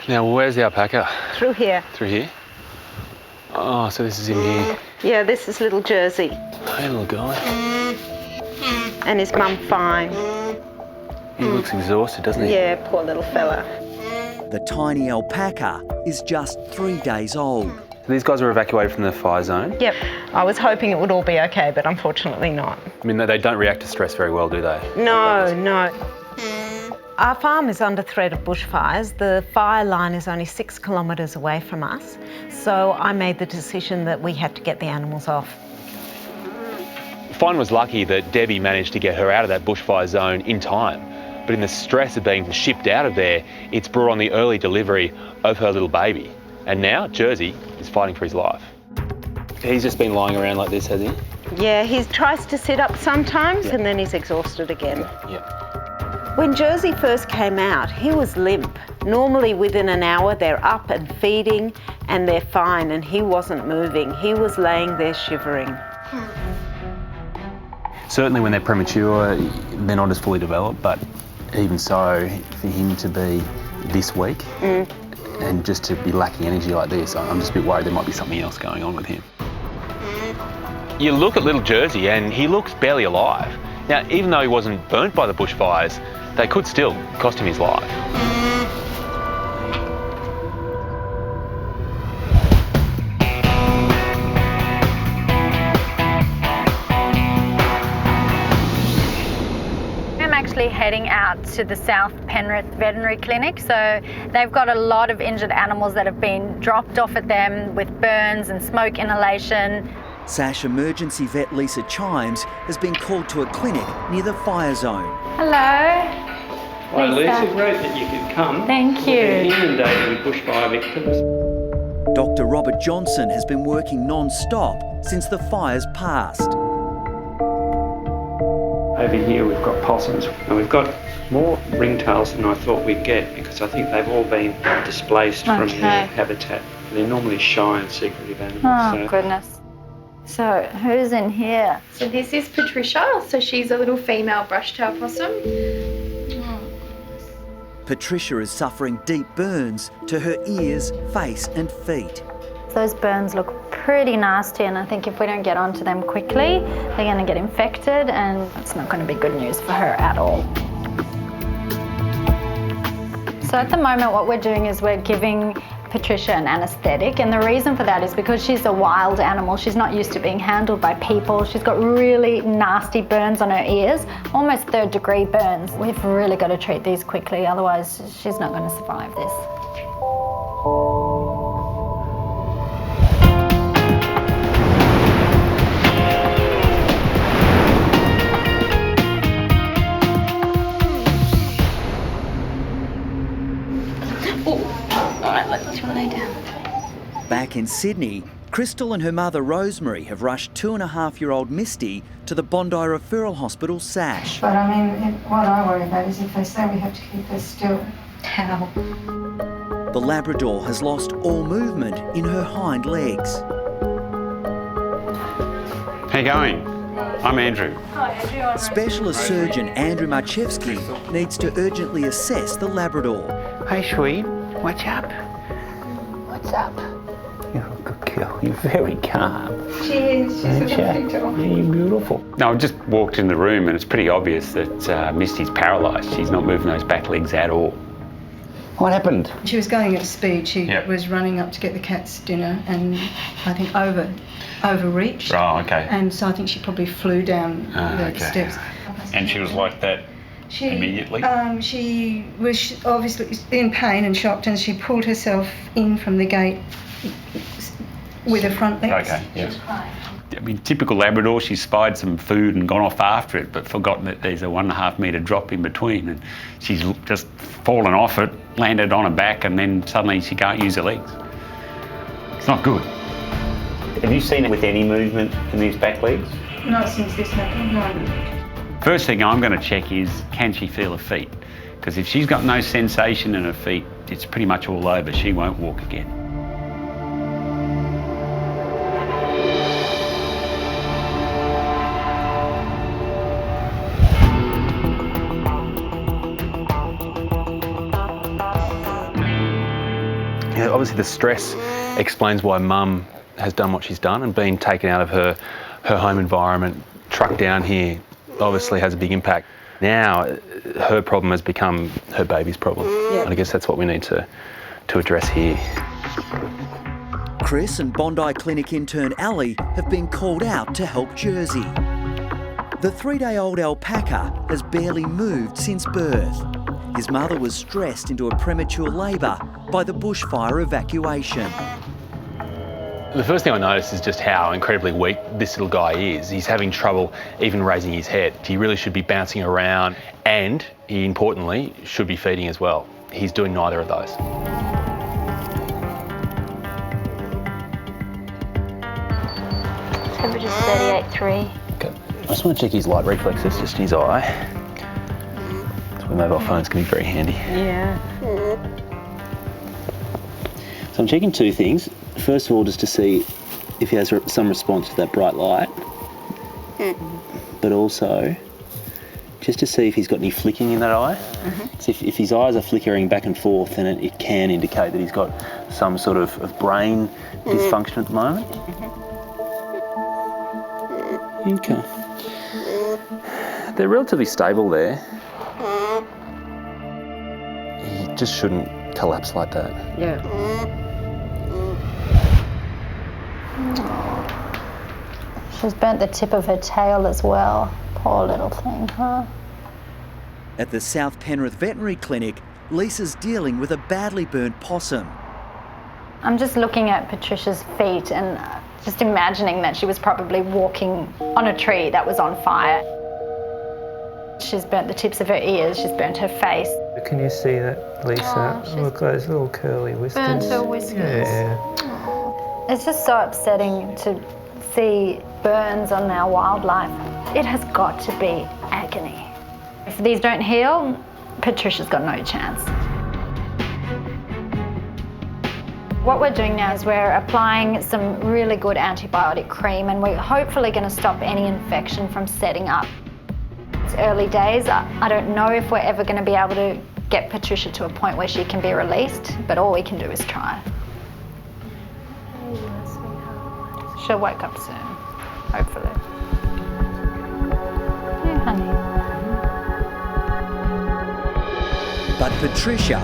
Now, where's the alpaca? Through here. Through here? Oh, so this is in here. Yeah, this is little Jersey. Hey, little guy. And his mum fine. He looks exhausted, doesn't he? Yeah, poor little fella. The tiny alpaca is just 3 days old. So these guys were evacuated from the fire zone? Yep. I was hoping it would all be okay, but unfortunately not. I mean, they don't react to stress very well, do they? No, no. Our farm is under threat of bushfires. The fire line is only 6 kilometres away from us, so I made the decision that we had to get the animals off. Fine was lucky that Debbie managed to get her out of that bushfire zone in time, but in the stress of being shipped out of there, it's brought on the early delivery of her little baby. And now Jersey is fighting for his life. He's just been lying around like this, has he? Yeah, he tries to sit up sometimes and then he's exhausted again. Yeah. When Jersey first came out, he was limp. Normally within an hour they're up and feeding and they're fine, and he wasn't moving. He was laying there shivering. Certainly when they're premature, they're not as fully developed, but even so, for him to be this weak and just to be lacking energy like this, I'm just a bit worried there might be something else going on with him. You look at little Jersey and he looks barely alive. Now, even though he wasn't burnt by the bushfires, they could still cost him his life. I'm actually heading out to the South Penrith Veterinary Clinic. So they've got a lot of injured animals that have been dropped off at them with burns and smoke inhalation. SASH emergency vet Lisa Chimes has been called to a clinic near the fire zone. Hello. Hi Lisa, great that you could come. Thank you. We're inundated with bushfire victims. Dr. Robert Johnson has been working non-stop since the fires passed. Over here we've got possums, and we've got more ringtails than I thought we'd get, because I think they've all been displaced from their habitat. They're normally shy and secretive animals. Oh, goodness. So, who's in here? So this is Patricia, so she's a little female brush-tailed possum. Patricia is suffering deep burns to her ears, face and feet. Those burns look pretty nasty, and I think if we don't get onto them quickly, they're going to get infected, and it's not going to be good news for her at all. So at the moment what we're doing is we're giving Patricia an anaesthetic, and the reason for that is because she's a wild animal. She's not used to being handled by people. She's got really nasty burns on her ears, almost 3rd-degree burns. We've really got to treat these quickly, otherwise she's not going to survive this. Back in Sydney, Crystal and her mother Rosemary have rushed 2.5-year-old Misty to the Bondi Referral Hospital, SASH. But I mean, what I worry about is if they say we have to keep her still. How? The Labrador has lost all movement in her hind legs. How you going? I'm Andrew. Hi, Andrew. Specialist surgeon Andrew Marchevsky needs to urgently assess the Labrador. Hey, sweet. What's up? What's up? You're a good girl. You're very calm. She is. She's a lovely dog. You're beautiful. No, I just walked in the room and it's pretty obvious that Misty's paralysed. She's not moving those back legs at all. What happened? She was going at speed. She was running up to get the cat's dinner and I think overreached. Oh, okay. And so I think she probably flew down the steps. And she was like that immediately? She was obviously in pain and shocked, and she pulled herself in from the gate with her front legs. Okay, yeah. I mean, typical Labrador, she spied some food and gone off after it, but forgotten that there's a 1.5 metre drop in between, and she's just fallen off it, landed on her back, and then suddenly she can't use her legs. It's not good. Have you seen it with any movement in these back legs? Not since this happened, no. First thing I'm going to check is, can she feel her feet? Because if she's got no sensation in her feet, it's pretty much all over. She won't walk again. Yeah, obviously the stress explains why Mum has done what she's done, and been taken out of her home environment, trucked down here, obviously has a big impact. Now her problem has become her baby's problem. And I guess that's what we need to address here. Chris and Bondi Clinic intern Ali have been called out to help Jersey. The 3-day-old alpaca has barely moved since birth. His mother was stressed into a premature labour by the bushfire evacuation. The first thing I noticed is just how incredibly weak this little guy is. He's having trouble even raising his head. He really should be bouncing around, and he, importantly, should be feeding as well. He's doing neither of those. Temperature's 38.3. Okay. I just want to check his light reflexes, just in his eye. That's where mobile phones can be very handy. Yeah. So I'm checking two things. First of all, just to see if he has some response to that bright light, but also just to see if he's got any flicking in that eye. So if his eyes are flickering back and forth, then it can indicate that he's got some sort of brain dysfunction at the moment. Okay. They're relatively stable there. He just shouldn't collapse like that. Yeah. She's burnt the tip of her tail as well. Poor little thing, huh? At the South Penrith Veterinary Clinic, Lisa's dealing with a badly burnt possum. I'm just looking at Patricia's feet and just imagining that she was probably walking on a tree that was on fire. She's burnt the tips of her ears, she's burnt her face. Can you see that, Lisa? Look, those little curly whiskers. Burnt her whiskers. Yeah. It's just so upsetting to see burns on our wildlife. It has got to be agony. If these don't heal, Patricia's got no chance. What we're doing now is we're applying some really good antibiotic cream, and we're hopefully going to stop any infection from setting up. It's early days. I don't know if we're ever going to be able to get Patricia to a point where she can be released, but all we can do is try. She'll wake up soon, hopefully. Yeah, honey. But Patricia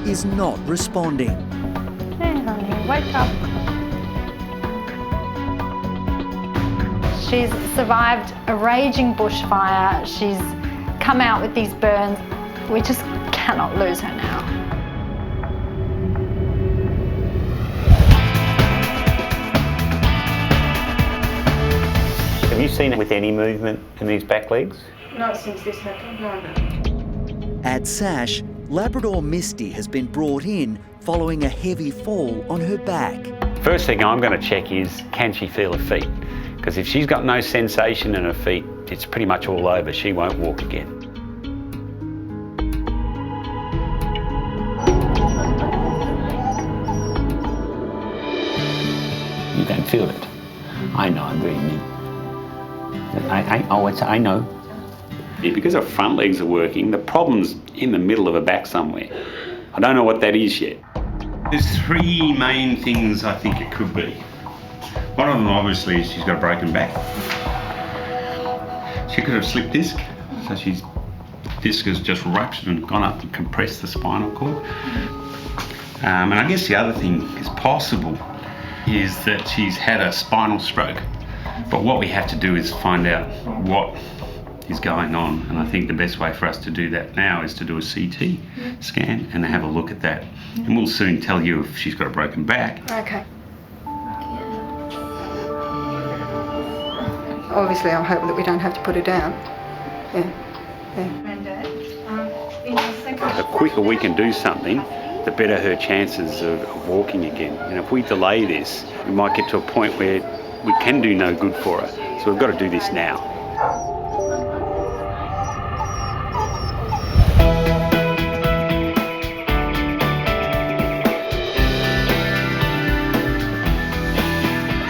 is not responding. Yeah, honey, wake up. She's survived a raging bushfire. She's come out with these burns. We just cannot lose her now. Have you seen it with any movement in these back legs? Not since this happened, no. At Sash, Labrador Misty has been brought in following a heavy fall on her back. First thing I'm going to check is, can she feel her feet? Because if she's got no sensation in her feet, it's pretty much all over. She won't walk again. You can feel it. I know, I'm very new. I know. Yeah, because her front legs are working, the problem's in the middle of her back somewhere. I don't know what that is yet. There's three main things I think it could be. One of them obviously is she's got a broken back. She could have slipped disc, so disc has just ruptured and gone up and compressed the spinal cord. And I guess the other thing is possible is that she's had a spinal stroke. But what we have to do is find out what is going on, and I think the best way for us to do that now is to do a CT scan and have a look at that. And we'll soon tell you if she's got a broken back. Okay. Obviously, I hope that we don't have to put her down. Yeah. The quicker we can do something, the better her chances of walking again. And if we delay this, we might get to a point where we can do no good for her. So we've got to do this now.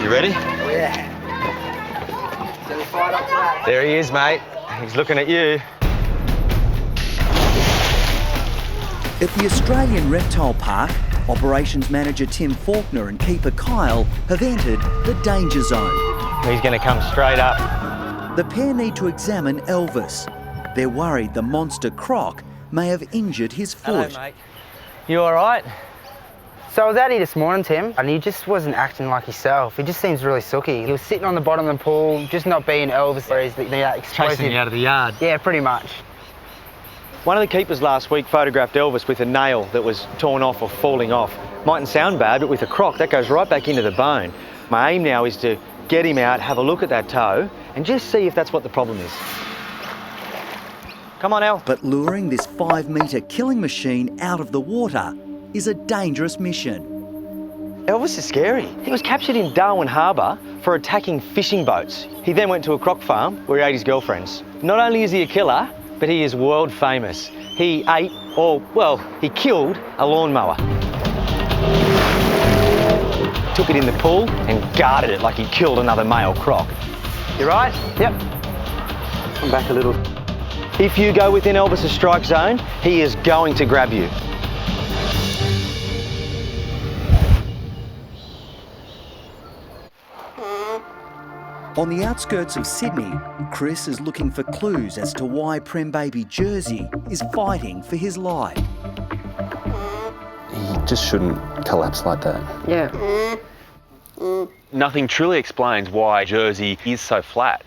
You ready? Yeah. There he is, mate. He's looking at you. At the Australian Reptile Park, Operations Manager Tim Faulkner and Keeper Kyle have entered the danger zone. He's going to come straight up. The pair need to examine Elvis. They're worried the monster croc may have injured his foot. Hello, mate. You all right? So I was out here this morning, Tim, and he just wasn't acting like himself. He just seems really sooky. He was sitting on the bottom of the pool, just not being Elvis, where he's the explosive. Chasing you out of the yard. Yeah, pretty much. One of the keepers last week photographed Elvis with a nail that was torn off or falling off. Mightn't sound bad, but with a croc, that goes right back into the bone. My aim now is to get him out, have a look at that toe, and just see if that's what the problem is. Come on, El. But luring this 5-metre killing machine out of the water is a dangerous mission. Elvis is scary. He was captured in Darwin Harbour for attacking fishing boats. He then went to a croc farm where he ate his girlfriends. Not only is he a killer, but he is world famous. He ate, or well, he killed a lawnmower. Took it in the pool and guarded it like he killed another male croc. You right? Yep. Come back a little. If you go within Elvis's strike zone, he is going to grab you. On the outskirts of Sydney, Chris is looking for clues as to why Prem baby Georgie is fighting for his life. He just shouldn't collapse like that. Yeah. Nothing truly explains why Georgie is so flat.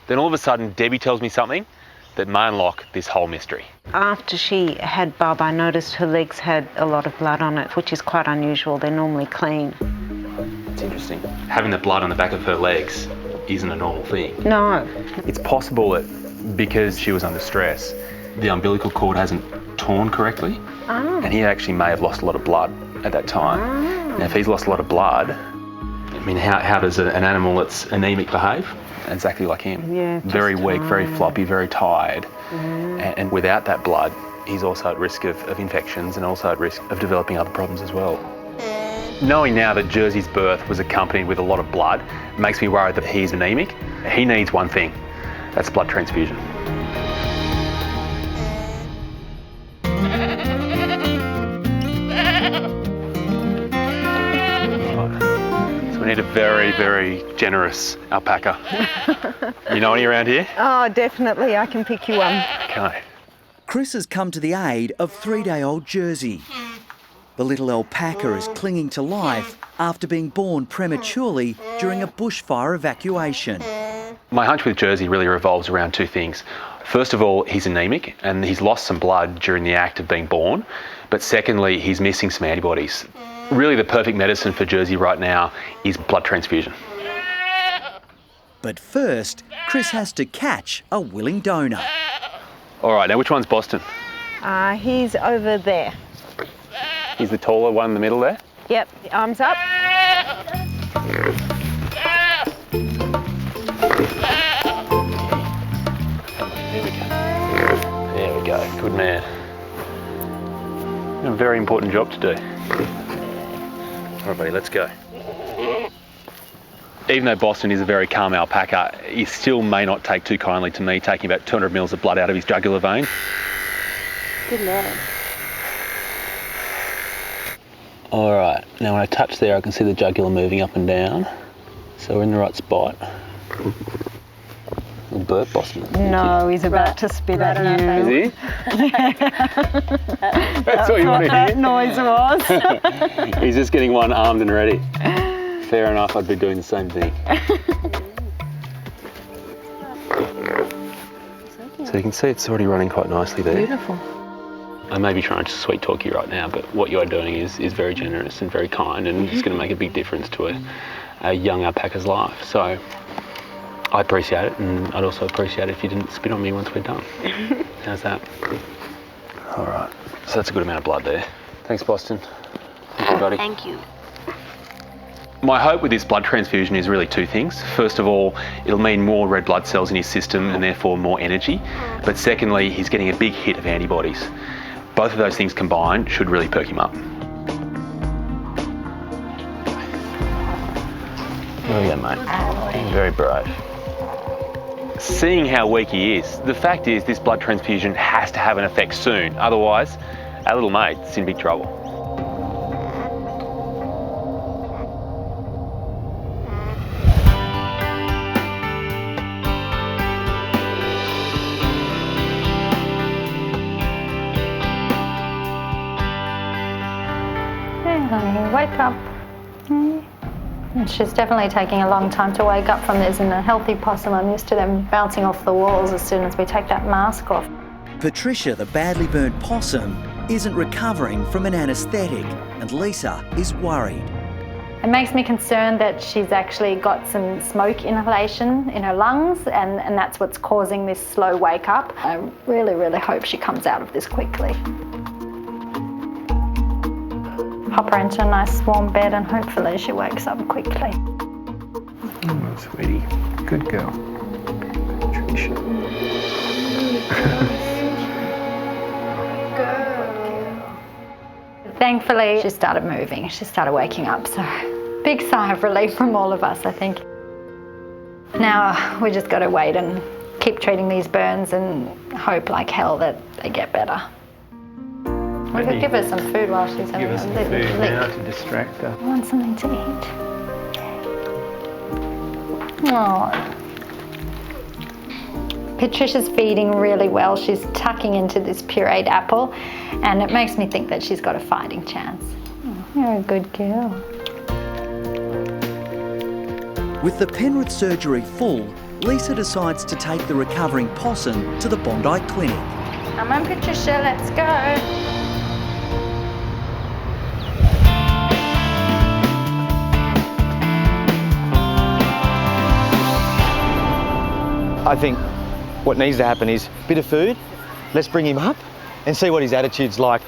Then all of a sudden, Debbie tells me something that may unlock this whole mystery. After she had Bub, I noticed her legs had a lot of blood on it, which is quite unusual. They're normally clean. It's interesting. Having the blood on the back of her legs isn't a normal thing. No. It's possible that because she was under stress, the umbilical cord hasn't torn correctly, and he actually may have lost a lot of blood at that time. Now, if he's lost a lot of blood, I mean, how does an animal that's anemic behave? Exactly like him. Yeah, very weak, tired. very floppy, very tired. And without that blood, he's also at risk of infections and also at risk of developing other problems as well. Knowing now that Georgie's birth was accompanied with a lot of blood makes me worried that he's anemic. He needs one thing, that's blood transfusion. So we need a very, very generous alpaca. You know any around here? Oh, definitely. I can pick you one. Okay. Chris has come to the aid of 3-day-old Georgie. The little alpaca is clinging to life after being born prematurely during a bushfire evacuation. My hunch with Georgie really revolves around two things. First of all, he's anemic and he's lost some blood during the act of being born. But secondly, he's missing some antibodies. Really, the perfect medicine for Georgie right now is blood transfusion. But first, Chris has to catch a willing donor. All right, now which one's Boston? He's over there. He's the taller one in the middle there? Yep, arms up. There we go, good man. A very important job to do. All right, buddy, let's go. Even though Boston is a very calm alpaca, he still may not take too kindly to me taking about 200 mils of blood out of his jugular vein. Good man. All right, now when I touch there, I can see the jugular moving up and down. So we're in the right spot. Little burp, Boston. No, he's about to spit at you. Is he? That's what you want to hear? That noise was. He's just getting one armed and ready. Fair enough, I'd be doing the same thing. So you can see it's already running quite nicely there. Beautiful. I may be trying to sweet talk you right now, but what you are doing is very generous and very kind, and it's going to make a big difference to a young alpaca's life. So I appreciate it, and I'd also appreciate it if you didn't spit on me once we're done. How's that? All right, so that's a good amount of blood there. Thanks, Boston. Thank you, buddy. Thank you. My hope with this blood transfusion is really two things. First of all, it'll mean more red blood cells in his system and therefore more energy. But secondly, he's getting a big hit of antibodies. Both of those things combined should really perk him up. There we go, mate. Being very brave. Seeing how weak he is, the fact is this blood transfusion has to have an effect soon. Otherwise, our little mate's in big trouble. Honey, wake up. And she's definitely taking a long time to wake up from this. In a healthy possum, I'm used to them bouncing off the walls as soon as we take that mask off. Patricia, the badly burnt possum, isn't recovering from an anaesthetic, and Lisa is worried. It makes me concerned that she's actually got some smoke inhalation in her lungs, and that's what's causing this slow wake up. I really, really hope she comes out of this quickly. Pop her into a nice warm bed and hopefully she wakes up quickly. Oh, sweetie. Good girl. Patricia. Thankfully, she started moving. She started waking up, so big sigh of relief from all of us, I think. Now we just got to wait and keep treating these burns and hope like hell that they get better. We could give her some food while she's having a little food now to distract her. I want something to eat. Oh. Patricia's feeding really well. She's tucking into this pureed apple, and it makes me think that she's got a fighting chance. Oh, you're a good girl. With the Penrith surgery full, Lisa decides to take the recovering possum to the Bondi clinic. Come on, Patricia, let's go. I think what needs to happen is a bit of food. Let's bring him up and see what his attitude's like.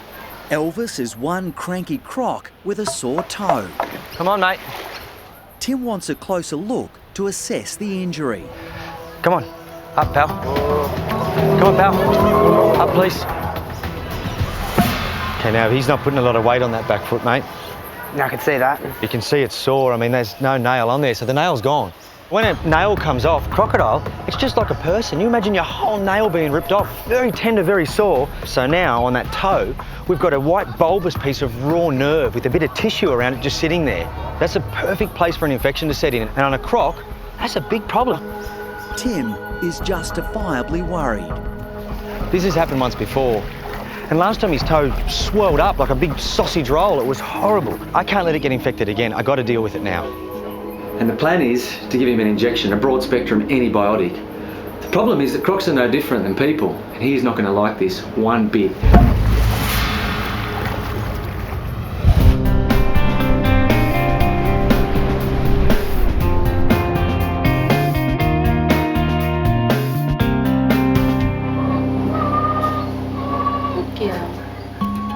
Elvis is one cranky croc with a sore toe. Come on, mate. Tim wants a closer look to assess the injury. Come on. Up, pal. Come on, pal. Up, please. Okay, now he's not putting a lot of weight on that back foot, mate. I can see that. You can see it's sore. I mean, there's no nail on there, so the nail's gone. When a nail comes off, crocodile, it's just like a person. You imagine your whole nail being ripped off. Very tender, very sore. So now on that toe, we've got a white bulbous piece of raw nerve with a bit of tissue around it just sitting there. That's a perfect place for an infection to set in. And on a croc, that's a big problem. Tim is justifiably worried. This has happened once before. And last time his toe swelled up like a big sausage roll. It was horrible. I can't let it get infected again. I got to deal with it now. And the plan is to give him an injection, a broad-spectrum antibiotic. The problem is that crocs are no different than people, and he's not going to like this one bit.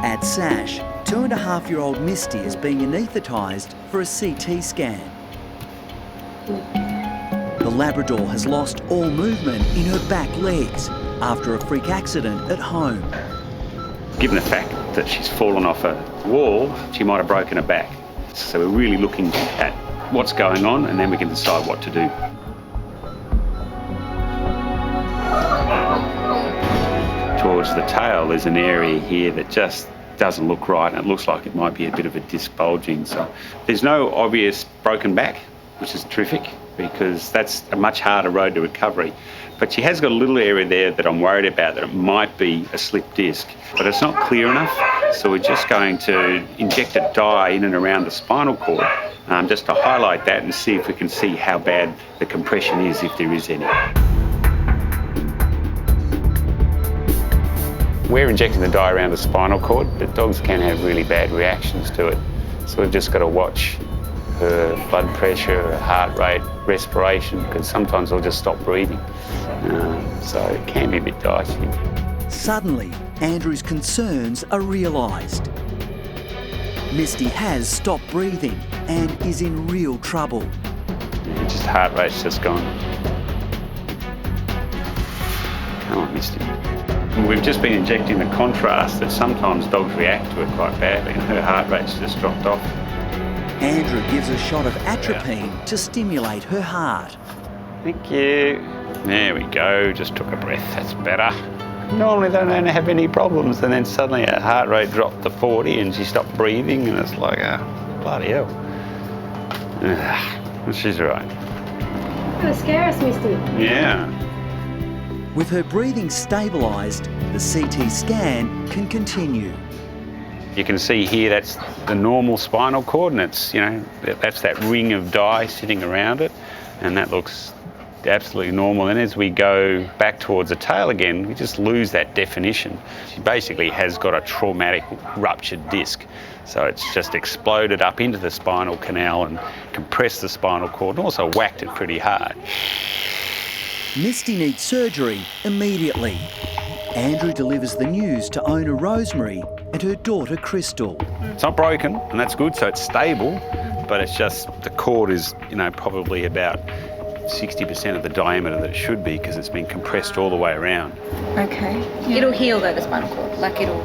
At SASH, 2.5-year-old Misty is being anaesthetised for a CT scan. The Labrador has lost all movement in her back legs after a freak accident at home. Given the fact that she's fallen off a wall, she might have broken her back. So we're really looking at what's going on, and then we can decide what to do. Towards the tail, there's an area here that just doesn't look right, and it looks like it might be a bit of a disc bulging. So there's no obvious broken back, which is terrific, because that's a much harder road to recovery. But she has got a little area there that I'm worried about, that it might be a slipped disc, but it's not clear enough. So we're just going to inject a dye in and around the spinal cord, just to highlight that and see if we can see how bad the compression is, if there is any. We're injecting the dye around the spinal cord, but dogs can have really bad reactions to it. So we've just got to watch her blood pressure, her heart rate, respiration, because sometimes they'll just stop breathing. So it can be a bit dicey. Suddenly, Andrew's concerns are realised. Misty has stopped breathing and is in real trouble. Just heart rate's just gone. Come on, Misty. We've just been injecting the contrast that sometimes dogs react to it quite badly, and her heart rate's just dropped off. Andrew gives a shot of atropine to stimulate her heart. Thank you. There we go, just took a breath, that's better. Normally they don't have any problems, and then suddenly her heart rate dropped to 40 and she stopped breathing, and it's like, bloody hell. She's all right. You're gonna scare us, Misty. Yeah. With her breathing stabilised, the CT scan can continue. You can see here that's the normal spinal cord, and it's, you know, that's that ring of dye sitting around it, and that looks absolutely normal. And as we go back towards the tail again, we just lose that definition. She basically has got a traumatic ruptured disc. So it's just exploded up into the spinal canal and compressed the spinal cord and also whacked it pretty hard. Misty needs surgery immediately. Andrew delivers the news to owner Rosemary and her daughter Crystal. It's not broken, and that's good, so it's stable, but it's just the cord is, you know, probably about 60% of the diameter that it should be because it's been compressed all the way around. Okay. It'll heal though, the spinal cord, like it'll,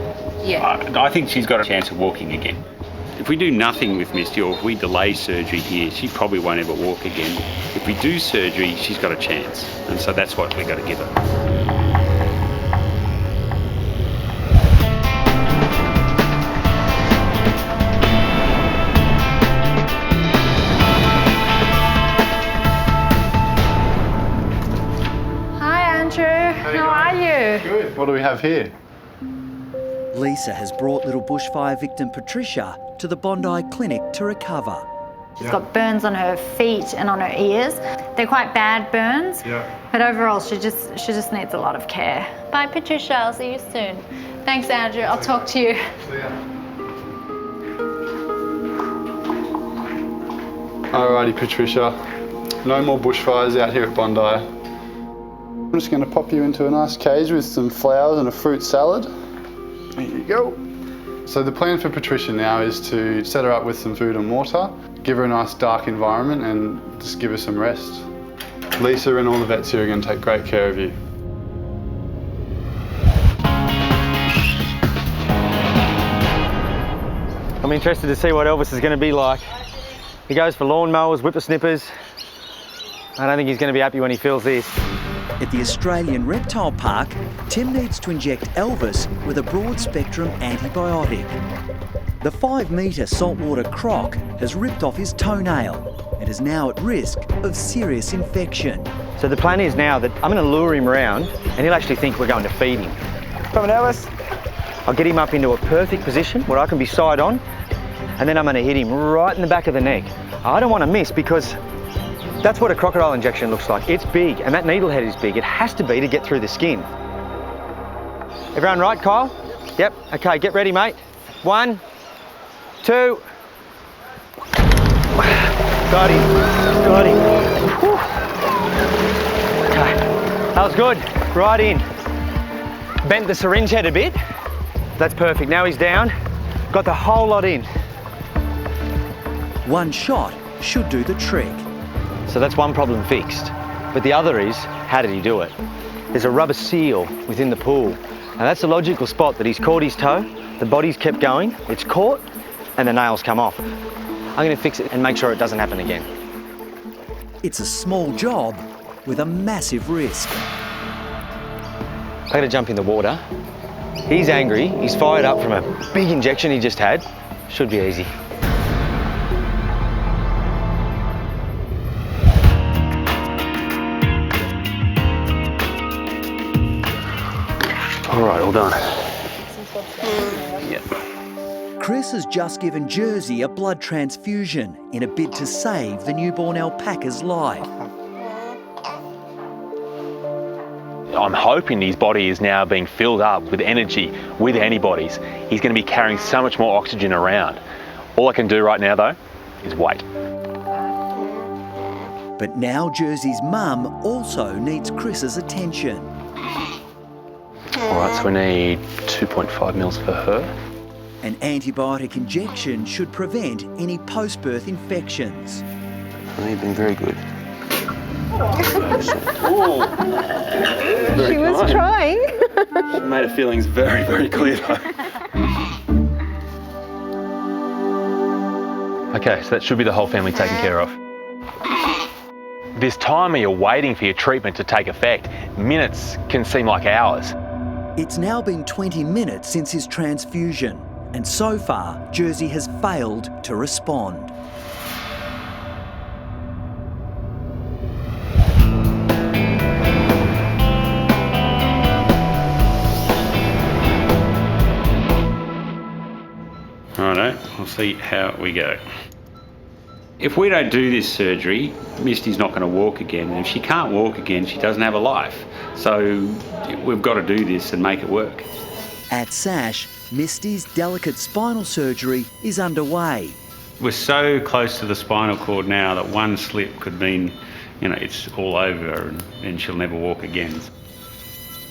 yeah. I think she's got a chance of walking again. If we do nothing with Misty, or if we delay surgery here, she probably won't ever walk again. If we do surgery, she's got a chance, and so that's what we've got to give her. How are you? Good. What do we have here? Lisa has brought little bushfire victim Patricia to the Bondi clinic to recover. She's got burns on her feet and on her ears. They're quite bad burns, but overall she just needs a lot of care. Bye Patricia, I'll see you soon. Thanks Andrew, I'll talk to you. See ya. Alrighty Patricia, no more bushfires out here at Bondi. I'm just going to pop you into a nice cage with some flowers and a fruit salad. There you go. So the plan for Patricia now is to set her up with some food and water, give her a nice dark environment and just give her some rest. Lisa and all the vets here are going to take great care of you. I'm interested to see what Elvis is going to be like. He goes for lawnmowers, whippersnippers. I don't think he's going to be happy when he feels this. At the Australian Reptile Park, Tim needs to inject Elvis with a broad-spectrum antibiotic. The 5-metre saltwater croc has ripped off his toenail and is now at risk of serious infection. So the plan is now that I'm going to lure him around and he'll actually think we're going to feed him. Come on, Elvis. I'll get him up into a perfect position where I can be side on, and then I'm going to hit him right in the back of the neck. I don't want to miss because that's what a crocodile injection looks like. It's big, and that needle head is big. It has to be to get through the skin. Everyone right, Kyle? Yep, okay, get ready, mate. 1, 2. Got him, got him. Whew. Okay, that was good. Right in. Bent the syringe head a bit. That's perfect, now he's down. Got the whole lot in. One shot should do the trick. So that's one problem fixed. But the other is, how did he do it? There's a rubber seal within the pool. And that's the logical spot that he's caught his toe, the body's kept going, it's caught, and the nails come off. I'm going to fix it and make sure it doesn't happen again. It's a small job with a massive risk. I'm going to jump in the water. He's angry, he's fired up from a big injection he just had. Should be easy. All right, all done. Yep. Chris has just given Jersey a blood transfusion in a bid to save the newborn alpaca's life. I'm hoping his body is now being filled up with energy, with antibodies. He's going to be carrying so much more oxygen around. All I can do right now, though, is wait. But now Jersey's mum also needs Chris's attention. All right, so we need 2.5 mils for her. An antibiotic injection should prevent any post-birth infections. You've been very good. She was trying. She made her feelings very, very clear though. Okay, so that should be the whole family taken care of. This time you're waiting for your treatment to take effect, minutes can seem like hours. It's now been 20 minutes since his transfusion, and so far, Jersey has failed to respond. We'll see how we go. If we don't do this surgery, Misty's not going to walk again. And if she can't walk again, she doesn't have a life. So we've got to do this and make it work. At SASH, Misty's delicate spinal surgery is underway. We're so close to the spinal cord now that one slip could mean, you know, it's all over and she'll never walk again.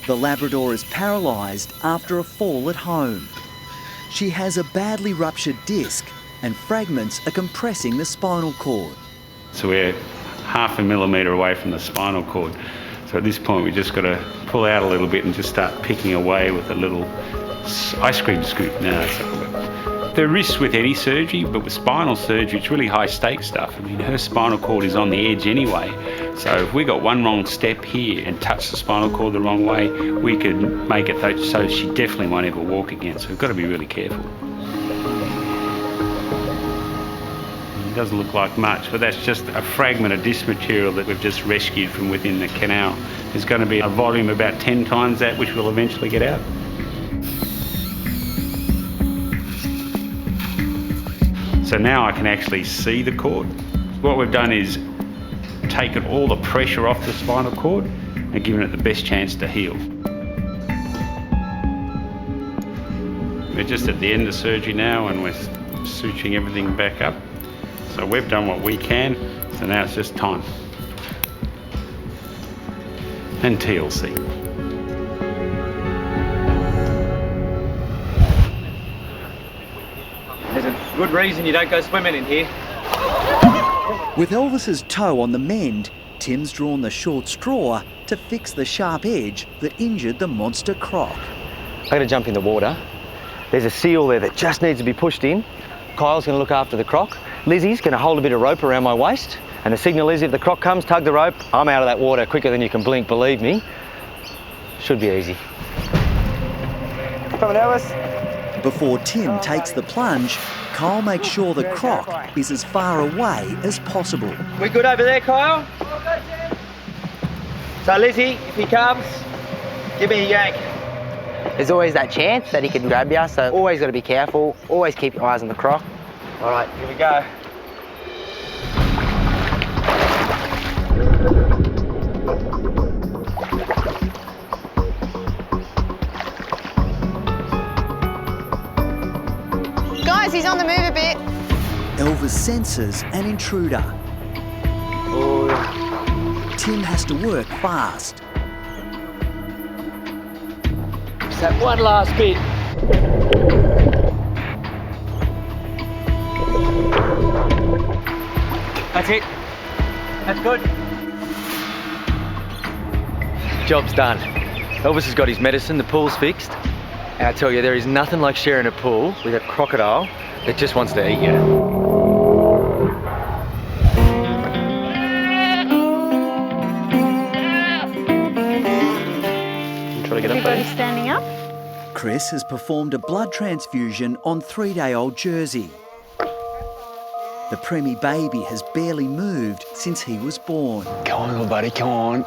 The Labrador is paralysed after a fall at home. She has a badly ruptured disc and fragments are compressing the spinal cord. So we're 0.5 millimetre away from the spinal cord. So at this point we've just got to pull out a little bit and just start picking away with a little ice cream scoop now. So there are risks with any surgery, but with spinal surgery it's really high stakes stuff. I mean, her spinal cord is on the edge anyway. So if we got one wrong step here and touch the spinal cord the wrong way, we could make it so she definitely won't ever walk again. So we've got to be really careful. It doesn't look like much, but that's just a fragment of disc material that we've just rescued from within the canal. There's going to be a volume about 10 times that, which we'll eventually get out. So now I can actually see the cord. What we've done is taken all the pressure off the spinal cord and given it the best chance to heal. We're just at the end of surgery now and we're suturing everything back up. So we've done what we can, so now it's just time. And TLC. There's a good reason you don't go swimming in here. With Elvis's toe on the mend, Tim's drawn the short straw to fix the sharp edge that injured the monster croc. I'm going to jump in the water. There's a seal there that just needs to be pushed in. Kyle's going to look after the croc. Lizzie's going to hold a bit of rope around my waist. And the signal is if the croc comes, tug the rope. I'm out of that water quicker than you can blink, believe me. Should be easy. Come on, Elvis. Before Tim takes the plunge, Kyle makes sure the croc is as far away as possible. We good over there, Kyle? So, Lizzie, if he comes, give me a yank. There's always that chance that he can grab you, so always got to be careful. Always keep your eyes on the croc. All right, here we go. Guys, he's on the move a bit. Elvis senses an intruder. Oh. Tim has to work fast. Just that one last bit. That's it. That's good. Job's done. Elvis has got his medicine, the pool's fixed. And I tell you, there is nothing like sharing a pool with a crocodile that just wants to eat you. Try to get up, Everybody standing up? Chris has performed a blood transfusion on 3-day-old Jersey. The preemie baby has barely moved since he was born. Come on, little buddy, come on.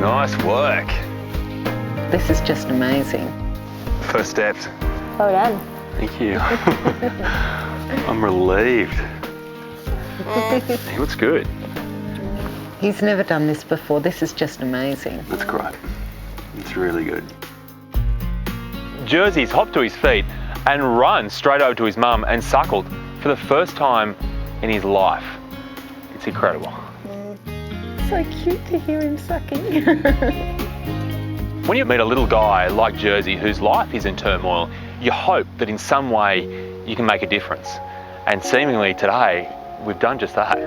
Nice work. This is just amazing. First steps. Well done. Thank you. I'm relieved. He looks good. He's never done this before. This is just amazing. That's great. It's really good. Jersey's hopped to his feet and run straight over to his mum and suckled for the first time in his life. It's incredible. So cute to hear him sucking. When you meet a little guy like Jersey whose life is in turmoil, you hope that in some way you can make a difference. And seemingly today, we've done just that.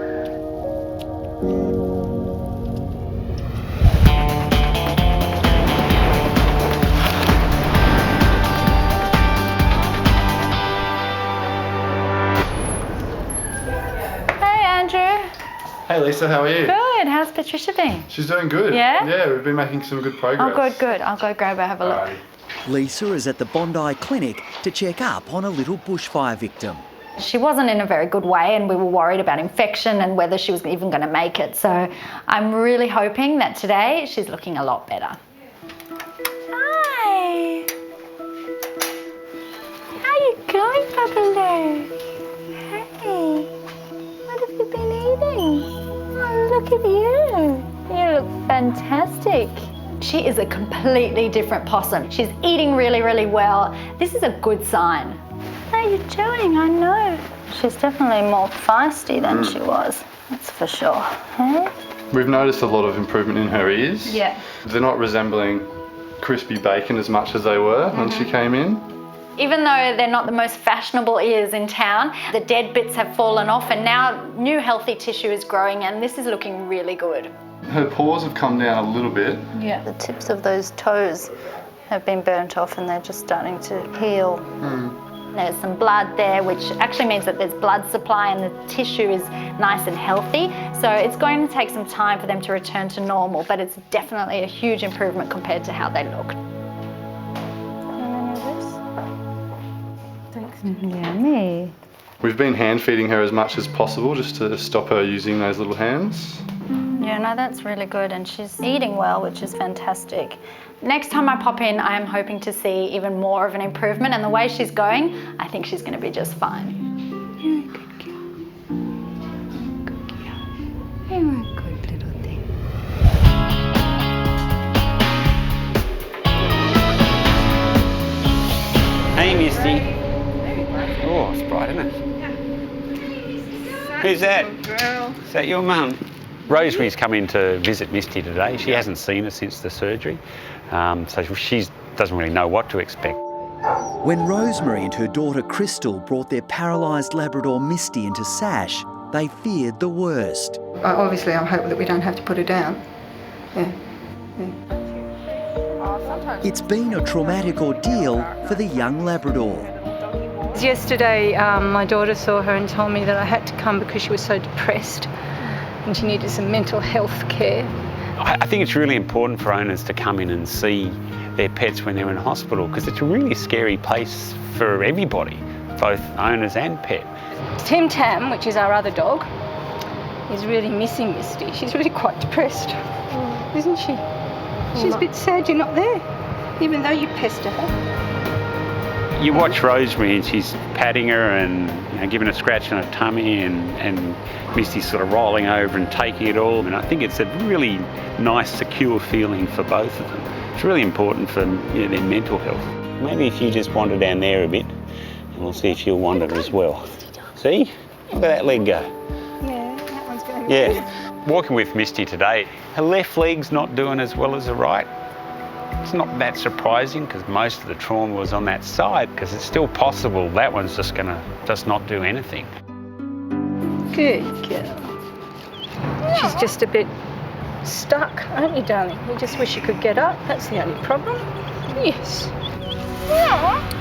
Hey, Andrew. Hey Lisa, how are you? Good. How's Patricia been? She's doing good. Yeah? Yeah, we've been making some good progress. Oh, good, good. I'll go grab her, have a look. Lisa is at the Bondi Clinic to check up on a little bushfire victim. She wasn't in a very good way and we were worried about infection and whether she was even going to make it. So I'm really hoping that today she's looking a lot better. Hi. How you going, Bubbler? Hey. What have you been eating? Oh, look at you. You look fantastic. She is a completely different possum. She's eating really, really well. This is a good sign. How are you doing? I know. She's definitely more feisty than she was. That's for sure. Hey? We've noticed a lot of improvement in her ears. Yeah. They're not resembling crispy bacon as much as they were when she came in. Even though they're not the most fashionable ears in town, the dead bits have fallen off and now new healthy tissue is growing and this is looking really good. Her paws have come down a little bit. Yeah. The tips of those toes have been burnt off and they're just starting to heal. There's some blood there, which actually means that there's blood supply and the tissue is nice and healthy. So it's going to take some time for them to return to normal, but it's definitely a huge improvement compared to how they looked. Thanks. Yummy. We've been hand feeding her as much as possible just to stop her using those little hands. Yeah, no, that's really good and she's eating well, which is fantastic. Next time I pop in, I am hoping to see even more of an improvement and the way she's going, I think she's going to be just fine. You're a good girl. Good girl. You're a good little thing. Hey, Misty. Oh, it's bright, isn't it? Who's that? Is that your mum? Rosemary's come in to visit Misty today. She hasn't seen her since the surgery, so she doesn't really know what to expect. When Rosemary and her daughter Crystal brought their paralysed Labrador Misty into SASH, they feared the worst. Obviously, I'm hoping that we don't have to put her down. Yeah. It's been a traumatic ordeal for the young Labrador. Yesterday, my daughter saw her and told me that I had to come because she was so depressed and she needed some mental health care. I think it's really important for owners to come in and see their pets when they're in hospital because it's a really scary place for everybody, both owners and pet. Tim Tam, which is our other dog, is really missing Misty. She's really quite depressed, isn't she? She's a bit sad you're not there, even though you pester her. You watch Rosemary and she's patting her and giving a scratch on her tummy and Misty's sort of rolling over and taking it all. And I think it's a really nice, secure feeling for both of them. It's really important for their mental health. Maybe if you just wander down there a bit and we'll see if she'll wander as well. See? Look at that leg go. Yeah, that one's going good. Yeah. Walking with Misty today, her left leg's not doing as well as the right. It's not that surprising because most of the trauma was on that side because it's still possible that one's just going to just not do anything. Good girl. She's just a bit stuck, aren't you, darling? We just wish you could get up. That's the only problem. Yes. Yeah.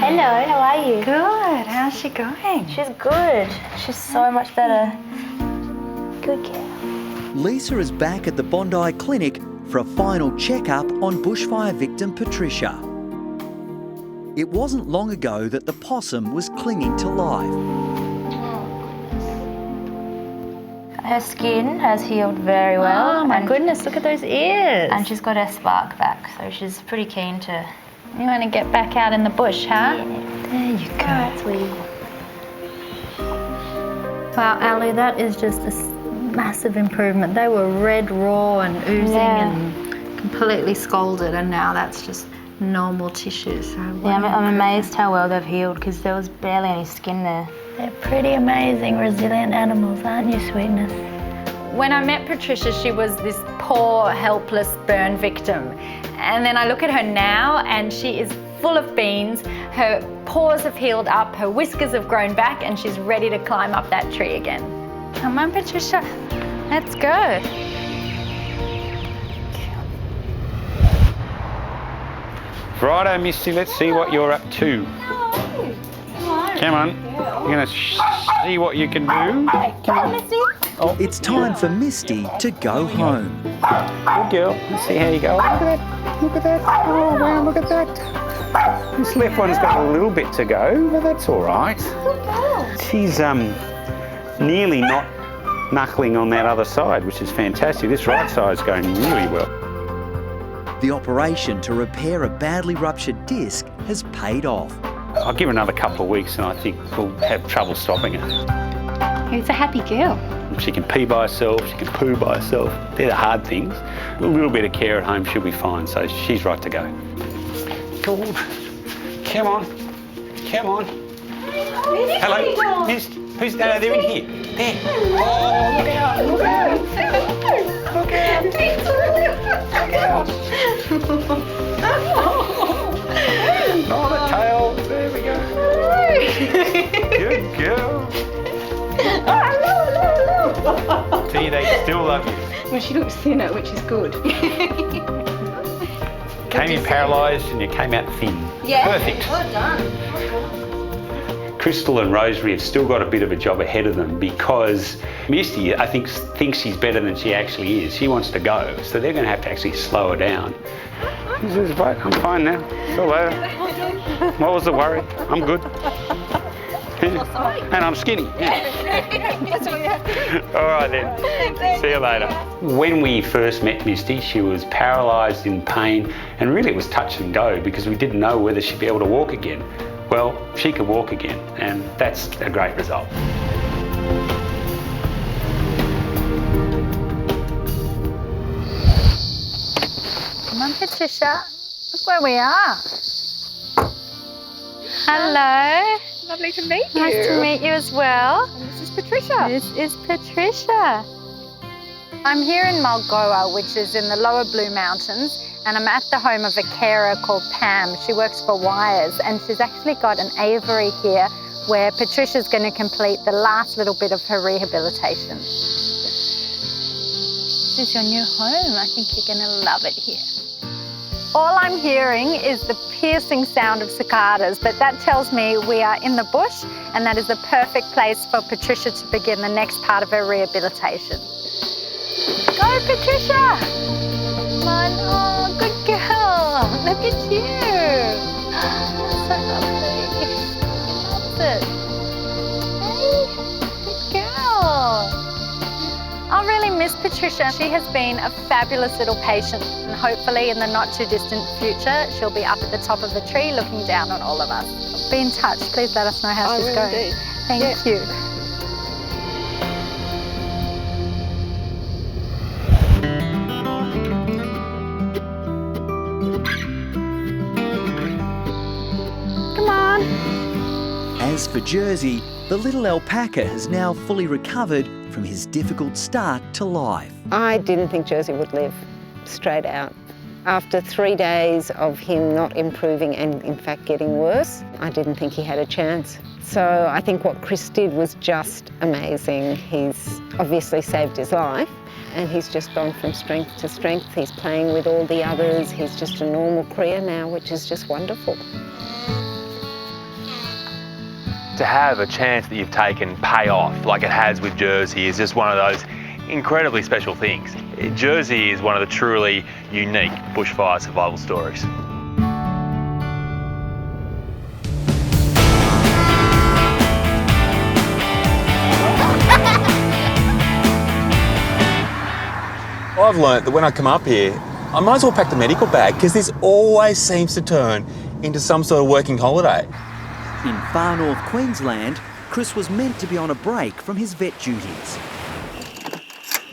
Hello, how are you? Good, how's she going? She's good. She's so much better. Good girl. Lisa is back at the Bondi Clinic for a final checkup on bushfire victim Patricia. It wasn't long ago that the possum was clinging to life. Her skin has healed very well. Oh my goodness, look at those ears. And she's got her spark back, so she's pretty keen to... You want to get back out in the bush, huh? Yeah. There you go. Alright, sweetie. Wow, Ali, that is just a massive improvement. They were red, raw and oozing and completely scalded, and now that's just normal tissue. So yeah, I'm amazed how well they've healed because there was barely any skin there. They're pretty amazing, resilient animals, aren't you, sweetness? When I met Patricia, she was this poor, helpless burn victim. And then I look at her now and she is full of beans. Her paws have healed up, her whiskers have grown back, and she's ready to climb up that tree again. Come on, Patricia, let's go. Righto, Misty, let's see what you're up to. Come on, you're going to see what you can do. Come on, Misty. It's time for Misty to go home. Good girl. Let's see how you go. Look at that. Look at that. Oh, wow, look at that. This left one's got a little bit to go, but that's all right. She's nearly not knuckling on that other side, which is fantastic. This right side's going really well. The operation to repair a badly ruptured disc has paid off. I'll give her another couple of weeks and I think we'll have trouble stopping her. Who's a happy girl? She can pee by herself, she can poo by herself. They're the hard things. A little bit of care at home, she'll be fine, so she's right to go. Good. Come on. Come on. Hello, Misty. Who's there in here? There. Oh, look out, look out. Look out. Oh, the tail. There we go. Good girl. Hello. See, they still love you. Well, she looks thinner, which is good. Came in paralysed and you came out thin. Yeah. Perfect. Well done. Crystal and Rosemary have still got a bit of a job ahead of them because Misty, I think, thinks she's better than she actually is. She wants to go, so they're going to have to actually slow her down. I'm fine now. It's all over. What was the worry? I'm good. And I'm skinny. All right then. See you later. When we first met Misty, she was paralysed in pain, and really it was touch and go because we didn't know whether she'd be able to walk again. Well, she could walk again, and that's a great result. Come on, Patricia. Look where we are. Hello. Lovely to meet you. Nice to meet you as well. And this is Patricia. This is Patricia. I'm here in Mulgoa, which is in the lower Blue Mountains, and I'm at the home of a carer called Pam. She works for Wires, and she's actually got an aviary here where Patricia's going to complete the last little bit of her rehabilitation. This is your new home. I think you're going to love it here. All I'm hearing is the piercing sound of cicadas, but that tells me we are in the bush, and that is the perfect place for Patricia to begin the next part of her rehabilitation. Go, Patricia! Come on, oh, good girl. Look at you. That's so lovely. Loves it. Hey, good girl. I really miss Patricia. She has been a fabulous little patient, and hopefully in the not too distant future, she'll be up at the top of the tree looking down on all of us. Be in touch. Please let us know how she's going. Thank you. As for Jersey, the little alpaca has now fully recovered from his difficult start to life. I didn't think Jersey would live, straight out. After 3 days of him not improving and in fact getting worse, I didn't think he had a chance. So I think what Chris did was just amazing. He's obviously saved his life, and he's just gone from strength to strength. He's playing with all the others. He's just a normal cria now, which is just wonderful. To have a chance that you've taken pay off like it has with Jersey is just one of those incredibly special things. Jersey is one of the truly unique bushfire survival stories. I've learnt that when I come up here, I might as well pack the medical bag because this always seems to turn into some sort of working holiday. In far north Queensland, Chris was meant to be on a break from his vet duties.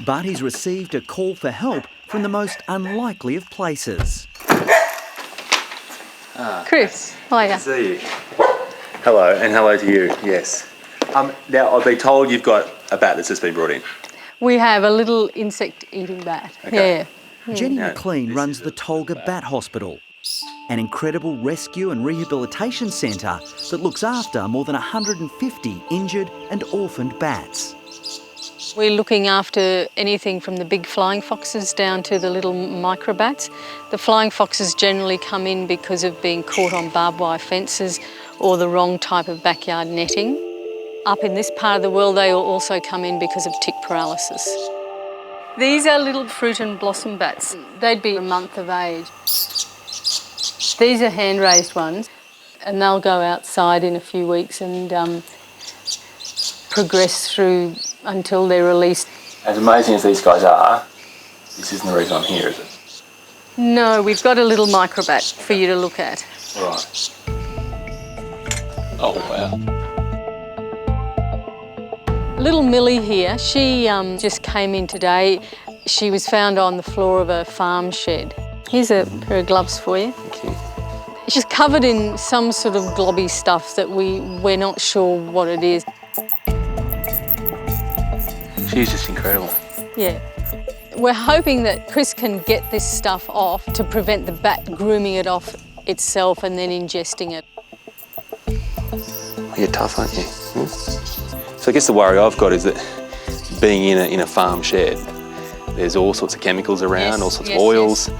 But he's received a call for help from the most unlikely of places. Chris, how are you? Good to see you. Hello, and hello to you, yes. Now, I've been told you've got a bat that's just been brought in. We have a little insect-eating bat. Okay. Yeah. Jenny McLean runs the Tolga Bat Hospital, an incredible rescue and rehabilitation centre that looks after more than 150 injured and orphaned bats. We're looking after anything from the big flying foxes down to the little microbats. The flying foxes generally come in because of being caught on barbed wire fences or the wrong type of backyard netting. Up in this part of the world, they will also come in because of tick paralysis. These are little fruit and blossom bats. They'd be a month of age. These are hand-raised ones, and they'll go outside in a few weeks and progress through until they're released. As amazing as these guys are, this isn't the reason I'm here, is it? No, we've got a little microbat for you to look at. Right. Oh, wow. Little Millie here, she just came in today. She was found on the floor of a farm shed. Here's a pair of gloves for you. Thank you. She's covered in some sort of globby stuff that we're not sure what it is. She's just incredible. Yeah. We're hoping that Chris can get this stuff off to prevent the bat grooming it off itself and then ingesting it. You're tough, aren't you? So I guess the worry I've got is that being in a farm shed, there's all sorts of chemicals around, all sorts of oils,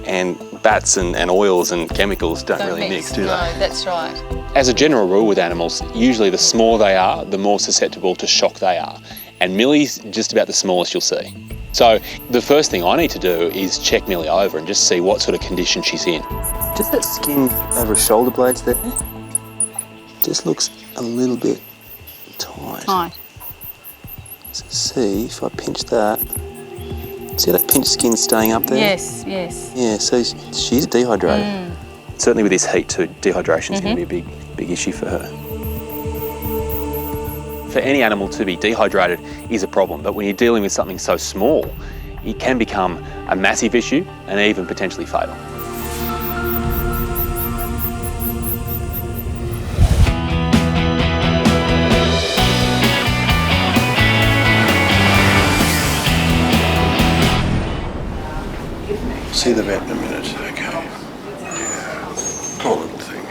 and bats and oils and chemicals don't really mix, do they? No, that's right. As a general rule with animals, usually the smaller they are, the more susceptible to shock they are. And Millie's just about the smallest you'll see. So the first thing I need to do is check Millie over and just see what sort of condition she's in. Just that skin over her shoulder blades there, just looks a little bit tight. So see, if I pinch that, see that pinched skin staying up there? Yes, yes. Yeah, so she's dehydrated. Certainly with this heat too, dehydration is going to be a big issue for her. For any animal to be dehydrated is a problem, but when you're dealing with something so small, it can become a massive issue and even potentially fatal. See the vet in a minute, okay? Yeah. Poor little thing.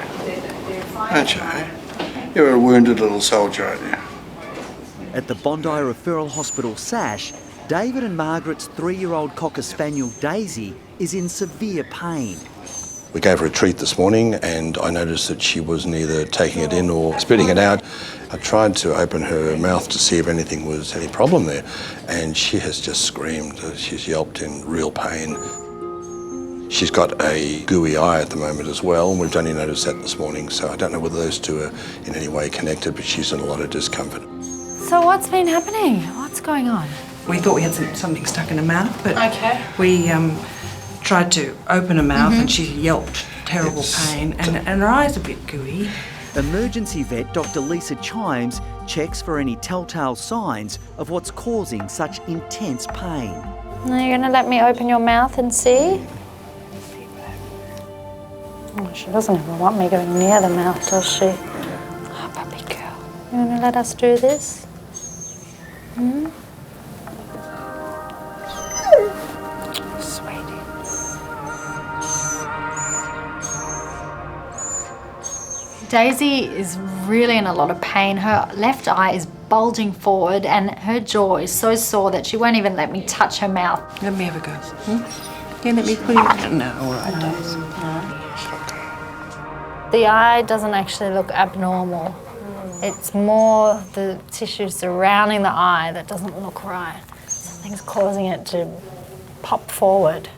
Aren't you, eh? You're a wounded little soldier, aren't you? At the Bondi Referral Hospital SASH, David and Margaret's 3-year-old Cocker Spaniel Daisy is in severe pain. We gave her a treat this morning and I noticed that she was neither taking it in or spitting it out. I tried to open her mouth to see if anything was any problem there, and she has just screamed. She's yelped in real pain. She's got a gooey eye at the moment as well, and we've only noticed that this morning, so I don't know whether those two are in any way connected, but she's in a lot of discomfort. So what's been happening? What's going on? We thought we had something stuck in her mouth, but we tried to open her mouth and she yelped terrible pain, and her eye's a bit gooey. Emergency vet Dr. Lisa Chimes checks for any telltale signs of what's causing such intense pain. Are you going to let me open your mouth and see? Oh, she doesn't even want me going near the mouth, does she? Oh, puppy girl. You want to let us do this? Sweetie. Daisy is really in a lot of pain. Her left eye is bulging forward and her jaw is so sore that she won't even let me touch her mouth. Let me have a go. Yeah, let me put it. No, all right, Daisy. The eye doesn't actually look abnormal. It's more the tissue surrounding the eye that doesn't look right. Something's causing it to pop forward.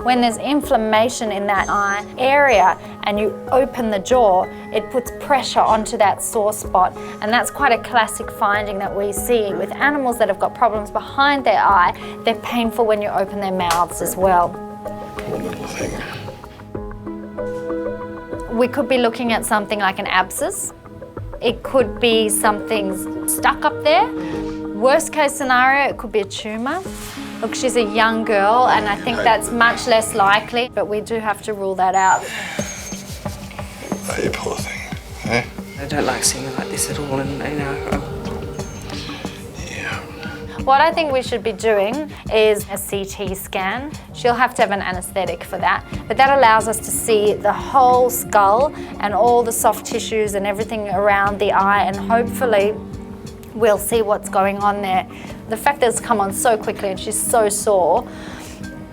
When there's inflammation in that eye area and you open the jaw, it puts pressure onto that sore spot, and that's quite a classic finding that we see with animals that have got problems behind their eye. They're painful when you open their mouths as well. Poor little thing. We could be looking at something like an abscess. It could be something stuck up there. Worst case scenario, it could be a tumour. Look, she's a young girl and I think that's much less likely, but we do have to rule that out. Oh, you poor thing, eh? I don't like seeing her like this at all, and you know. What I think we should be doing is a CT scan. She'll have to have an anaesthetic for that, but that allows us to see the whole skull and all the soft tissues and everything around the eye, and hopefully we'll see what's going on there. The fact that it's come on so quickly and she's so sore,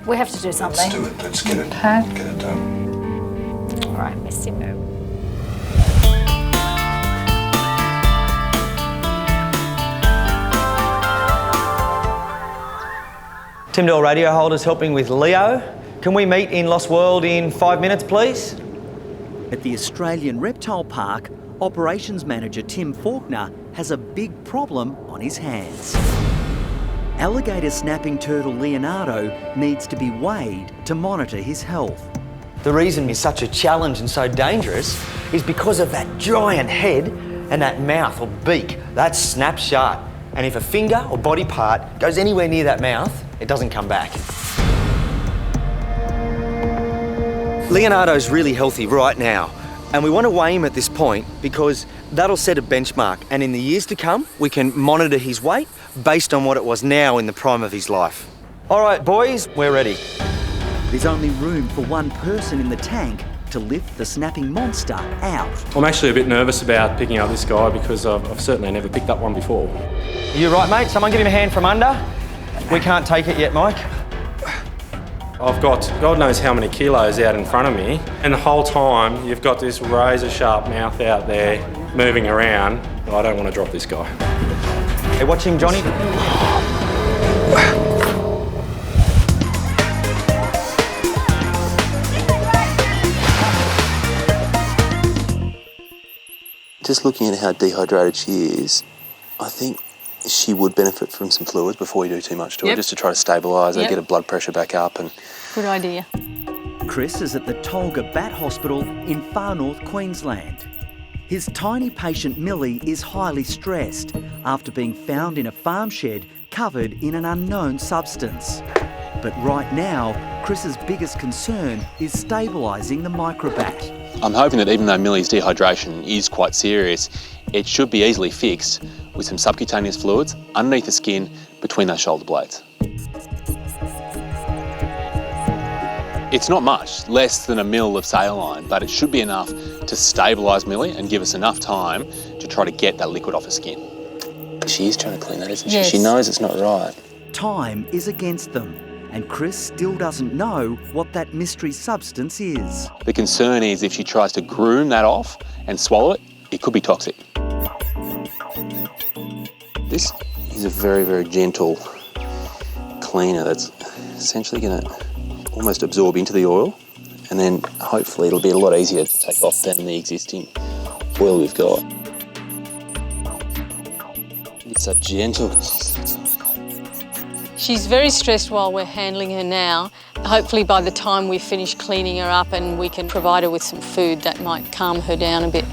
we have to do something. Let's do it. Let's get it. Get it done. All right, Misty, move. Tim Doyle radio holders helping with Leo. Can we meet in Lost World in 5 minutes, please? At the Australian Reptile Park, Operations Manager Tim Faulkner has a big problem on his hands. Alligator snapping turtle Leonardo needs to be weighed to monitor his health. The reason it's such a challenge and so dangerous is because of that giant head and that mouth or beak. That's snap sharp. And if a finger or body part goes anywhere near that mouth, it doesn't come back. Leonardo's really healthy right now, and we want to weigh him at this point because that'll set a benchmark, and in the years to come, we can monitor his weight based on what it was now in the prime of his life. All right, boys, we're ready. There's only room for one person in the tank to lift the snapping monster out. I'm actually a bit nervous about picking up this guy because I've certainly never picked up one before. You right, mate? Someone give him a hand from under. We can't take it yet, Mike. I've got God knows how many kilos out in front of me, and the whole time you've got this razor sharp mouth out there moving around. I don't want to drop this guy. Hey, watch him, Johnny. Just looking at how dehydrated she is, I think she would benefit from some fluids before you do too much to her, just to try to stabilise her, get her blood pressure back up. And good idea. Chris is at the Tolga Bat Hospital in far north Queensland. His tiny patient Millie is highly stressed after being found in a farm shed covered in an unknown substance. But right now, Chris's biggest concern is stabilising the microbat. I'm hoping that even though Millie's dehydration is quite serious, it should be easily fixed with some subcutaneous fluids underneath the skin between those shoulder blades. It's not much, less than a mil of saline, but it should be enough to stabilise Millie and give us enough time to try to get that liquid off her skin. She is trying to clean that, isn't she? Yes. She knows it's not right. Time is against them, and Chris still doesn't know what that mystery substance is. The concern is if she tries to groom that off and swallow it, it could be toxic. This is a very, very gentle cleaner that's essentially going to almost absorb into the oil, and then hopefully it'll be a lot easier to take off than the existing oil we've got. It's so gentle. She's very stressed while we're handling her now. Hopefully by the time we finish cleaning her up and we can provide her with some food, that might calm her down a bit.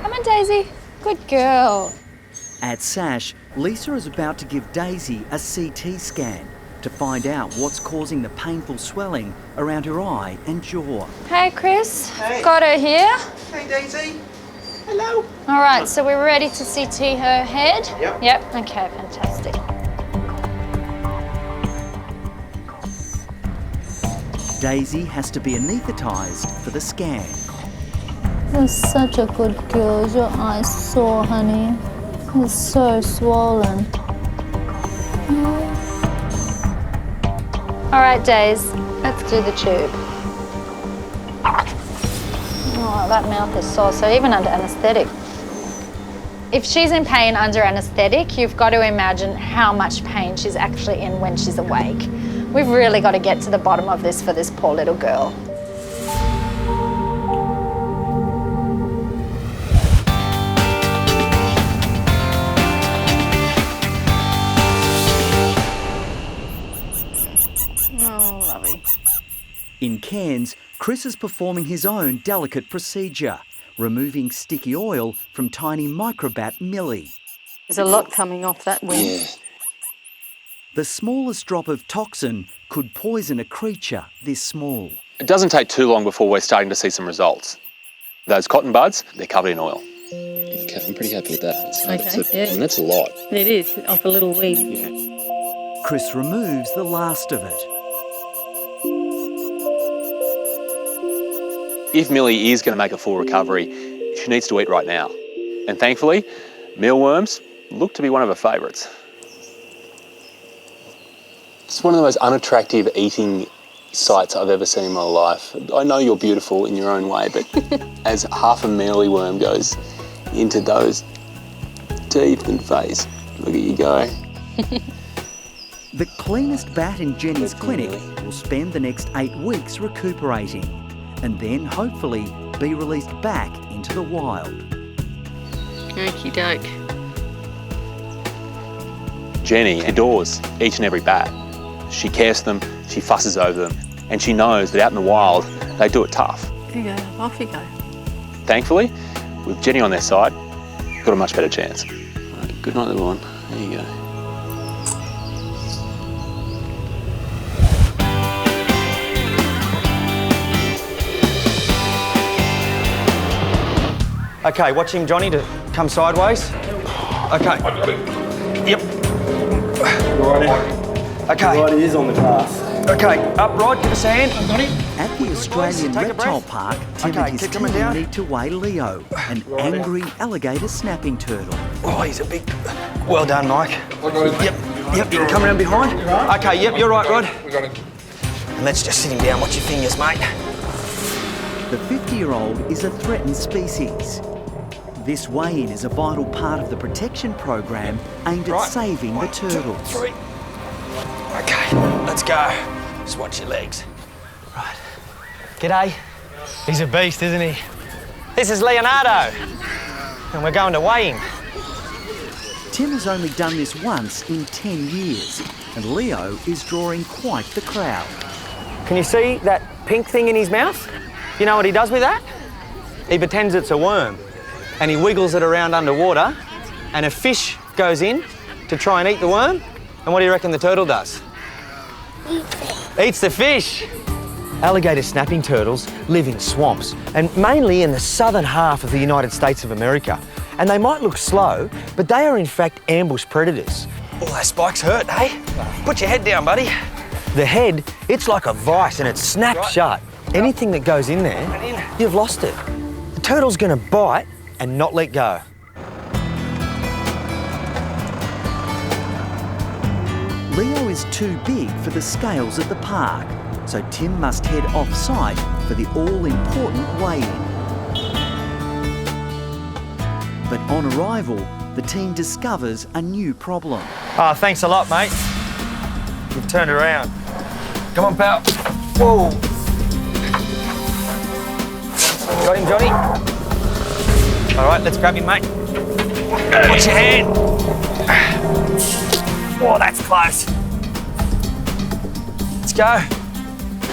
Come on, Daisy. Good girl. At SASH, Lisa is about to give Daisy a CT scan to find out what's causing the painful swelling around her eye and jaw. Hey, Chris. Got her here. Hey, Daisy. Hello. All right, so we're ready to CT her head? Yep. Yep, okay, fantastic. Daisy has to be anaesthetised for the scan. You're such a good girl. Your eyes sore, honey. It's so swollen. All right, Days, let's do the tube. Oh, that mouth is sore, so even under anaesthetic. If she's in pain under anaesthetic, you've got to imagine how much pain she's actually in when she's awake. We've really got to get to the bottom of this for this poor little girl. Oh, lovely. In Cairns, Chris is performing his own delicate procedure, removing sticky oil from tiny microbat Millie. There's a lot coming off that wing. Yeah. The smallest drop of toxin could poison a creature this small. It doesn't take too long before we're starting to see some results. Those cotton buds, they're covered in oil. Okay, I'm pretty happy with that. And that's a lot. It is, off a little wing. Yeah. Chris removes the last of it. If Millie is going to make a full recovery, she needs to eat right now. And thankfully, mealworms look to be one of her favourites. It's one of the most unattractive eating sights I've ever seen in my life. I know you're beautiful in your own way, but as half a mealyworm goes into those teeth and face, look at you go. The cleanest bat in Jenny's clinic will spend the next 8 weeks recuperating and then hopefully be released back into the wild. Okie doke. Jenny adores each and every bat. She cares for them, she fusses over them, and she knows that out in the wild, they do it tough. Here you go, off you go. Thankfully, with Jenny on their side, got a much better chance. Right, good night, little one. There you go. Okay, watch him, Johnny, to come sideways. Okay. Yep. Okay. Right, he is on the glass. Okay, up, Rod, give us a hand. At the Australian Reptile Park, Tim and his team need to weigh Leo, an angry alligator snapping turtle. Oh, he's a big... Well done, Mike. Yep, you can come around behind. Okay, yep, you're right, Rod. And let's just sit him down. Watch your fingers, mate. The 50-year-old is a threatened species. This weigh-in is a vital part of the protection program aimed at saving the turtles. 3. Okay, let's go. Just watch your legs. Right. G'day. He's a beast, isn't he? This is Leonardo, and we're going to weigh him. Tim has only done this once in 10 years, and Leo is drawing quite the crowd. Can you see that pink thing in his mouth? You know what he does with that? He pretends it's a worm, and he wiggles it around underwater, and a fish goes in to try and eat the worm, and what do you reckon the turtle does? Eats the fish. Alligator snapping turtles live in swamps, and mainly in the southern half of the United States of America. And they might look slow, but they are in fact ambush predators. Oh, those spikes hurt, eh? Put your head down, buddy. The head, it's like a vice and it snaps shut. Anything that goes in there, you've lost it. The turtle's gonna bite and not let go. Leo is too big for the scales at the park, so Tim must head off-site for the all-important weigh-in. But on arrival, the team discovers a new problem. Oh, thanks a lot, mate. You've turned around. Come on, pal. Whoa. Got him, Johnny. All right, let's grab him, mate. Watch your hand. Oh, that's close. Let's go.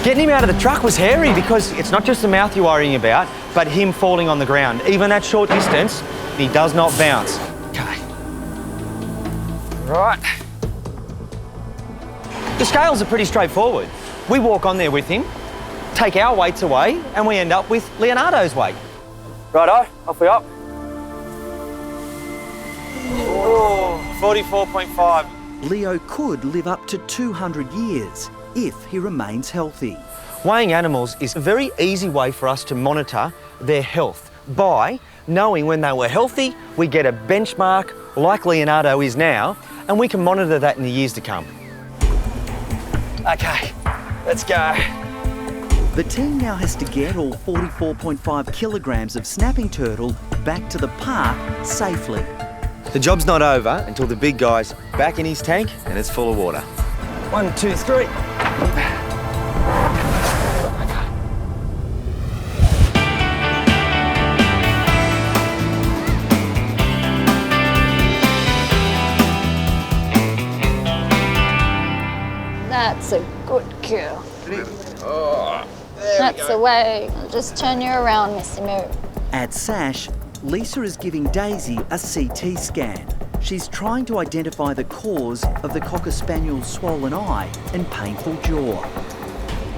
Getting him out of the truck was hairy because it's not just the mouth you're worrying about, but him falling on the ground. Even at short distance, he does not bounce. Okay. Right. The scales are pretty straightforward. We walk on there with him, take our weights away, and we end up with Leonardo's weight. Righto, off we up. Oh, 44.5. Leo could live up to 200 years if he remains healthy. Weighing animals is a very easy way for us to monitor their health. By knowing when they were healthy, we get a benchmark like Leonardo is now, and we can monitor that in the years to come. Okay, let's go. The team now has to get all 44.5 kilograms of snapping turtle back to the park safely. The job's not over until the big guy's back in his tank and it's full of water. 1, 2, 3. That's a good girl. That's the way. I'll just turn you around, Missy Moo. At SASH, Lisa is giving Daisy a CT scan. She's trying to identify the cause of the Cocker Spaniel's swollen eye and painful jaw.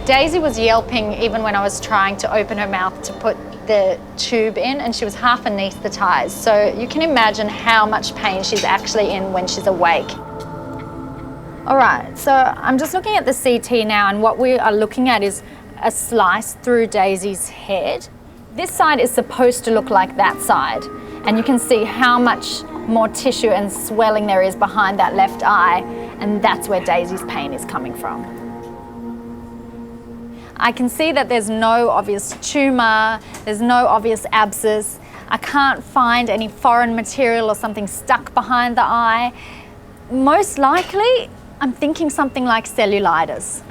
Daisy was yelping even when I was trying to open her mouth to put the tube in, and she was half anaesthetized. So you can imagine how much pain she's actually in when she's awake. All right, so I'm just looking at the CT now, and what we are looking at is a slice through Daisy's head. This side is supposed to look like that side, and you can see how much more tissue and swelling there is behind that left eye, and that's where Daisy's pain is coming from. I can see that there's no obvious tumour, there's no obvious abscess. I can't find any foreign material or something stuck behind the eye. Most likely, I'm thinking something like cellulitis.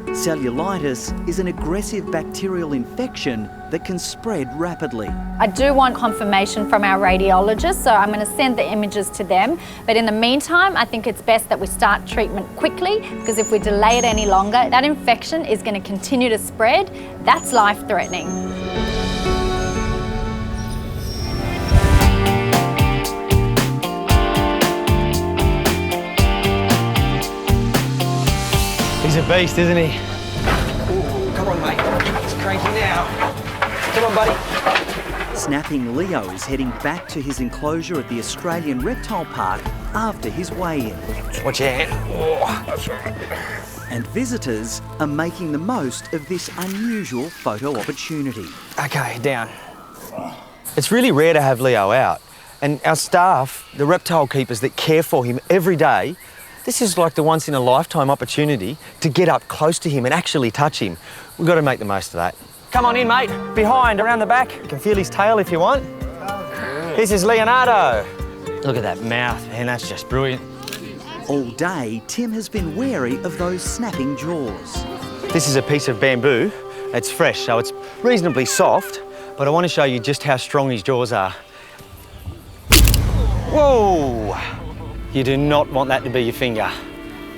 Cellulitis is an aggressive bacterial infection that can spread rapidly. I do want confirmation from our radiologist, so I'm going to send the images to them. But in the meantime, I think it's best that we start treatment quickly, because if we delay it any longer, that infection is going to continue to spread. That's life-threatening. He's a beast, isn't he? Ooh, come on, mate. He's cranky now. Come on, buddy. Snapping Leo is heading back to his enclosure at the Australian Reptile Park after his weigh-in. Watch your hand. Oh, that's right. And visitors are making the most of this unusual photo opportunity. Okay, down. It's really rare to have Leo out. And our staff, the reptile keepers that care for him every day, this is like the once-in-a-lifetime opportunity to get up close to him and actually touch him. We've got to make the most of that. Come on in, mate. Behind, around the back. You can feel his tail if you want. This is Leonardo. Look at that mouth, man, that's just brilliant. All day, Tim has been wary of those snapping jaws. This is a piece of bamboo. It's fresh, so it's reasonably soft, but I want to show you just how strong his jaws are. Whoa! You do not want that to be your finger.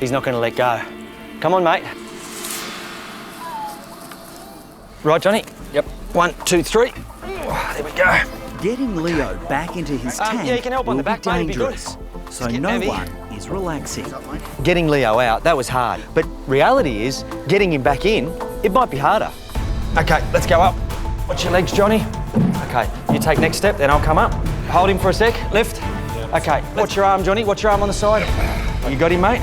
He's not going to let go. Come on, mate. Right, Johnny? Yep. 1, 2, 3. There we go. Getting Leo back into his tank yeah, you can help will on the back, be mate, be good. dangerous, so no one is relaxing. Getting Leo out, that was hard. But reality is, getting him back in, it might be harder. Okay, let's go up. Watch your legs, Johnny. Okay, you take next step, then I'll come up. Hold him for a sec, lift. Okay, watch your arm, Johnny. Watch your arm on the side. You got him, mate?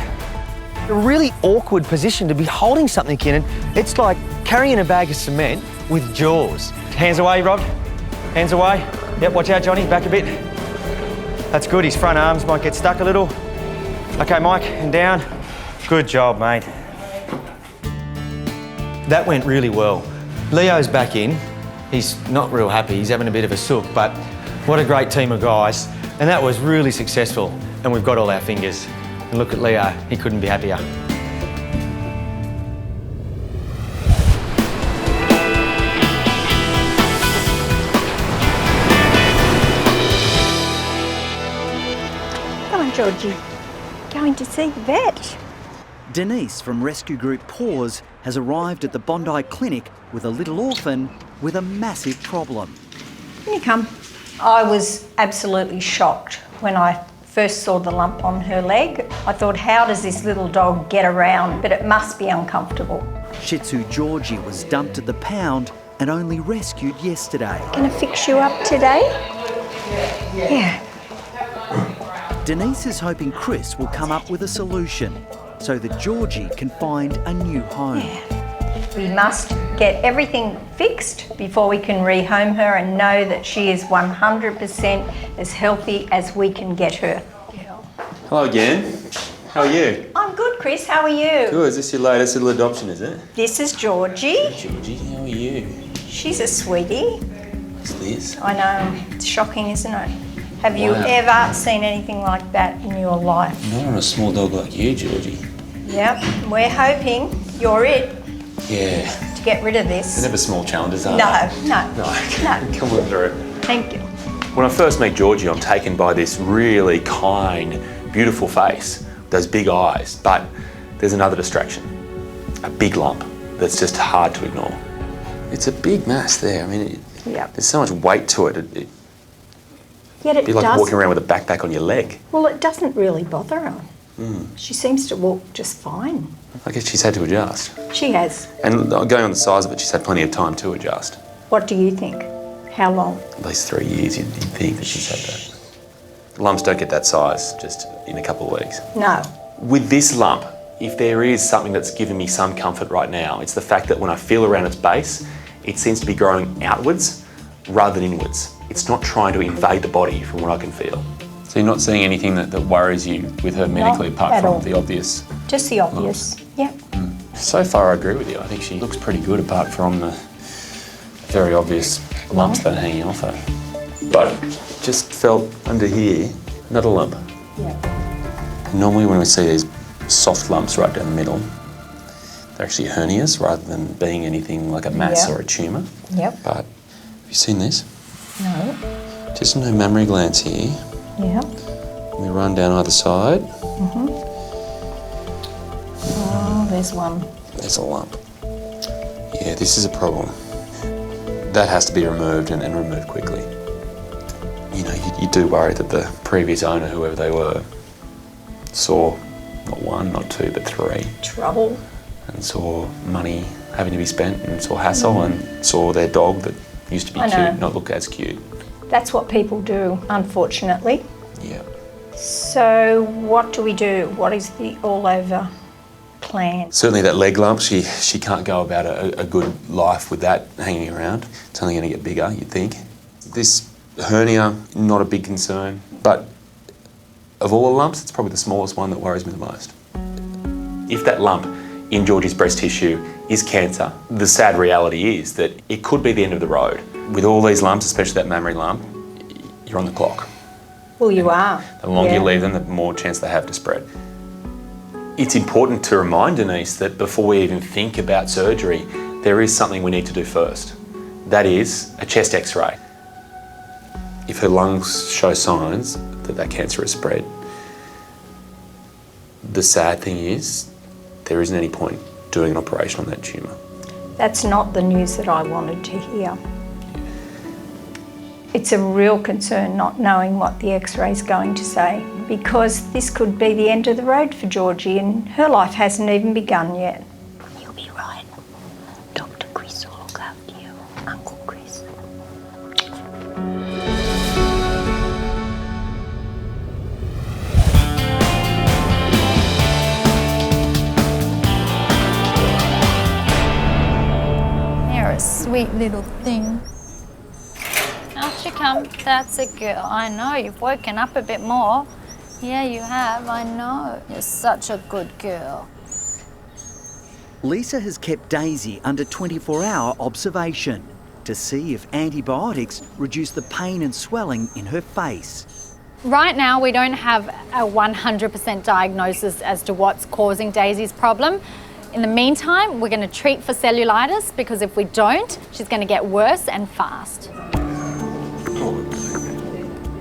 A really awkward position to be holding something in, and it's like carrying a bag of cement with jaws. Hands away, Rob. Hands away. Yep, watch out, Johnny. Back a bit. That's good. His front arms might get stuck a little. Okay, Mike, and down. Good job, mate. That went really well. Leo's back in. He's not real happy. He's having a bit of a sook, but what a great team of guys. And that was really successful. And we've got all our fingers. And look at Leo, he couldn't be happier. Come on, Georgie. Going to see the vet. Denise from rescue group Paws has arrived at the Bondi Clinic with a little orphan with a massive problem. Here you come. I was absolutely shocked when I first saw the lump on her leg. I thought, how does this little dog get around? But it must be uncomfortable. Shih Tzu Georgie was dumped at the pound and only rescued yesterday. Gonna fix you up today? Yeah. Denise is hoping Chris will come up with a solution so that Georgie can find a new home. We must get everything fixed before we can rehome her and know that she is 100% as healthy as we can get her. Hello again. How are you? I'm good, Chris. How are you? Good. Is this your latest little adoption, is it? This is Georgie. Georgie, how are you? She's a sweetie. What's this? I know. It's shocking, isn't it? Have you Wow. ever seen anything like that in your life? Not on a small dog like you, Georgie. Yep. We're hoping you're it Yeah. to get rid of this. They're never small challenges, are No, they? no, No. no. Come on through. Thank you. When I first meet Georgie, I'm taken by this really kind, beautiful face, those big eyes, but there's another distraction, a big lump that's just hard to ignore. It's a big mass there. I mean, there's so much weight to it. It'd Yet it be like does. walking around with a backpack on your leg. Well, it doesn't really bother her. Mm. She seems to walk just fine. I guess she's had to adjust. She has. And going on the size of it, she's had plenty of time to adjust. What do you think? How long? At least 3 years, you'd think that she's had that. Lumps don't get that size just in a couple of weeks. No. With this lump, if there is something that's given me some comfort right now, it's the fact that when I feel around its base, it seems to be growing outwards rather than inwards. It's not trying to invade the body from what I can feel. So you're not seeing anything that worries you with her medically, Not apart at from all. the obvious? Just the obvious. Yep. So far, I agree with you. I think she looks pretty good, apart from the very obvious lumps that are hanging off her. But just felt under here, not a lump. Yeah. Normally when we see these soft lumps right down the middle, they're actually hernias rather than being anything like a mass or a tumour. Yep. But have you seen this? No. Just no mammary glands here. Yeah. We run down either side. Mm-hmm. Oh, there's one. There's a lump. Yeah, this is a problem. That has to be removed and removed quickly. You know, you do worry that the previous owner, whoever they were, saw not one, not two, but three. Trouble. And saw money having to be spent and saw hassle and saw their dog that used to be cute not look as cute. That's what people do, unfortunately. Yeah. So what do we do? What is the all-over plan? Certainly that leg lump, she can't go about a good life with that hanging around. It's only going to get bigger, you'd think. This hernia, not a big concern, but of all the lumps, it's probably the smallest one that worries me the most. If that lump in Georgie's breast tissue is cancer, the sad reality is that it could be the end of the road. With all these lumps, especially that mammary lump, you're on the clock. Well, you are. The longer you leave them, the more chance they have to spread. It's important to remind Denise that before we even think about surgery, there is something we need to do first. That is a chest x-ray. If her lungs show signs that cancer has spread, the sad thing is there isn't any point doing an operation on that tumour. That's not the news that I wanted to hear. It's a real concern not knowing what the x-ray is going to say, because this could be the end of the road for Georgie and her life hasn't even begun yet. You'll be right. Dr. Chris will look after you. Uncle Chris. You're a sweet little thing. Out you come. That's a girl. I know, you've woken up a bit more. Yeah, you have, I know. You're such a good girl. Lisa has kept Daisy under 24-hour observation to see if antibiotics reduce the pain and swelling in her face. Right now, we don't have a 100% diagnosis as to what's causing Daisy's problem. In the meantime, we're going to treat for cellulitis, because if we don't, she's going to get worse and fast.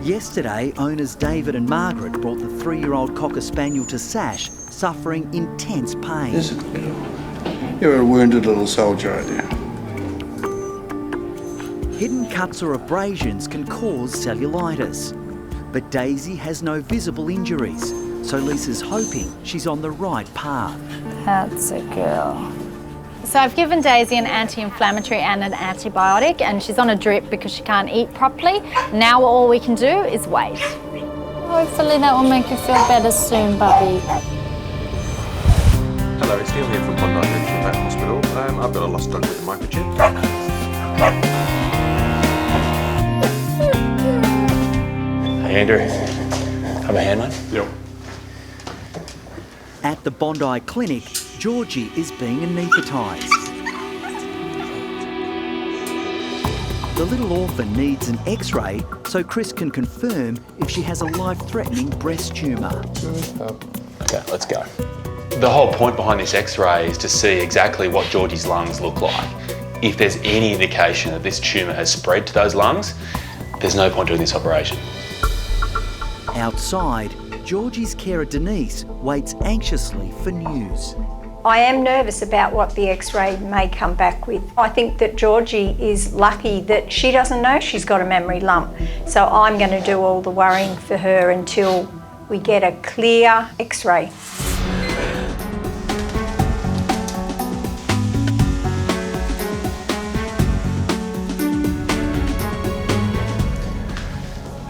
Yesterday, owners David and Margaret brought the 3-year-old Cocker Spaniel to Sash, suffering intense pain. Yes, a good girl. You're a wounded little soldier, aren't you? Hidden cuts or abrasions can cause cellulitis. But Daisy has no visible injuries, so Lisa's hoping she's on the right path. That's a girl. So I've given Daisy an anti-inflammatory and an antibiotic, and she's on a drip because she can't eat properly. Now all we can do is wait. Hopefully that will make you feel better soon, Bubby. Hello, it's Neil here from Bondi Vet Hospital. I've got a lost dog with a microchip. Hey Andrew, have a hand, mate? Yep. At the Bondi Clinic, Georgie is being anaesthetised. The little orphan needs an x-ray so Chris can confirm if she has a life-threatening breast tumour. Okay, let's go. The whole point behind this x-ray is to see exactly what Georgie's lungs look like. If there's any indication that this tumour has spread to those lungs, there's no point doing this operation. Outside, Georgie's carer Denise waits anxiously for news. I am nervous about what the x-ray may come back with. I think that Georgie is lucky that she doesn't know she's got a mammary lump. So I'm going to do all the worrying for her until we get a clear x-ray.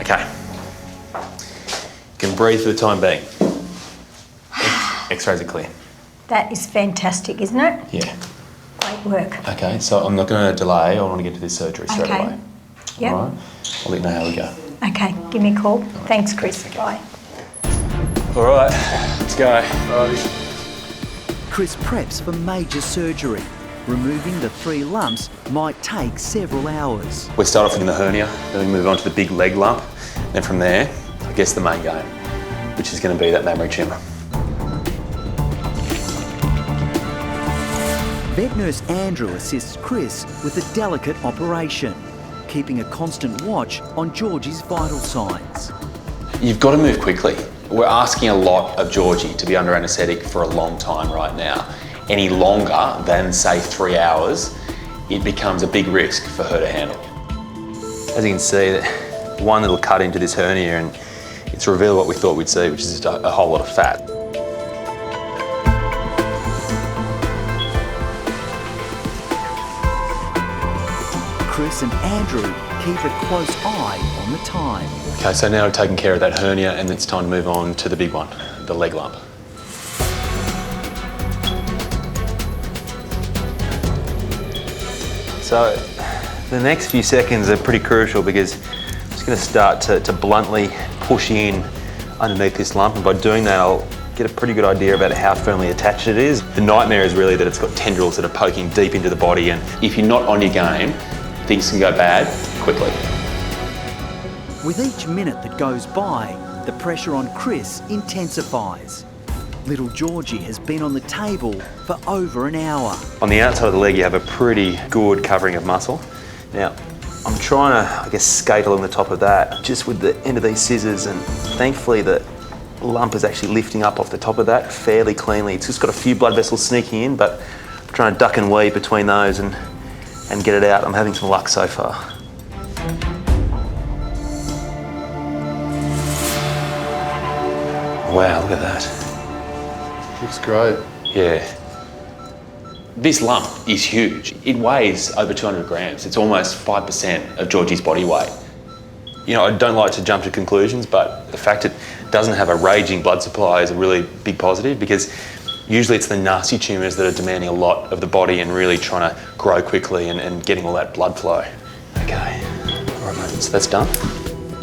Okay. You can breathe for the time being. X-rays are clear. That is fantastic, isn't it? Yeah. Great work. Okay, so I'm not going to delay. I want to get to this surgery straight away. Yep. All right? I'll let you know how we go. Okay, give me a call. Thanks, Chris. Bye. All right, let's go. Chris preps for major surgery. Removing the 3 lumps might take several hours. We start off with the hernia, then we move on to the big leg lump. Then from there, I guess the main game, which is going to be that mammary tumour. Vet nurse Andrew assists Chris with a delicate operation, keeping a constant watch on Georgie's vital signs. You've got to move quickly. We're asking a lot of Georgie to be under anaesthetic for a long time right now. Any longer than, say, 3 hours, it becomes a big risk for her to handle. As you can see, one little cut into this hernia and it's revealed what we thought we'd see, which is just a whole lot of fat. Chris and Andrew keep a close eye on the time. Okay, so now we've taken care of that hernia and it's time to move on to the big one, the leg lump. So the next few seconds are pretty crucial because I'm just going to start to bluntly push in underneath this lump, and by doing that I'll get a pretty good idea about how firmly attached it is. The nightmare is really that it's got tendrils that are poking deep into the body, and if you're not on your game, things can go bad quickly. With each minute that goes by, the pressure on Chris intensifies. Little Georgie has been on the table for over an hour. On the outside of the leg you have a pretty good covering of muscle. Now I'm trying to, I guess, skate along the top of that just with the end of these scissors, and thankfully the lump is actually lifting up off the top of that fairly cleanly. It's just got a few blood vessels sneaking in, but I'm trying to duck and weave between those and get it out. I'm having some luck so far. Wow, look at that. Looks great. Yeah. This lump is huge. It weighs over 200 grams. It's almost 5% of Georgie's body weight. You know, I don't like to jump to conclusions, but the fact it doesn't have a raging blood supply is a really big positive, because usually it's the nasty tumours that are demanding a lot of the body and really trying to grow quickly and getting all that blood flow. Okay, all right, mate, so that's done.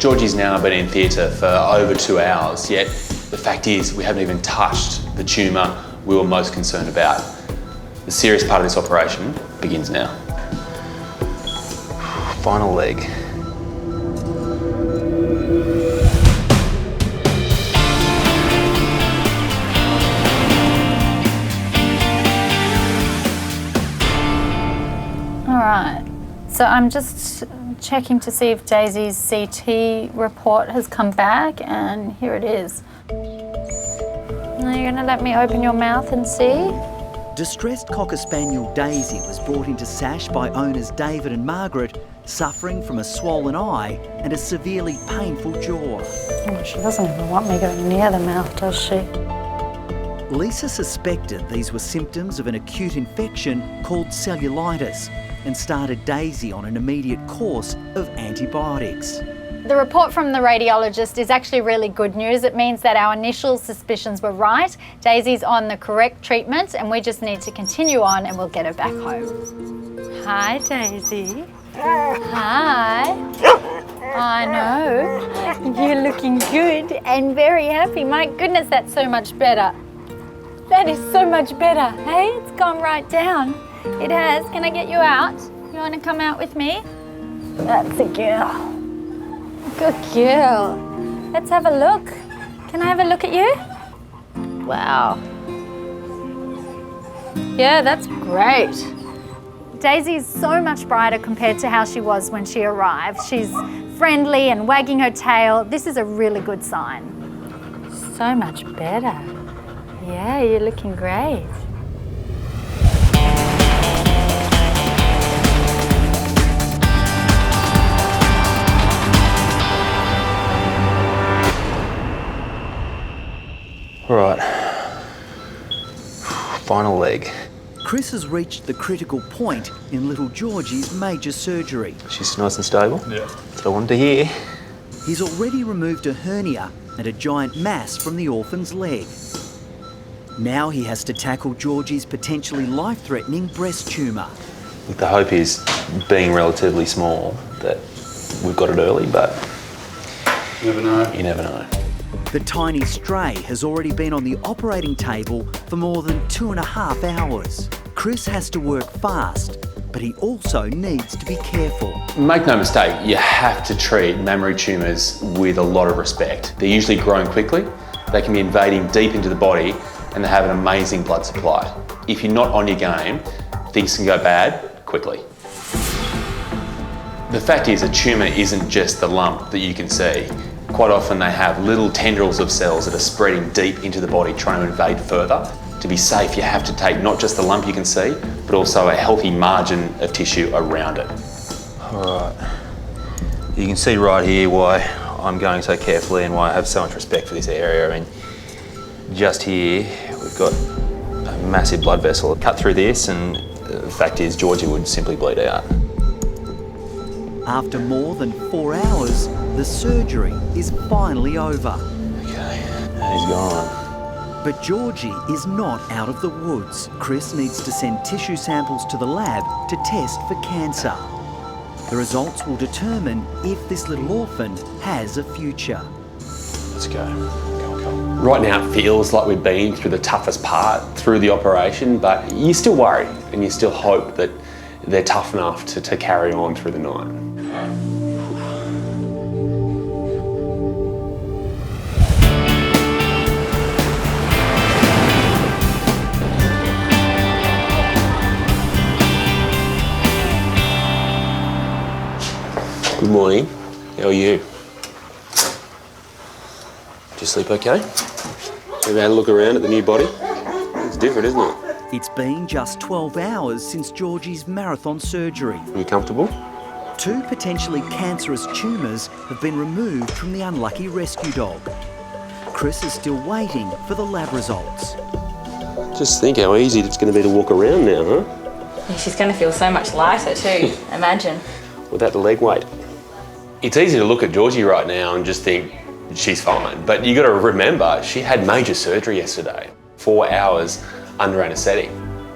Georgie's now been in theatre for over 2 hours, yet the fact is we haven't even touched the tumour we were most concerned about. The serious part of this operation begins now. Final leg. All right, so I'm just checking to see if Daisy's CT report has come back, and here it is. Are you gonna let me open your mouth and see? Distressed Cocker Spaniel Daisy was brought into Sash by owners David and Margaret, suffering from a swollen eye and a severely painful jaw. Oh, she doesn't even want me going near the mouth, does she? Lisa suspected these were symptoms of an acute infection called cellulitis and started Daisy on an immediate course of antibiotics. The report from the radiologist is actually really good news. It means that our initial suspicions were right. Daisy's on the correct treatment and we just need to continue on and we'll get her back home. Hi, Daisy. Hi. I know. You're looking good and very happy. My goodness, that's so much better. That is so much better. Hey, it's gone right down. It has. Can I get you out? You want to come out with me? That's a girl. Good girl. Let's have a look. Can I have a look at you? Wow. Yeah, that's great. Daisy's so much brighter compared to how she was when she arrived. She's friendly and wagging her tail. This is a really good sign. So much better. Yeah, you're looking great. All right, final leg. Chris has reached the critical point in little Georgie's major surgery. She's nice and stable. Yeah. That's what I wanted to hear. He's already removed a hernia and a giant mass from the orphan's leg. Now he has to tackle Georgie's potentially life-threatening breast tumour. The hope is, being relatively small, that we've got it early, but you never know. You never know. The tiny stray has already been on the operating table for more than 2.5 hours. Chris has to work fast, but he also needs to be careful. Make no mistake, you have to treat mammary tumours with a lot of respect. They're usually growing quickly, they can be invading deep into the body, and they have an amazing blood supply. If you're not on your game, things can go bad quickly. The fact is, a tumour isn't just the lump that you can see. Quite often they have little tendrils of cells that are spreading deep into the body, trying to invade further. To be safe, you have to take not just the lump you can see, but also a healthy margin of tissue around it. All right. You can see right here why I'm going so carefully and why I have so much respect for this area. I mean, just here, we've got a massive blood vessel cut through this, and the fact is, Georgie would simply bleed out. After more than 4 hours, the surgery is finally over. Okay, and he's gone. But Georgie is not out of the woods. Chris needs to send tissue samples to the lab to test for cancer. The results will determine if this little orphan has a future. Let's go. Right now it feels like we've been through the toughest part through the operation, but you still worry and you still hope that they're tough enough to carry on through the night. Good morning. How are you? Did you sleep okay? Have you had a look around at the new body? It's different, isn't it? It's been just 12 hours since Georgie's marathon surgery. Are you comfortable? 2 potentially cancerous tumours have been removed from the unlucky rescue dog. Chris is still waiting for the lab results. Just think how easy it's going to be to walk around now, huh? And she's going to feel so much lighter too, imagine. Without the leg weight. It's easy to look at Georgie right now and just think she's fine, but you got to remember she had major surgery yesterday. 4 hours under anaesthetic.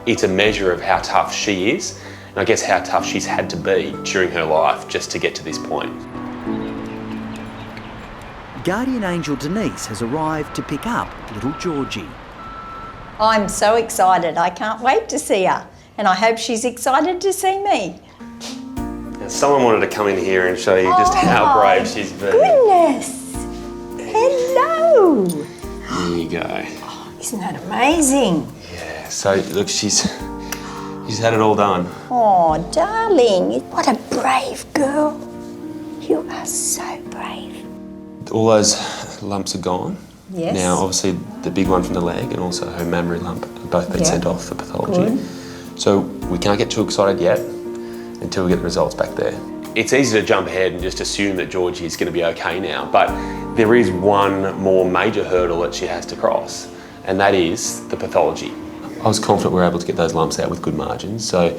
It's a measure of how tough she is, and I guess how tough she's had to be during her life just to get to this point. Guardian angel Denise has arrived to pick up little Georgie. I'm so excited. I can't wait to see her. And I hope she's excited to see me. Someone wanted to come in here and show you just how brave she's been. Goodness! Hello! There you go. Isn't that amazing? Yeah, so look, she's had it all done. Oh, darling, what a brave girl. You are so brave. All those lumps are gone. Yes. Now, obviously, the big one from the leg and also her mammary lump have both been sent off for pathology. Good. So we can't get too excited yet until we get the results back there. It's easy to jump ahead and just assume that Georgie is going to be okay now, but there is one more major hurdle that she has to cross, and that is the pathology. I was confident we were able to get those lumps out with good margins, so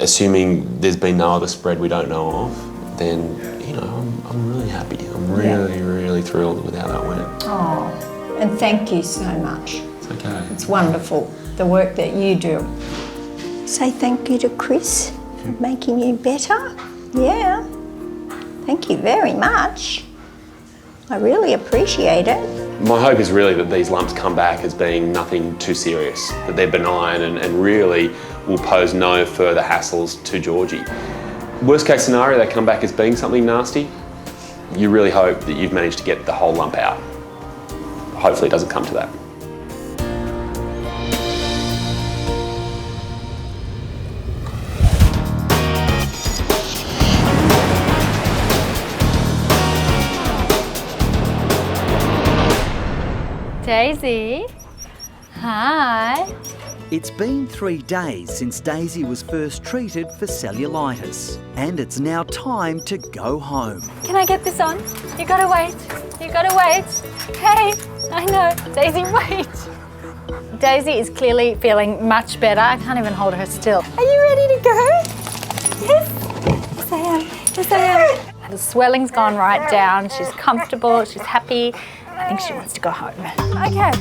assuming there's been no other spread we don't know of, then, you know, I'm really happy. I'm really thrilled with how that went. Oh, and thank you so much. It's okay. It's wonderful, the work that you do. Say thank you to Chris for making you better. Yeah. Thank you very much. I really appreciate it. My hope is really that these lumps come back as being nothing too serious, that they're benign and really will pose no further hassles to Georgie. Worst case scenario, they come back as being something nasty. You really hope that you've managed to get the whole lump out. Hopefully it doesn't come to that. Daisy, hi. It's been 3 days since Daisy was first treated for cellulitis, and it's now time to go home. Can I get this on? You gotta wait. You gotta wait. Hey, I know. Daisy, wait. Daisy is clearly feeling much better. I can't even hold her still. Are you ready to go? Yes. Yes, I am. Yes, I am. The swelling's gone right down. She's comfortable. She's happy. I think she wants to go home. Okay.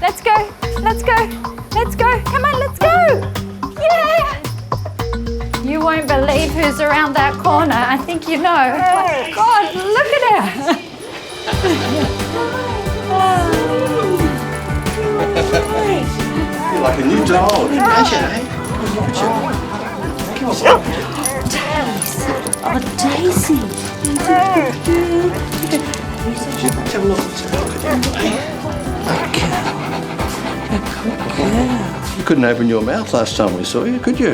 Let's go. Let's go. Let's go. Come on, let's go. Yeah. You won't believe who's around that corner. I think you know. Oh, God, look at her. You're like a new doll. Imagine, eh? Look at you. Oh, Daisy. Let's have a look. You couldn't open your mouth last time we saw you, could you?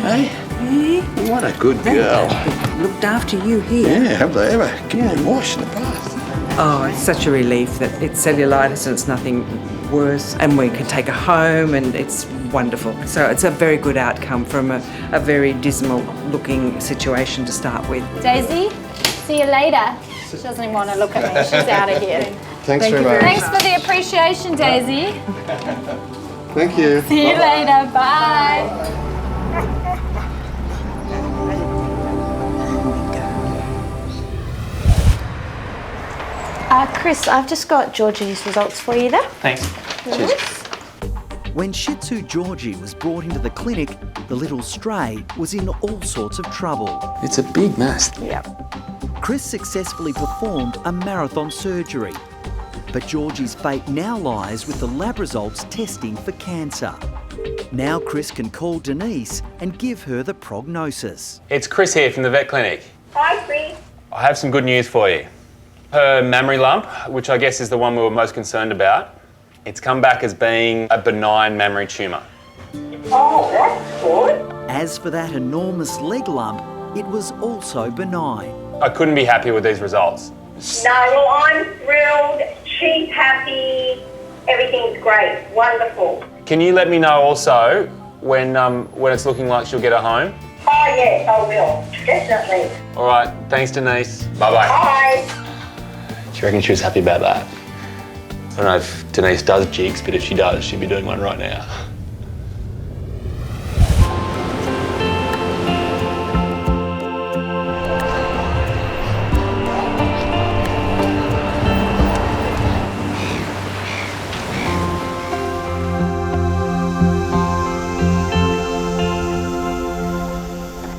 Hey? What a good girl. Looked after you here. Yeah, have they ever given you a wash in the bath? Oh, it's such a relief that it's cellulitis and it's nothing worse, and we can take her home, and it's wonderful. So it's a very good outcome from a very dismal looking situation to start with. Daisy, see you later. She doesn't even want to look at me. She's out of here. Thanks very much. Thanks for the appreciation, Daisy. Thank you. See you later. Bye. Chris, I've just got Georgie's results for you there. Thanks. Cheers. When Shih Tzu Georgie was brought into the clinic, the little stray was in all sorts of trouble. It's a big mess. Yep. Chris successfully performed a marathon surgery, but Georgie's fate now lies with the lab results testing for cancer. Now Chris can call Denise and give her the prognosis. It's Chris here from the vet clinic. Hi, Chris. I have some good news for you. Her mammary lump, which I guess is the one we were most concerned about, it's come back as being a benign mammary tumour. Oh, that's good. As for that enormous leg lump, it was also benign. I couldn't be happier with these results. No, well, I'm thrilled. She's happy. Everything's great. Wonderful. Can you let me know also when it's looking like she'll get her home? Oh, yes, I will. Definitely. All right, thanks Denise. Bye-bye. Bye. Do you reckon she was happy about that? I don't know if Denise does jigs, but if she does, she'd be doing one right now.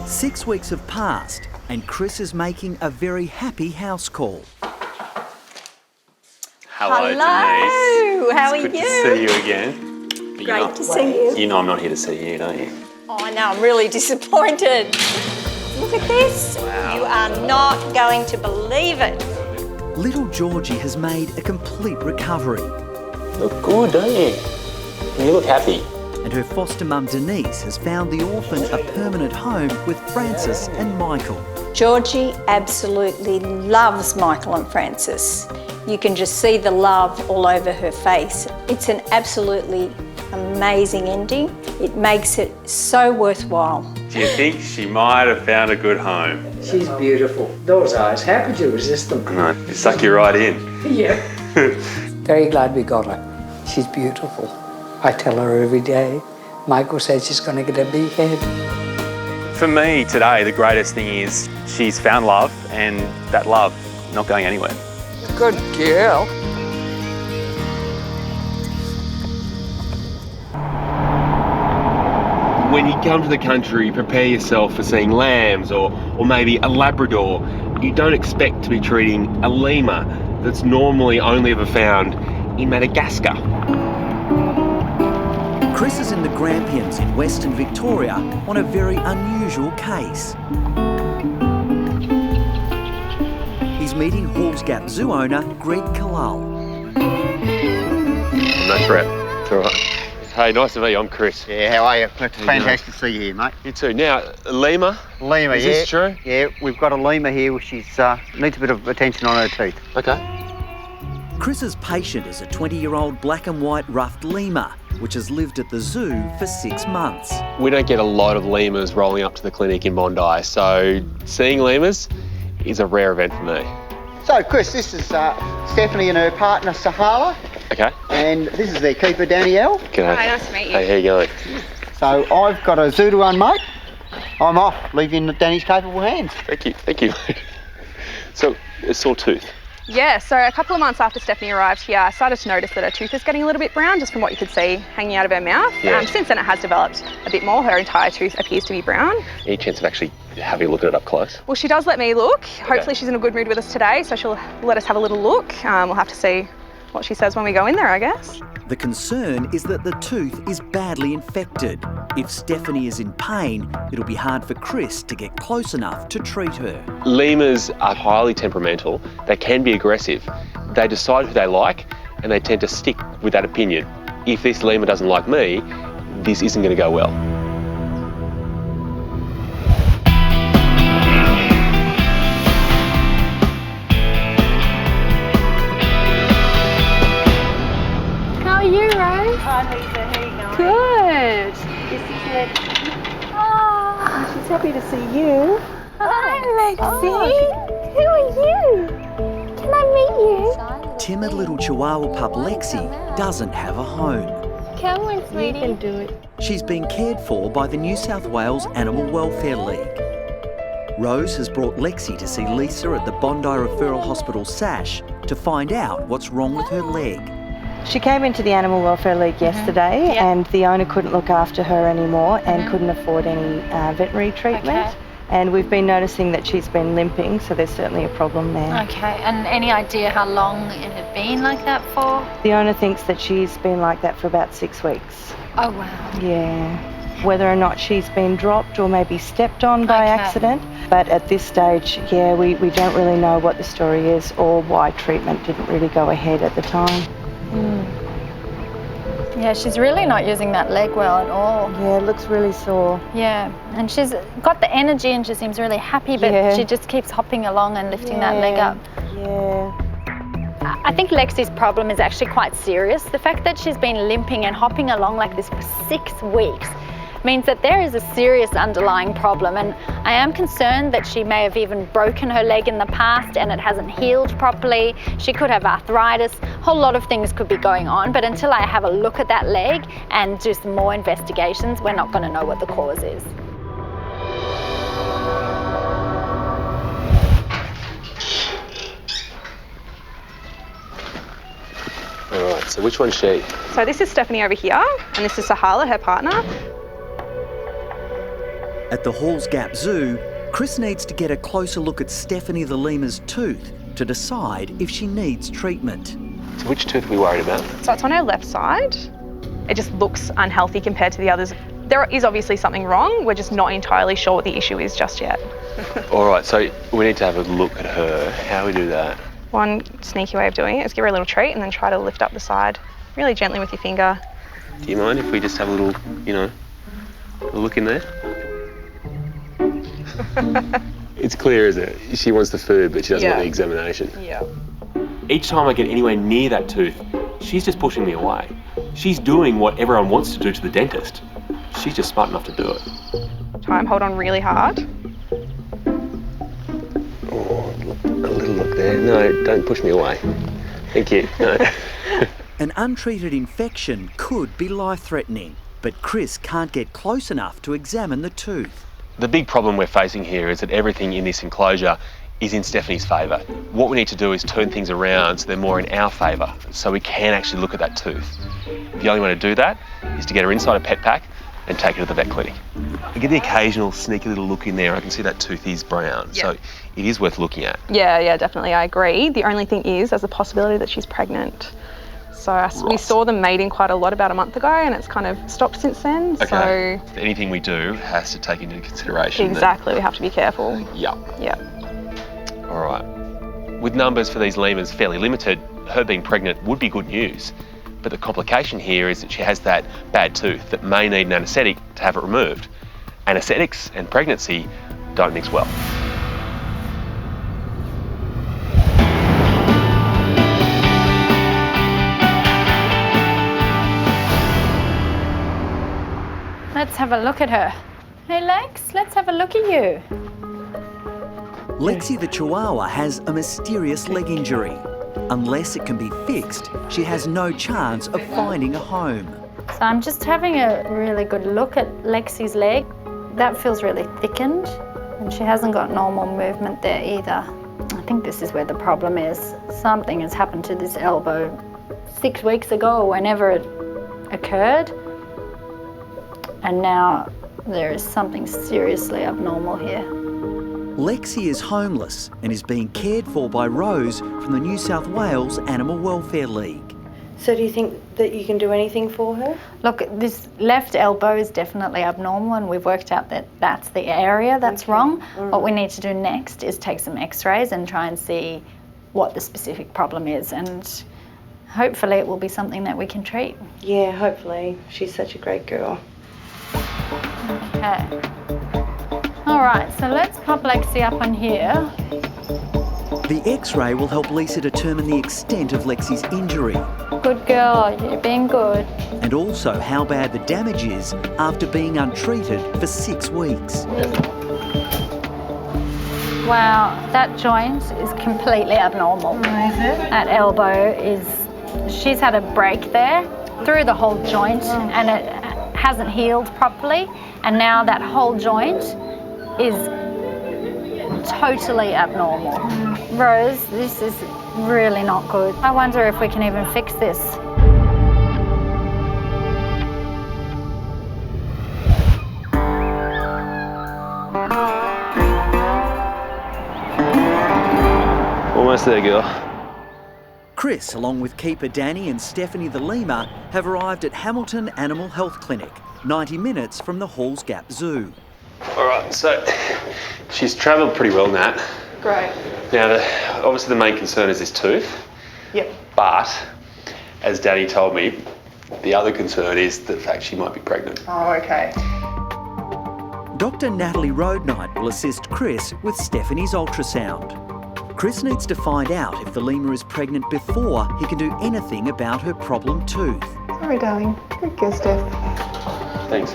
6 weeks have passed and Chris is making a very happy house call. Hello, Denise. How are Good you? to see you again. But Great to see you. You know I'm not here to see you, don't you? Oh, I know, I'm really disappointed. Look at this. Wow. You are not going to believe it. Little Georgie has made a complete recovery. Look good, don't you? And you look happy. And her foster mum Denise has found the orphan a permanent home with Francis and Michael. Georgie absolutely loves Michael and Francis. You can just see the love all over her face. It's an absolutely amazing ending. It makes it so worthwhile. Do you think she might have found a good home? She's beautiful. Those eyes, how could you resist them? No, it suck you right in. Yeah. Very glad we got her. She's beautiful. I tell her every day. Michael says she's going to get a big head. For me today, the greatest thing is she's found love, and that love not going anywhere. Good girl. When you come to the country, prepare yourself for seeing lambs or maybe a Labrador. You don't expect to be treating a lemur that's normally only ever found in Madagascar. Chris is in the Grampians in Western Victoria on a very unusual case. He's meeting Halls Gap Zoo owner Greg Kalal. No threat. It's all right. Hey, nice to meet you. I'm Chris. Yeah, how are you? It's fantastic to see you here, mate. You too. Now, a lemur? Lemur, Is yeah. this true? Yeah, we've got a lemur here. She's needs a bit of attention on her teeth. Okay. Chris's patient is a 20-year-old black and white ruffed lemur, which has lived at the zoo for 6 months. We don't get a lot of lemurs rolling up to the clinic in Bondi, so seeing lemurs is a rare event for me. So, Chris, this is Stephanie and her partner, Sahala. Okay. And this is their keeper, Danielle. G'day. Hi, nice to meet you. Hey, how you going? So, I've got a zoo to run, mate. I'm off, leaving Danny's capable hands. Thank you. Thank you. So, a sore tooth. Yeah, so a couple of months after Stephanie arrived here, I started to notice that her tooth is getting a little bit brown, just from what you could see hanging out of her mouth. Yeah. Since then it has developed a bit more. Her entire tooth appears to be brown. Any chance of actually having a look at it up close? Well, she does let me look. Hopefully she's in a good mood with us today, so she'll let us have a little look. We'll have to see what she says when we go in there, I guess. The concern is that the tooth is badly infected. If Stephanie is in pain, it'll be hard for Chris to get close enough to treat her. Lemurs are highly temperamental. They can be aggressive. They decide who they like and they tend to stick with that opinion. If this lemur doesn't like me, this isn't going to go well. How are you, Rose? Hi, Lisa. How are you going? Good. This is Lexi. Oh. She's happy to see you. Hi, Lexi. Oh. Who are you? Can I meet you? Timid little Chihuahua pup Lexi doesn't have a home. Come on, sweetie. You can do it. She's been cared for by the New South Wales Animal Welfare League. Rose has brought Lexi to see Lisa at the Bondi Referral Hospital SASH to find out what's wrong with her leg. She came into the Animal Welfare League yesterday and the owner couldn't look after her anymore and couldn't afford any veterinary treatment. Okay. And we've been noticing that she's been limping, so there's certainly a problem there. Okay, and any idea how long it had been like that for? The owner thinks that she's been like that for about 6 weeks. Oh, wow. Yeah. Whether or not she's been dropped or maybe stepped on by accident. But at this stage, yeah, we don't really know what the story is or why treatment didn't really go ahead at the time. Yeah, she's really not using that leg well at all. Yeah, it looks really sore. Yeah, and she's got the energy and she seems really happy, but she just keeps hopping along and lifting that leg up. Yeah. I think Lexi's problem is actually quite serious. The fact that she's been limping and hopping along like this for 6 weeks means that there is a serious underlying problem, and I am concerned that she may have even broken her leg in the past and it hasn't healed properly. She could have arthritis. A whole lot of things could be going on, but until I have a look at that leg and do some more investigations, we're not going to know what the cause is. All right, so which one's she? So this is Stephanie over here, and this is Sahala, her partner. At the Halls Gap Zoo, Chris needs to get a closer look at Stephanie the lemur's tooth to decide if she needs treatment. So which tooth are we worried about? So it's on her left side. It just looks unhealthy compared to the others. There is obviously something wrong. We're just not entirely sure what the issue is just yet. All right, so we need to have a look at her. How do we do that? One sneaky way of doing it is give her a little treat and then try to lift up the side really gently with your finger. Do you mind if we just have a little, a look in there? It's clear, isn't it? She wants the food, but she doesn't want the examination. Yeah. Each time I get anywhere near that tooth, she's just pushing me away. She's doing what everyone wants to do to the dentist. She's just smart enough to do it. Try and hold on really hard. Oh, a little look there. No, don't push me away. Thank you. No. An untreated infection could be life-threatening, but Chris can't get close enough to examine the tooth. The big problem we're facing here is that everything in this enclosure is in Stephanie's favour. What we need to do is turn things around so they're more in our favour, so we can actually look at that tooth. The only way to do that is to get her inside a pet pack and take her to the vet clinic. I get the occasional sneaky little look in there. I can see that tooth is brown, so it is worth looking at. Yeah, definitely, I agree. The only thing is there's a possibility that she's pregnant. So we saw them mating quite a lot about a month ago and it's kind of stopped since then. Okay. So anything we do has to take into consideration. Exactly, we have to be careful. Yeah. Yeah. All right. With numbers for these lemurs fairly limited, her being pregnant would be good news. But the complication here is that she has that bad tooth that may need an anaesthetic to have it removed. Anaesthetics and pregnancy don't mix well. Let's have a look at her. Hey Lex, let's have a look at you. Lexi the Chihuahua has a mysterious leg injury. Unless it can be fixed, she has no chance of finding a home. So I'm just having a really good look at Lexi's leg. That feels really thickened and she hasn't got normal movement there either. I think this is where the problem is. Something has happened to this elbow 6 weeks ago or whenever it occurred. And now there is something seriously abnormal here. Lexi is homeless and is being cared for by Rose from the New South Wales Animal Welfare League. So do you think that you can do anything for her? Look, this left elbow is definitely abnormal and we've worked out that that's the area that's wrong. What we need to do next is take some x-rays and try and see what the specific problem is, and hopefully it will be something that we can treat. Yeah, hopefully. She's such a great girl. Okay. All right, so let's pop Lexi up on here. The x-ray will help Lisa determine the extent of Lexi's injury. Good girl, you're being good. And also how bad the damage is after being untreated for 6 weeks. Wow, that joint is completely abnormal. That elbow is, she's had a break there through the whole joint and it hasn't healed properly, and now that whole joint is totally abnormal. Rose, this is really not good. I wonder if we can even fix this. Almost there, girl. Chris, along with keeper Danny and Stephanie the Lemur, have arrived at Hamilton Animal Health Clinic, 90 minutes from the Halls Gap Zoo. All right, so she's travelled pretty well, Nat. Great. Now, obviously the main concern is this tooth. Yep. But, as Danny told me, the other concern is the fact she might be pregnant. Oh, okay. Dr. Natalie Roadnight will assist Chris with Stephanie's ultrasound. Chris needs to find out if the lemur is pregnant before he can do anything about her problem tooth. Sorry, darling. Good girl, Steph. Thanks.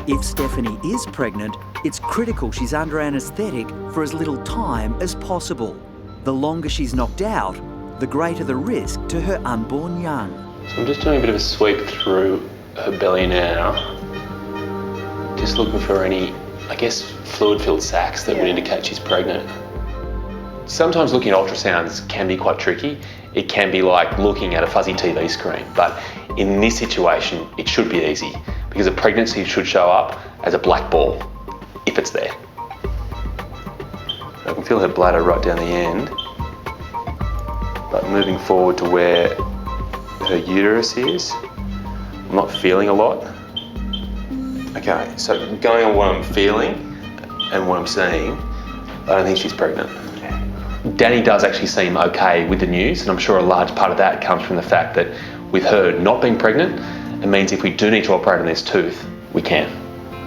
If Stephanie is pregnant, it's critical she's under anaesthetic for as little time as possible. The longer she's knocked out, the greater the risk to her unborn young. So I'm just doing a bit of a sweep through her belly now. Just looking for any, I guess, fluid-filled sacs that would indicate she's pregnant. Sometimes looking at ultrasounds can be quite tricky. It can be like looking at a fuzzy TV screen, but in this situation, it should be easy because a pregnancy should show up as a black ball, if it's there. I can feel her bladder right down the end, but moving forward to where her uterus is, I'm not feeling a lot. Okay, so going on what I'm feeling and what I'm seeing, I don't think she's pregnant. Danny does actually seem okay with the news, and I'm sure a large part of that comes from the fact that with her not being pregnant, it means if we do need to operate on this tooth, we can.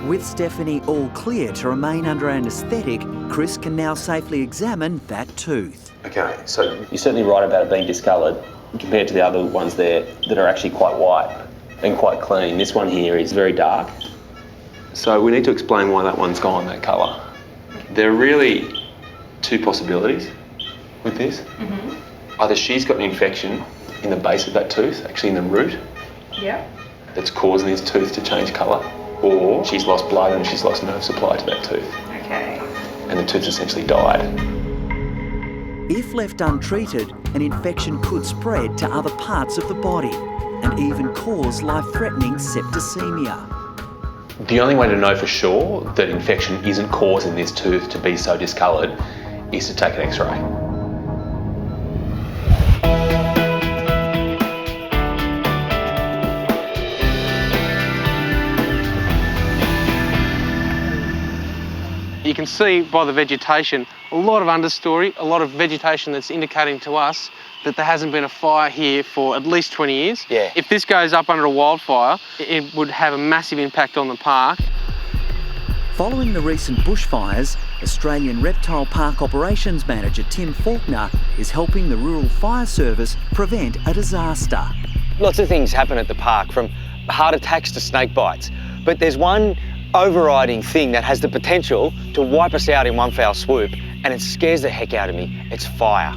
With Stephanie all clear to remain under anaesthetic, Chris can now safely examine that tooth. Okay, so you're certainly right about it being discoloured compared to the other ones there that are actually quite white and quite clean. This one here is very dark. So we need to explain why that one's gone that colour. There are really two possibilities with this. Either she's got an infection in the base of that tooth, actually in the root, that's causing this tooth to change colour, or she's lost blood and she's lost nerve supply to that tooth. Okay. And the tooth's essentially died. If left untreated, an infection could spread to other parts of the body and even cause life-threatening septicemia. The only way to know for sure that infection isn't causing this tooth to be so discoloured is to take an x-ray. You can see by the vegetation, a lot of understory, a lot of vegetation that's indicating to us that there hasn't been a fire here for at least 20 years. Yeah. If this goes up under a wildfire, it would have a massive impact on the park. Following the recent bushfires, Australian Reptile Park Operations Manager Tim Faulkner is helping the Rural Fire Service prevent a disaster. Lots of things happen at the park, from heart attacks to snake bites, but there's one overriding thing that has the potential to wipe us out in one foul swoop, and it scares the heck out of me. It's fire.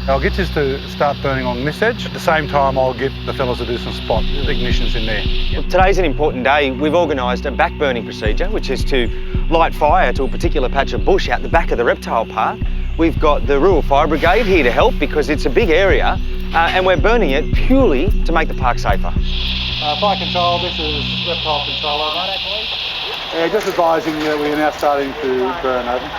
I'll get this to start burning on this edge. At the same time, I'll get the fellas to do some spot ignitions in there. Well, today's an important day. We've organised a back burning procedure, which is to light fire to a particular patch of bush out the back of the reptile park. We've got the Rural Fire Brigade here to help because it's a big area, and we're burning it purely to make the park safer. Fire control, this is reptile control. Just advising that we are now starting to burn over.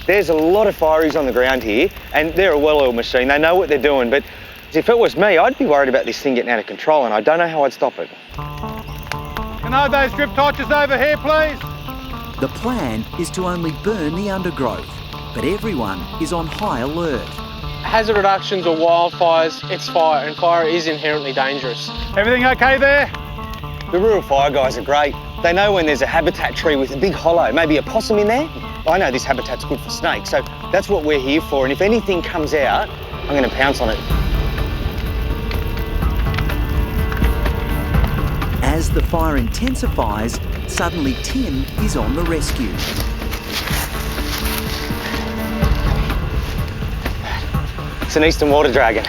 There's a lot of fireys on the ground here, and they're a well-oiled machine. They know what they're doing, but if it was me, I'd be worried about this thing getting out of control, and I don't know how I'd stop it. Can I have those drip torches over here, please? The plan is to only burn the undergrowth, but everyone is on high alert. Hazard reductions or wildfires, it's fire, and fire is inherently dangerous. Everything okay there? The rural fire guys are great. They know when there's a habitat tree with a big hollow, maybe a possum in there. I know this habitat's good for snakes, so that's what we're here for, and if anything comes out, I'm going to pounce on it. As the fire intensifies, suddenly Tim is on the rescue. It's an eastern water dragon.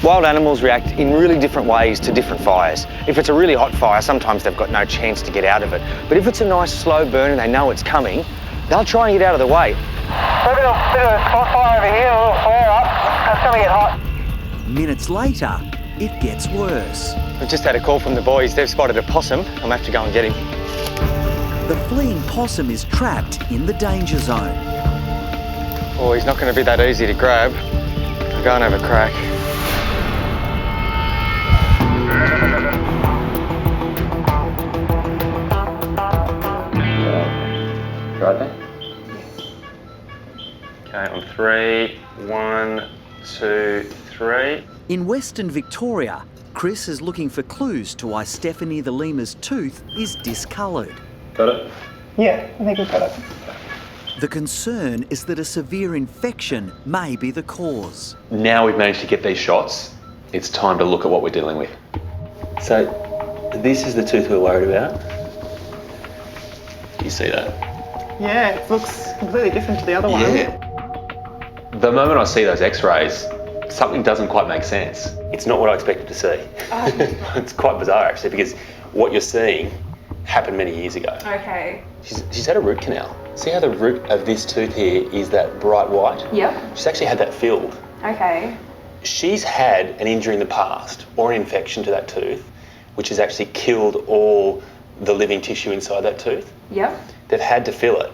Wild animals react in really different ways to different fires. If it's a really hot fire, sometimes they've got no chance to get out of it. But if it's a nice slow burn and they know it's coming, they'll try and get out of the way. Maybe a bit of a spot fire over here, a little flare up. That's going to get hot. Minutes later, it gets worse. We've just had a call from the boys. They've spotted a possum. I'm going to have to go and get him. The fleeing possum is trapped in the danger zone. Oh, he's not going to be that easy to grab. I'll go and have a crack. Right there. Okay, on 3, 1, 2, 3. In Western Victoria, Chris is looking for clues to why Stephanie the lemur's tooth is discoloured. Got it? Yeah, I think we've got it. The concern is that a severe infection may be the cause. Now we've managed to get these shots, it's time to look at what we're dealing with. So, this is the tooth we're worried about. You see that? Yeah, it looks completely different to the other one. Yeah. The moment I see those x-rays, something doesn't quite make sense. It's not what I expected to see. Oh. It's quite bizarre actually, because what you're seeing happened many years ago. Okay. She's had a root canal. See how the root of this tooth here is that bright white? Yep. She's actually had that filled. Okay. She's had an injury in the past or an infection to that tooth, which has actually killed all the living tissue inside that tooth. Yep. They've had to fill it.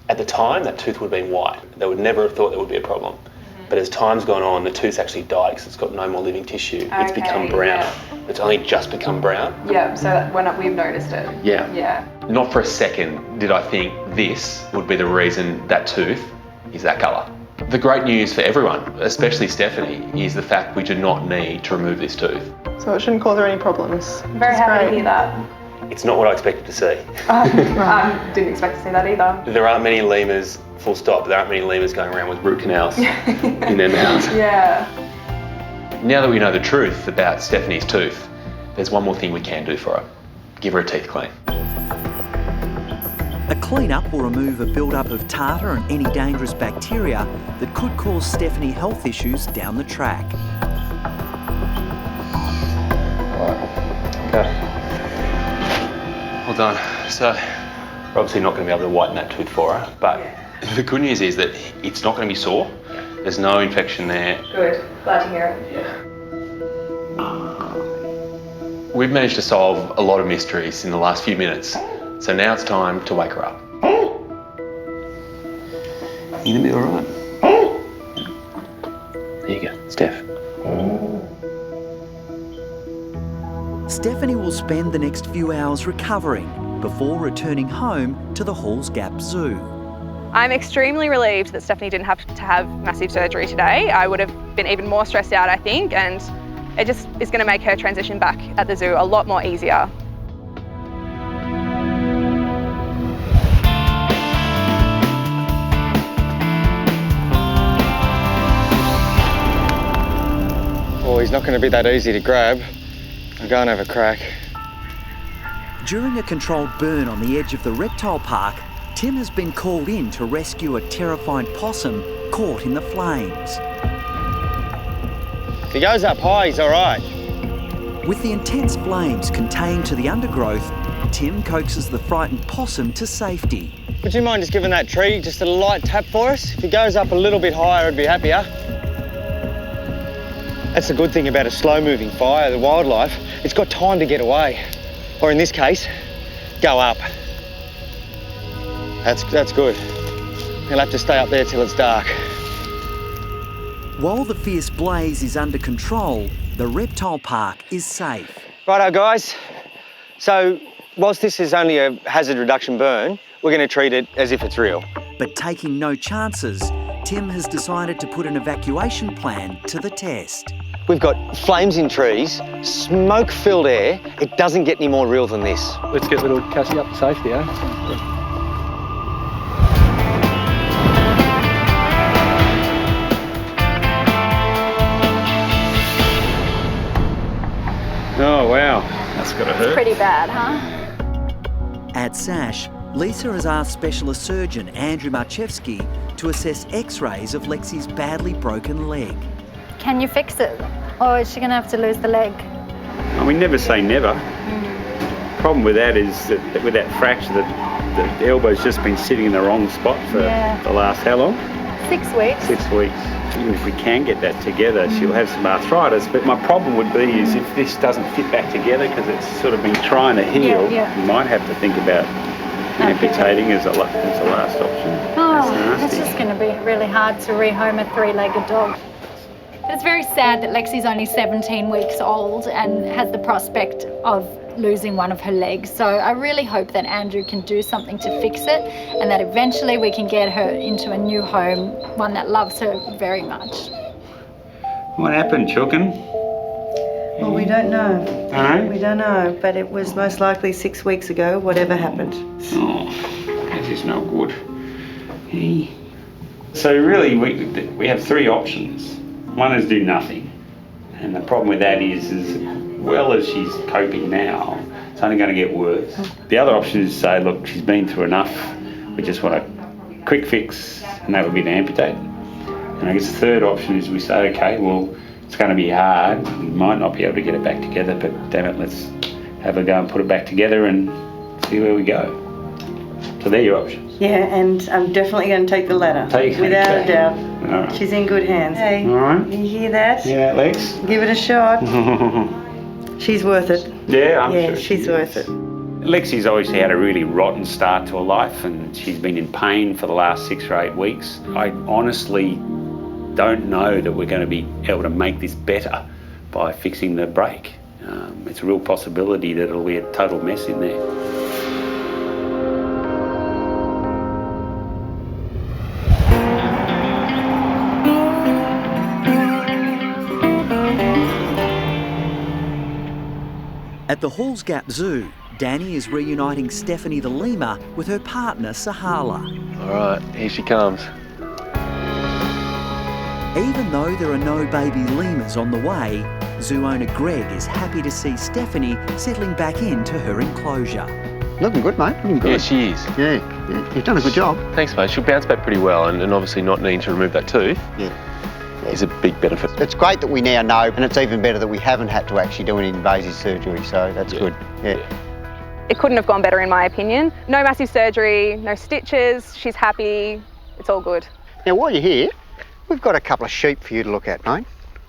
At the time, that tooth would have been white. They would never have thought there would be a problem. But as time's gone on, the tooth's actually died because it's got no more living tissue. It's become brown. Yeah. It's only just become brown. Yeah, so when we've noticed it. Yeah. Yeah. Not for a second did I think this would be the reason that tooth is that colour. The great news for everyone, especially Stephanie, is the fact we do not need to remove this tooth. So it shouldn't cause her any problems. Very happy to hear that. It's not what I expected to see. I didn't expect to see that either. There aren't many lemurs, full stop, there aren't many lemurs going around with root canals in their mouths. Yeah. Now that we know the truth about Stephanie's tooth, there's one more thing we can do for her. Give her a teeth clean. A clean-up will remove a build-up of tartar and any dangerous bacteria that could cause Stephanie health issues down the track. Okay. Well done. So, we're obviously not going to be able to whiten that tooth for her, but the good news is that it's not going to be sore. There's no infection there. Good. Glad to hear it. Yeah. We've managed to solve a lot of mysteries in the last few minutes, so now it's time to wake her up. You gonna be all right? There you go, Steph. Stephanie will spend the next few hours recovering before returning home to the Halls Gap Zoo. I'm extremely relieved that Stephanie didn't have to have massive surgery today. I would have been even more stressed out, I think, and it just is going to make her transition back at the zoo a lot more easier. Oh, he's not going to be that easy to grab. I'll go and have a crack. During a controlled burn on the edge of the reptile park, Tim has been called in to rescue a terrified possum caught in the flames. If he goes up high, he's all right. With the intense flames contained to the undergrowth, Tim coaxes the frightened possum to safety. Would you mind just giving that tree just a light tap for us? If he goes up a little bit higher, I'd be happier. That's the good thing about a slow-moving fire, the wildlife. It's got time to get away. Or in this case, go up. That's good. He'll have to stay up there till it's dark. While the fierce blaze is under control, the reptile park is safe. Righto, guys. So, whilst this is only a hazard reduction burn, we're going to treat it as if it's real. But taking no chances, Tim has decided to put an evacuation plan to the test. We've got flames in trees, smoke-filled air. It doesn't get any more real than this. Let's get little Cassie up to safety, eh? Oh, wow. That's got to hurt. Pretty bad, huh? At SASH, Lisa has asked specialist surgeon Andrew Marchevsky to assess x-rays of Lexi's badly broken leg. Can you fix it? Or is she going to have to lose the leg? Well, we never say never. Problem with that is that with that fracture, the elbow's just been sitting in the wrong spot for the last how long? 6 weeks. 6 weeks. Even if we can get that together, she'll have some arthritis. But my problem would be is if this doesn't fit back together because it's sort of been trying to heal, we might have to think about amputating as a last option. Oh, it's just going to be really hard to rehome a 3-legged dog. But it's very sad that Lexi's only 17 weeks old and has the prospect of losing one of her legs. So I really hope that Andrew can do something to fix it and that eventually we can get her into a new home, one that loves her very much. What happened, Chookin? Well, we don't know. No? We don't know, but it was most likely 6 weeks ago, whatever happened. Oh, that is no good. Hey. So really, we have 3 options. One is do nothing. And the problem with that is as well as she's coping now, it's only going to get worse. The other option is to say, look, she's been through enough. We just want a quick fix, and that would be to amputate. And I guess the third option is we say, okay, well, it's going to be hard. We might not be able to get it back together, but damn it, let's have a go and put it back together and see where we go. So they're your options. Yeah, and I'm definitely going to take the latter. Without a doubt. All right. She's in good hands. Hey, all right. You hear that? Yeah, Lex? Give it a shot. She's worth it. Yeah, I'm sure she's worth it. Lexi's obviously had a really rotten start to her life and she's been in pain for the last 6 or 8 weeks. I honestly don't know that we're going to be able to make this better by fixing the brake. It's a real possibility that it'll be a total mess in there. At the Halls Gap Zoo, Danny is reuniting Stephanie the lemur with her partner Sahala. All right, here she comes. Even though there are no baby lemurs on the way, zoo owner Greg is happy to see Stephanie settling back into her enclosure. Looking good, mate. Looking good. Yeah, she is. Yeah, you've done a good job. Thanks, mate. She'll bounce back pretty well, and obviously not needing to remove that tooth is a big benefit. It's great that we now know, and it's even better that we haven't had to actually do any invasive surgery, so that's good. Yeah. It couldn't have gone better in my opinion. No massive surgery, no stitches, she's happy, it's all good. Now while you're here, we've got a couple of sheep for you to look at, mate.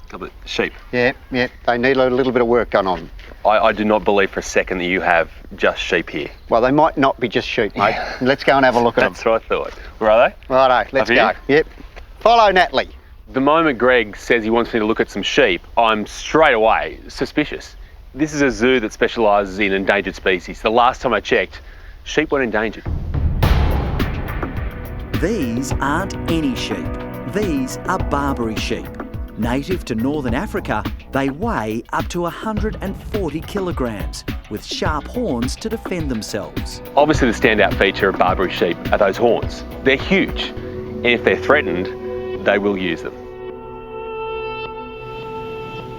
A couple of sheep? Yeah, they need a little bit of work done on them. I do not believe for a second that you have just sheep here. Well, they might not be just sheep, mate. Let's go and have a look at them. That's what I thought. Where are they? Righto, let's go. Yep. Follow Natalie. The moment Greg says he wants me to look at some sheep, I'm straight away suspicious. This is a zoo that specialises in endangered species. The last time I checked, sheep weren't endangered. These aren't any sheep. These are Barbery sheep. Native to northern Africa, they weigh up to 140 kilograms, with sharp horns to defend themselves. Obviously the standout feature of Barbery sheep are those horns. They're huge, and if they're threatened, they will use them.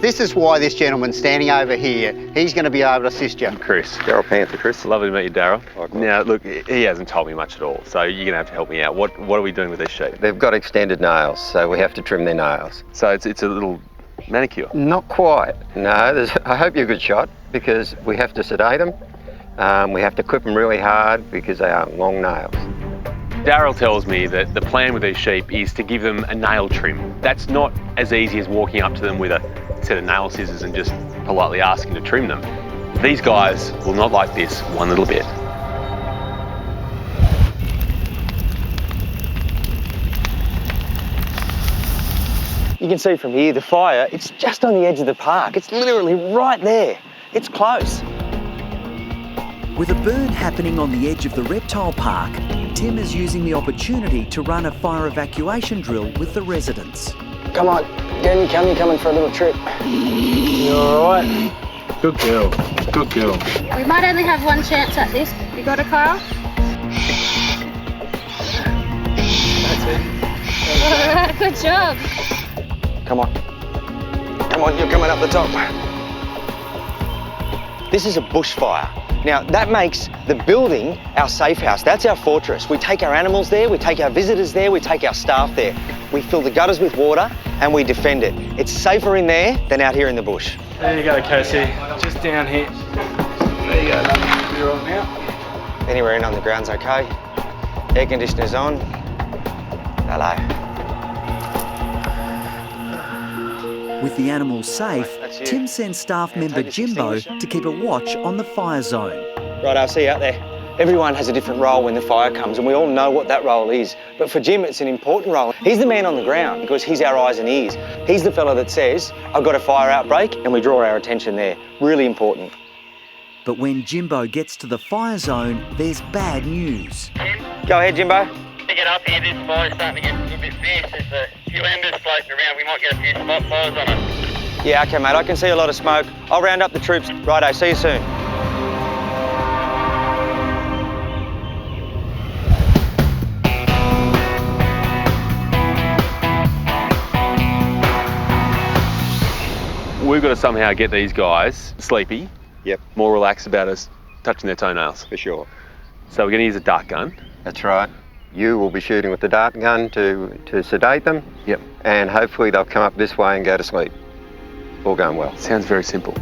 This is why this gentleman's standing over here. He's going to be able to assist you. Chris. Daryl Panther, Chris. Lovely to meet you, Daryl. Now, look, he hasn't told me much at all, so you're going to have to help me out. What are we doing with these sheep? They've got extended nails, so we have to trim their nails. So it's a little manicure? Not quite, no. I hope you're a good shot, because we have to sedate them. We have to clip them really hard, because they are long nails. Daryl tells me that the plan with these sheep is to give them a nail trim. That's not as easy as walking up to them with a set of nail scissors and just politely asking to trim them. These guys will not like this one little bit. You can see from here, the fire, it's just on the edge of the park. It's literally right there. It's close. With a burn happening on the edge of the reptile park, Tim is using the opportunity to run a fire evacuation drill with the residents. Come on, Danny, you're coming for a little trip. You all right? Good girl. Good girl. We might only have one chance at this. You got it, Kyle? That's it. All right, good job. Come on. Come on, you're coming up the top. This is a bushfire. Now, that makes the building our safe house. That's our fortress. We take our animals there, we take our visitors there, we take our staff there. We fill the gutters with water and we defend it. It's safer in there than out here in the bush. There you go, Casey. Just down here. There you go, love. You're on now. Anywhere in on the ground's okay. Air conditioner's on. Hello. With the animals safe, Tim sends staff member Jimbo to keep a watch on the fire zone. Right, I'll see you out there. Everyone has a different role when the fire comes, and we all know what that role is. But for Jim, it's an important role. He's the man on the ground because he's our eyes and ears. He's the fella that says, I've got a fire outbreak, and we draw our attention there. Really important. But when Jimbo gets to the fire zone, there's bad news. Go ahead, Jimbo. To get up here, this fire's starting to get a little bit fierce. There's a few embers floating around. We might get a few spot fires on it. Yeah, okay, mate. I can see a lot of smoke. I'll round up the troops. Righto, see you soon. We've got to somehow get these guys sleepy. Yep. More relaxed about us touching their toenails. For sure. So we're going to use a dart gun. That's right. You will be shooting with the dart gun to sedate them. Yep. And hopefully they'll come up this way and go to sleep. All going well. Sounds very simple.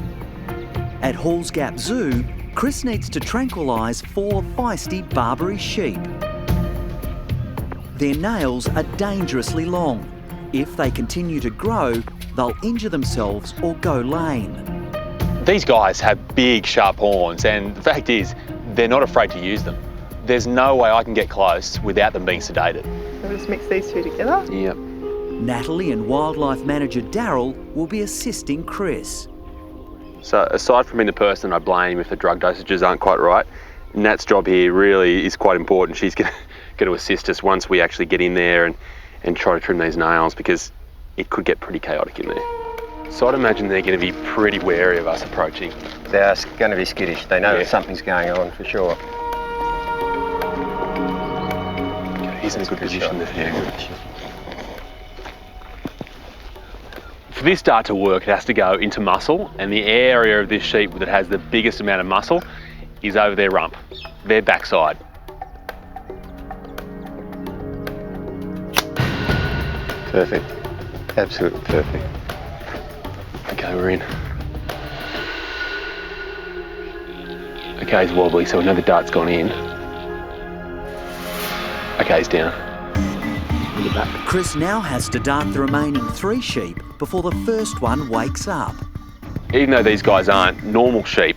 At Halls Gap Zoo, Chris needs to tranquilise 4 feisty Barbery sheep. Their nails are dangerously long. If they continue to grow, they'll injure themselves or go lame. These guys have big, sharp horns, and the fact is, they're not afraid to use them. There's no way I can get close without them being sedated. We'll just mix these two together. Yep. Natalie and wildlife manager Daryl will be assisting Chris. So aside from being the person I blame if the drug dosages aren't quite right, Nat's job here really is quite important. She's going to assist us once we actually get in there and try to trim these nails, because it could get pretty chaotic in there. So I'd imagine they're going to be pretty wary of us approaching. They're going to be skittish. They know that something's going on for sure. He's in a good position there. For this dart to work, it has to go into muscle, and the area of this sheep that has the biggest amount of muscle is over their rump, their backside. Perfect. Absolutely perfect. Okay, we're in. Okay, he's wobbly, so we know the dart's gone in. Okay, he's down. Chris now has to dart the remaining 3 sheep before the first one wakes up. Even though these guys aren't normal sheep,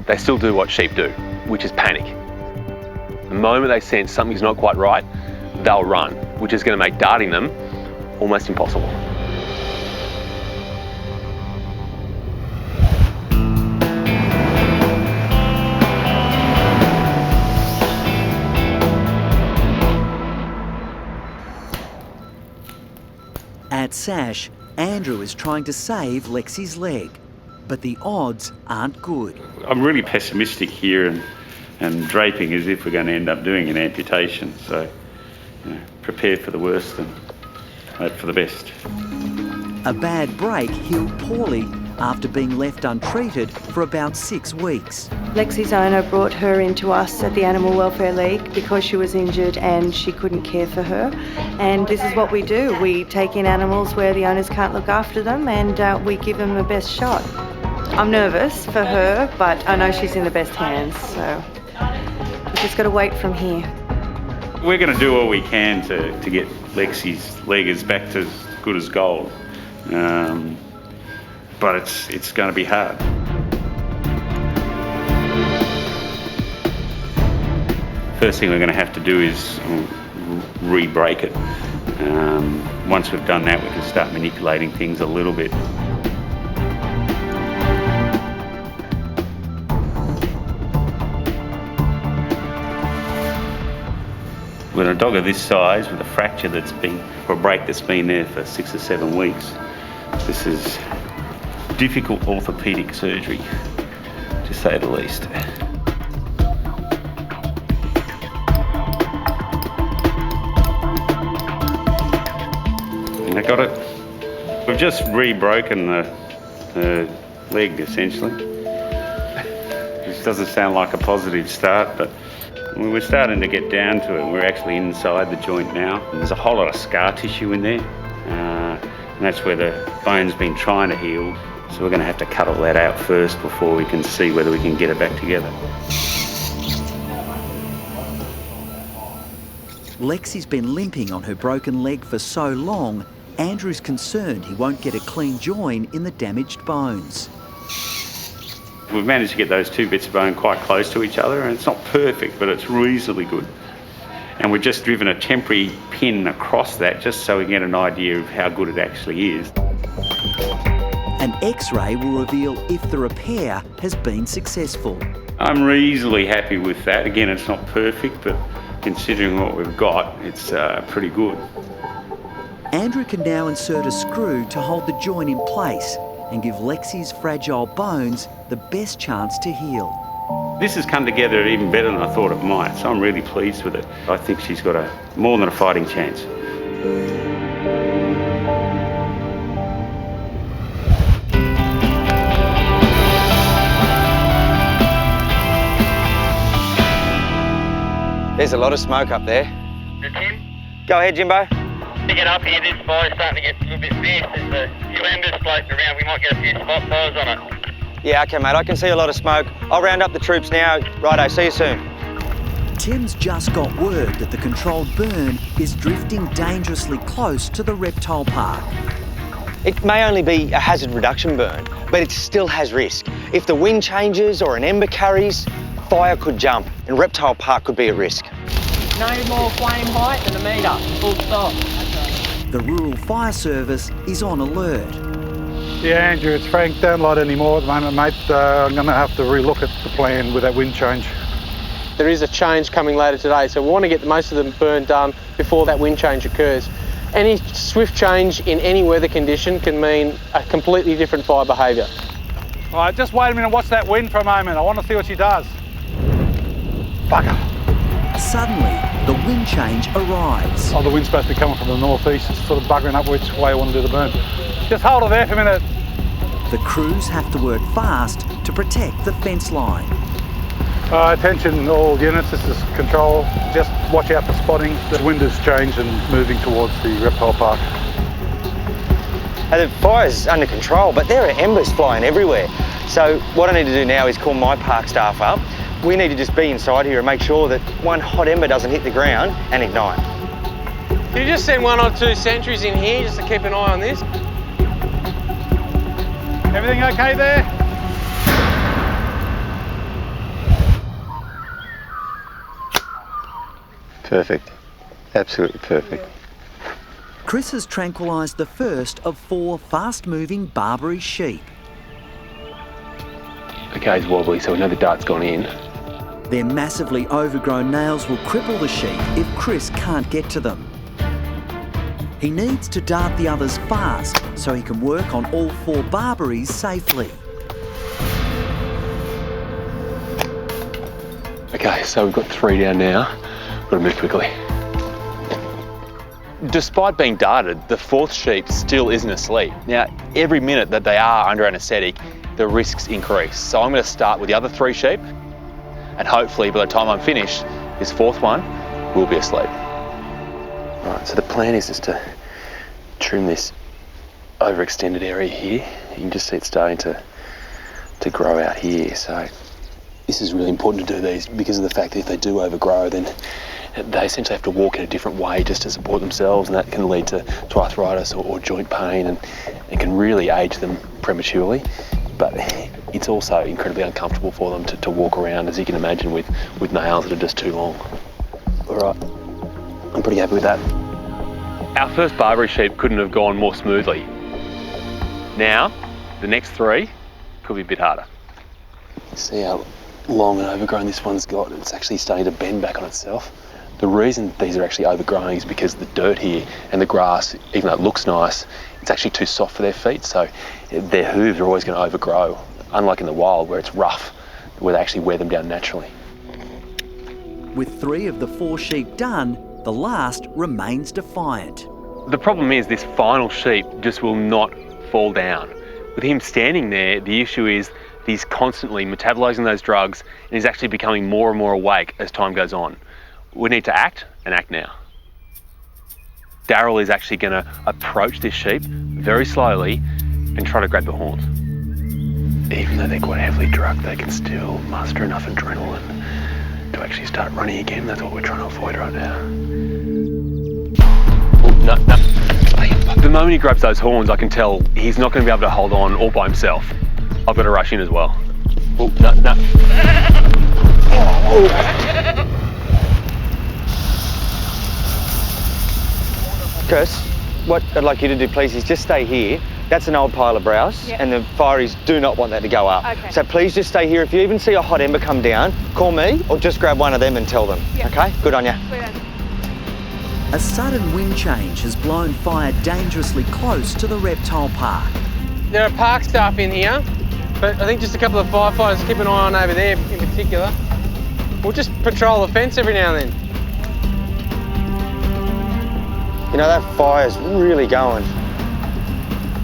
they still do what sheep do, which is panic. The moment they sense something's not quite right, they'll run, which is going to make darting them almost impossible. At Sash, Andrew is trying to save Lexi's leg, but the odds aren't good. I'm really pessimistic here and draping as if we're going to end up doing an amputation. So, prepare for the worst and hope for the best. A bad break healed poorly after being left untreated for about 6 weeks. Lexi's owner brought her into us at the Animal Welfare League because she was injured and she couldn't care for her. And this is what we do. We take in animals where the owners can't look after them, and we give them the best shot. I'm nervous for her, but I know she's in the best hands, so we've just got to wait from here. We're going to do all we can to get Lexi's leg back to as good as gold. But it's going to be hard. First thing we're going to have to do is re-break it. Once we've done that, we can start manipulating things a little bit. With a dog of this size, with a fracture that's been, or a break that's been there for 6 or 7 weeks, this is difficult orthopaedic surgery, to say the least. And I got it. We've just re-broken the leg, essentially. This doesn't sound like a positive start, but we're starting to get down to it. We're actually inside the joint now. There's a whole lot of scar tissue in there, and that's where the bone's been trying to heal. So we're going to have to cut all that out first before we can see whether we can get it back together. Lexi's been limping on her broken leg for so long, Andrew's concerned he won't get a clean join in the damaged bones. We've managed to get those 2 bits of bone quite close to each other, and it's not perfect, but it's reasonably good. And we've just driven a temporary pin across that just so we get an idea of how good it actually is. An X-ray will reveal if the repair has been successful. I'm reasonably happy with that. Again, it's not perfect, but considering what we've got, it's pretty good. Andrew can now insert a screw to hold the joint in place and give Lexi's fragile bones the best chance to heal. This has come together even better than I thought it might, so I'm really pleased with it. I think she's got more than a fighting chance. There's a lot of smoke up there. Tim? Go ahead, Jimbo. To get up here, this fire's starting to get a little bit fierce. There's a few embers floating around. We might get a few spot fires on it. Yeah, okay, mate. I can see a lot of smoke. I'll round up the troops now. Righto, see you soon. Tim's just got word that the controlled burn is drifting dangerously close to the reptile park. It may only be a hazard reduction burn, but it still has risk. If the wind changes or an ember carries, fire could jump and reptile park could be at risk. No more flame height than a metre, full stop. The Rural Fire Service is on alert. Yeah, Andrew, it's Frank. Don't light anymore at the moment, mate. I'm going to have to relook at the plan with that wind change. There is a change coming later today, so we want to get most of the burn done before that wind change occurs. Any swift change in any weather condition can mean a completely different fire behaviour. All right, just wait a minute, watch that wind for a moment. I want to see what she does. Bugger. Suddenly, the wind change arrives. Oh, the wind's supposed to be coming from the northeast. It's sort of buggering up which way I want to do the burn. Just hold it there for a minute. The crews have to work fast to protect the fence line. Attention all units, this is control. Just watch out for spotting. The wind has changed and moving towards the reptile park. The fire's under control, but there are embers flying everywhere. So what I need to do now is call my park staff up. We need to just be inside here and make sure that one hot ember doesn't hit the ground and ignite. Can you just send 1 or 2 sentries in here just to keep an eye on this? Everything okay there? Perfect. Absolutely perfect. Chris has tranquilised the first of 4 fast-moving Barbery sheep. Okay, it's wobbly, so we know the dart's gone in. Their massively overgrown nails will cripple the sheep if Chris can't get to them. He needs to dart the others fast so he can work on all 4 Barberys safely. Okay, so we've got 3 down now. We've got to move quickly. Despite being darted, the 4th sheep still isn't asleep. Now, every minute that they are under anaesthetic, the risks increase. So I'm going to start with the other 3 sheep, and hopefully by the time I'm finished, this 4th one will be asleep. All right, so the plan is just to trim this overextended area here. You can just see it starting to grow out here. So this is really important to do these because of the fact that if they do overgrow, then they essentially have to walk in a different way just to support themselves, and that can lead to arthritis or joint pain and can really age them prematurely. But it's also incredibly uncomfortable for them to walk around, as you can imagine, with nails that are just too long. All right, I'm pretty happy with that. Our first Barbery sheep couldn't have gone more smoothly. Now, the next 3 could be a bit harder. See how long and overgrown this one's got? It's actually starting to bend back on itself. The reason these are actually overgrown is because the dirt here and the grass, even though it looks nice, it's actually too soft for their feet, so their hooves are always going to overgrow, unlike in the wild where it's rough, where they actually wear them down naturally. With 3 of the 4 sheep done, the last remains defiant. The problem is this final sheep just will not fall down. With him standing there, the issue is he's constantly metabolising those drugs and he's actually becoming more and more awake as time goes on. We need to act, and act now. Daryl is actually going to approach this sheep very slowly and try to grab the horns. Even though they're quite heavily drugged, they can still muster enough adrenaline to actually start running again. That's what we're trying to avoid right now. Oh, no, no. The moment he grabs those horns, I can tell he's not going to be able to hold on all by himself. I've got to rush in as well. Oh, no, no. Oh. Chris, what I'd like you to do, please, is just stay here. That's an old pile of browse, and the fireys do not want that to go up. Okay. So please just stay here. If you even see a hot ember come down, call me or just grab one of them and tell them. Okay? Good on you. A sudden wind change has blown fire dangerously close to the reptile park. There are park staff in here, but I think just a couple of firefighters keep an eye on over there in particular. We'll just patrol the fence every now and then. You know, that fire's really going.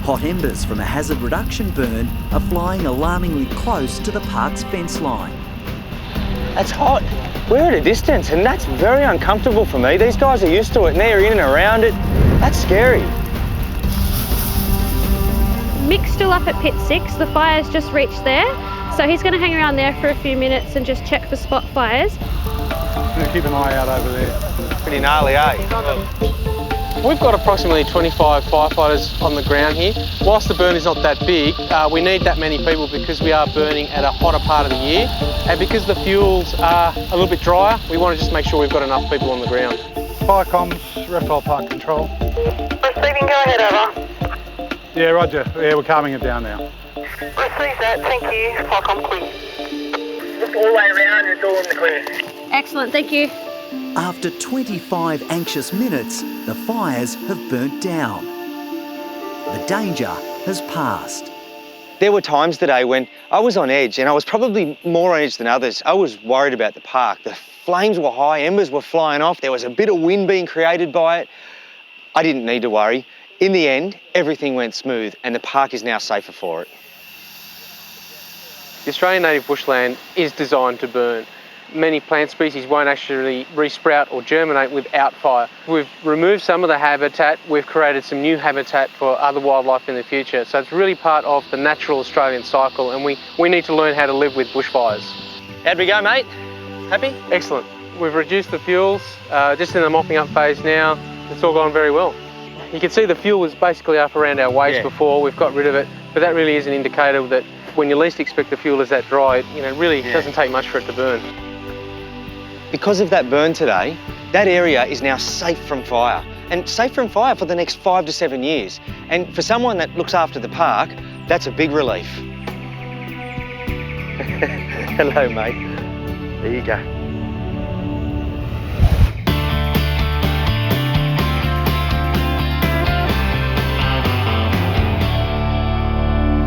Hot embers from a hazard reduction burn are flying alarmingly close to the park's fence line. That's hot. We're at a distance, and that's very uncomfortable for me. These guys are used to it, and they're in and around it. That's scary. Mick's still up at pit 6. The fire's just reached there. So he's going to hang around there for a few minutes and just check for spot fires. Keep an eye out over there. Pretty gnarly, eh? We've got approximately 25 firefighters on the ground here. Whilst the burn is not that big, we need that many people because we are burning at a hotter part of the year. And because the fuels are a little bit drier, we want to just make sure we've got enough people on the ground. Fire comms, reptile park control. Receiving, go ahead, over. Yeah, roger. Yeah, we're calming it down now. Receive that, thank you. Fire comm clear. Look all the way around, it's all in the clear. Excellent, thank you. After 25 anxious minutes, the fires have burnt down. The danger has passed. There were times today when I was on edge, and I was probably more on edge than others. I was worried about the park. The flames were high, embers were flying off, there was a bit of wind being created by it. I didn't need to worry. In the end, everything went smooth, and the park is now safer for it. The Australian native bushland is designed to burn. Many plant species won't actually resprout or germinate without fire. We've removed some of the habitat, we've created some new habitat for other wildlife in the future. So it's really part of the natural Australian cycle, and we need to learn how to live with bushfires. How'd we go, mate? Happy? Excellent. We've reduced the fuels, just in the mopping up phase now. It's all gone very well. You can see the fuel was basically up around our waist before, we've got rid of it, but that really is an indicator that when you least expect the fuel is that dry, it really doesn't take much for it to burn. Because of that burn today, that area is now safe from fire, and safe from fire for the next 5 to 7 years. And for someone that looks after the park, that's a big relief. Hello, mate. There you go.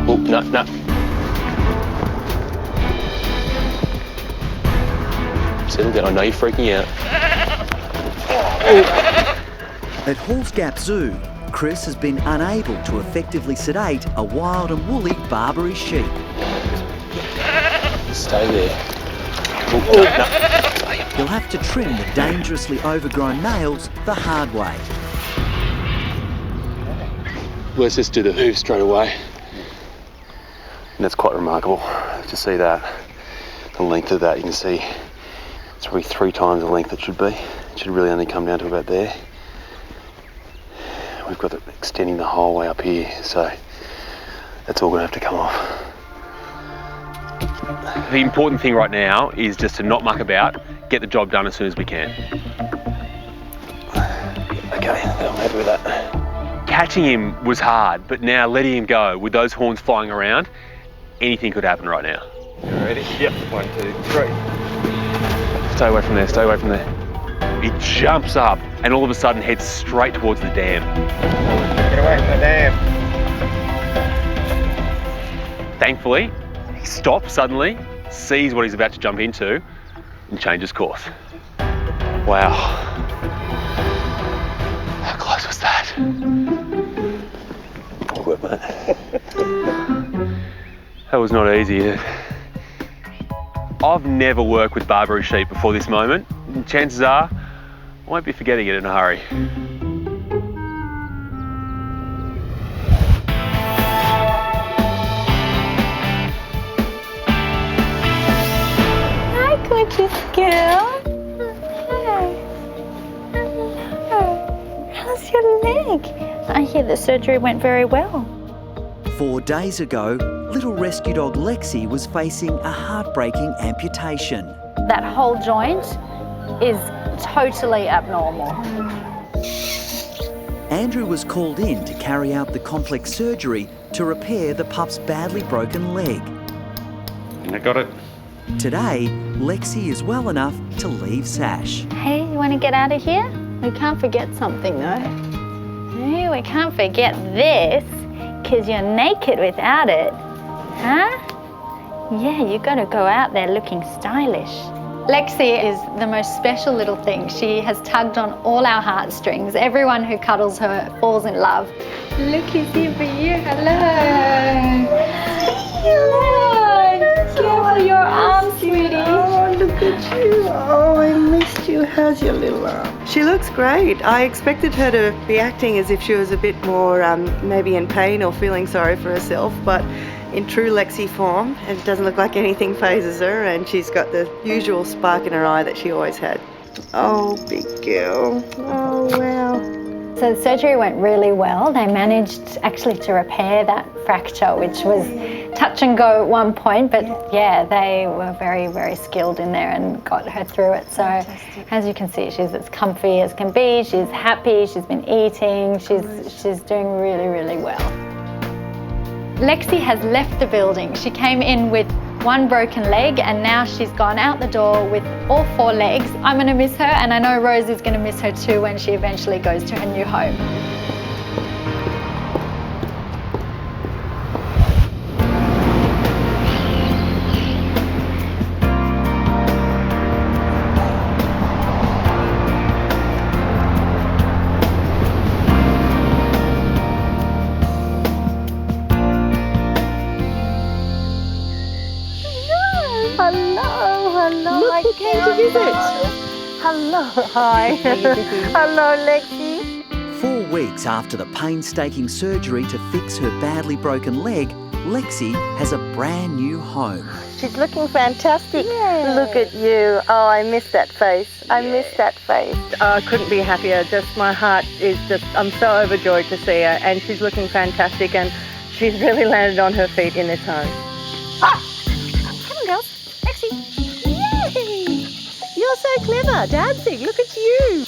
Oh, no. Settle down, I know you're freaking out. At Halls Gap Zoo, Chris has been unable to effectively sedate a wild and woolly Barbery sheep. Stay there. He'll have to trim the dangerously overgrown males the hard way. Let's just do the hoof straight away. And that's quite remarkable to see that. The length of that, you can see it's probably 3 times the length it should be. It should really only come down to about there. We've got it extending the whole way up here, so that's all going to have to come off. The important thing right now is just to not muck about, get the job done as soon as we can. Okay, I'm happy with that. Catching him was hard, but now letting him go with those horns flying around, anything could happen right now. You ready? Yep. 1, 2, 3. Stay away from there, stay away from there. He jumps up and all of a sudden heads straight towards the dam. Get away from the dam. Thankfully, he stops suddenly, sees what he's about to jump into, and changes course. Wow. How close was that? All good, mate. That was not easy. I've never worked with Barbery sheep before this moment. And chances are, I won't be forgetting it in a hurry. Hi, gorgeous girl. Hi. Hello. How's your leg? I hear the surgery went very well. 4 days ago, little rescue dog Lexi was facing a heartbreaking amputation. That whole joint is totally abnormal. Andrew was called in to carry out the complex surgery to repair the pup's badly broken leg. And I got it. Today, Lexi is well enough to leave Sash. Hey, you want to get out of here? We can't forget something though. Hey, we can't forget this, because you're naked without it. Huh? Yeah, you got to go out there looking stylish. Lexi is the most special little thing. She has tugged on all our heartstrings. Everyone who cuddles her falls in love. Look, who's here for you. Hello. Hello. Give her your arm, sweetie. Oh, look at you. Oh, I missed you. How's your little arm? She looks great. I expected her to be acting as if she was a bit more maybe in pain or feeling sorry for herself, but in true Lexi form, it doesn't look like anything phases her, and she's got the usual spark in her eye that she always had. Oh, big girl. Oh, wow. So the surgery went really well. They managed actually to repair that fracture, which was touch and go at one point, but yeah, they were very, very skilled in there and got her through it. So as you can see, she's as comfy as can be. She's happy, she's been eating, she's doing really, really well. Lexi has left the building. She came in with one broken leg and now she's gone out the door with all 4 legs. I'm going to miss her, and I know Rose is going to miss her too when she eventually goes to her new home. Hello. Look who came to visit. Hello, hi. Hello, Lexi. 4 weeks after the painstaking surgery to fix her badly broken leg, Lexi has a brand new home. She's looking fantastic. Yay. Look at you. Oh, I miss that face. I miss that face. I couldn't be happier. Just my heart is just, I'm so overjoyed to see her, and she's looking fantastic, and she's really landed on her feet in this home. Come on, girls. Lexi. Yay! You're so clever, dancing. Look at you.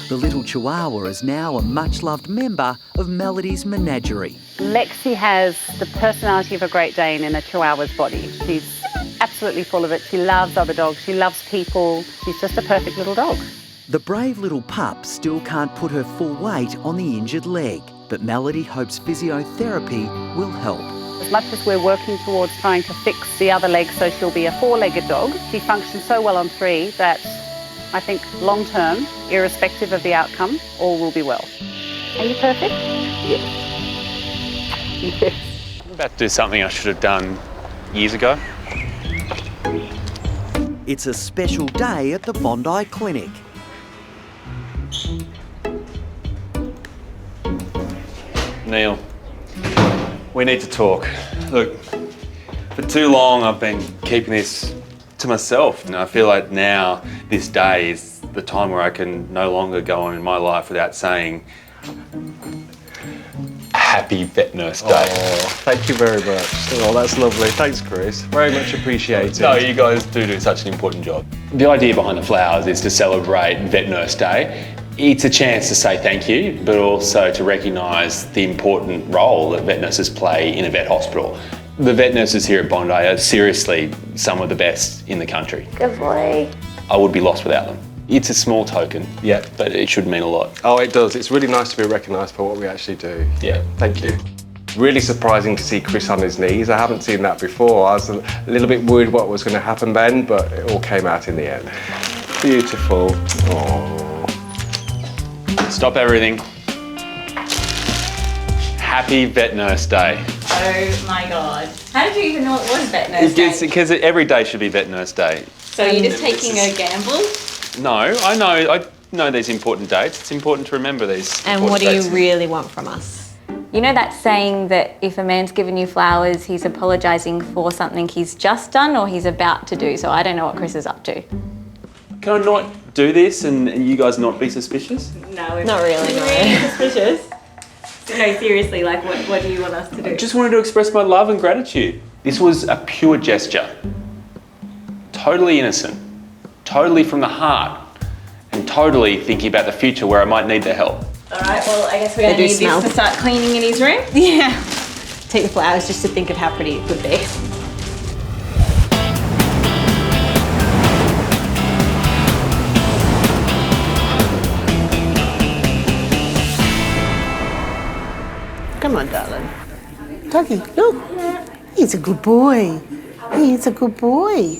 The little Chihuahua is now a much-loved member of Melody's menagerie. Lexi has the personality of a Great Dane in a Chihuahua's body. She's absolutely full of it. She loves other dogs. She loves people. She's just a perfect little dog. The brave little pup still can't put her full weight on the injured leg, but Melody hopes physiotherapy will help. As much as we're working towards trying to fix the other leg so she'll be a 4-legged dog, she functions so well on 3 that I think long-term, irrespective of the outcome, all will be well. Are you perfect? Yes. Yes. I'm about to do something I should have done years ago. It's a special day at the Bondi Clinic. Neil, we need to talk. Look, for too long I've been keeping this to myself, and I feel like now, this day, is the time where I can no longer go on in my life without saying Happy Vet Nurse Day. Oh, thank you very much. Oh, that's lovely. Thanks, Chris. Very much appreciated. No, you guys do such an important job. The idea behind the flowers is to celebrate Vet Nurse Day, It's a chance to say thank you, but also to recognise the important role that vet nurses play in a vet hospital. The vet nurses here at Bondi are seriously some of the best in the country. Good boy. I would be lost without them. It's a small token, yeah, but it should mean a lot. Oh, it does. It's really nice to be recognised for what we actually do. Yeah. Thank you. Really surprising to see Chris on his knees. I haven't seen that before. I was a little bit worried what was going to happen then, but it all came out in the end. Beautiful. Aww. Stop everything. Happy Vet Nurse Day. Oh my God. How did you even know it was Vet Nurse Day? Because every day should be Vet Nurse Day. So you're just taking a gamble? No, I know these important dates. It's important to remember these. And what do you really want from us? You know that saying that if a man's given you flowers, he's apologising for something he's just done or he's about to do. So I don't know what Chris is up to. Can I not do this and you guys not be suspicious? No, we're not really. Really suspicious. No, seriously, like what do you want us to do? I just wanted to express my love and gratitude. This was a pure gesture. Totally innocent. Totally from the heart. And totally thinking about the future where I might need their help. All right, well, I guess we're going to need this to start cleaning in his room. Yeah. Take the flowers just to think of how pretty it could be. Come on, darling. Dougie, look. He's a good boy. He's a good boy.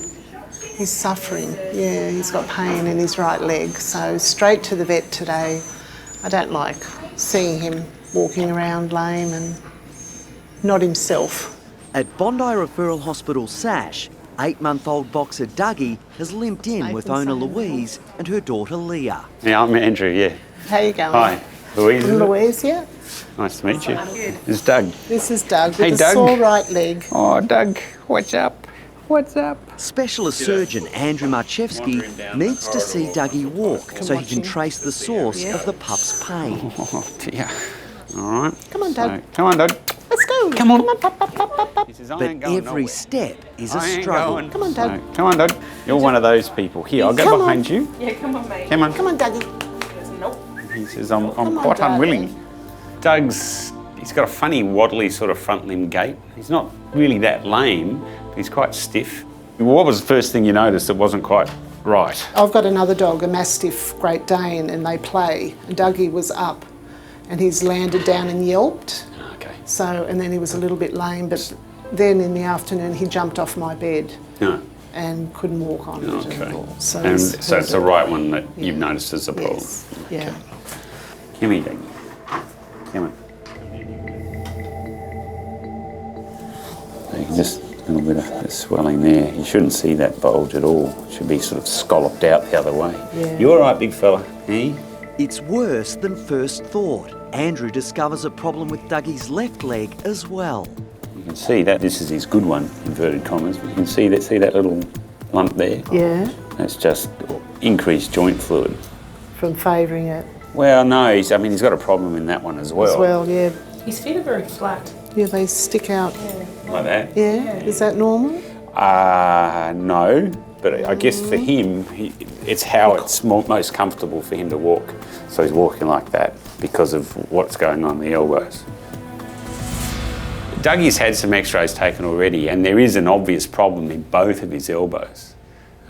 He's suffering. Yeah, he's got pain in his right leg. So straight to the vet today. I don't like seeing him walking around lame and not himself. At Bondi Referral Hospital Sash, 8-month-old boxer Dougie has limped in with owner Louise and her daughter Leah. Yeah, I'm Andrew, yeah. How you going? Hi, Louise. I'm Louise, yeah. Nice to meet you. This is Doug. This is Doug Hey, with a Doug. sore right leg. Oh, Doug, what's up? What's up? Specialist surgeon Andrew Marchevsky needs to see Dougie walk so he can trace the source of the pup's pain. Oh, dear. All right. Come on, Doug. So, come on, Doug. Let's go. Come on. Come on, pop, pop, pop, pop, pop. But every step is a I ain't struggle. going. Come on, Doug. So, come on, Doug. You're one of those people. Here, I'll go Come behind on. you. Yeah, come on, mate. Come on. Come on, Dougie. Nope. He says, I'm Come on, quite darling. unwilling. He's got a funny waddly sort of front limb gait. He's not really that lame, but he's quite stiff. What was the first thing you noticed that wasn't quite right? I've got another dog, a Mastiff Great Dane, and they play. And Dougie was up and he's landed down and yelped. Okay. So, and then he was a little bit lame, but then in the afternoon he jumped off my bed No. and couldn't walk on it Okay. anymore. So, And he's so it's the hurt. right one that you've noticed as a problem. Yes. Yeah. Come here, Dougie. Come on. You can just a little bit of swelling there. You shouldn't see that bulge at all. It should be sort of scalloped out the other way. Yeah. You all right, big fella? Eh? It's worse than first thought. Andrew discovers a problem with Dougie's left leg as well. You can see that this is his good one, inverted commas. But you can see that little lump there. Yeah. That's just increased joint fluid. From favouring it Well, no, he's got a problem in that one as well. as well, yeah. His feet are very flat. Yeah, they stick out. Like that? Yeah. Is that normal? No, but I guess for him, it's how it's most comfortable for him to walk. So he's walking like that because of what's going on in the elbows. Dougie's had some x-rays taken already, and there is an obvious problem in both of his elbows.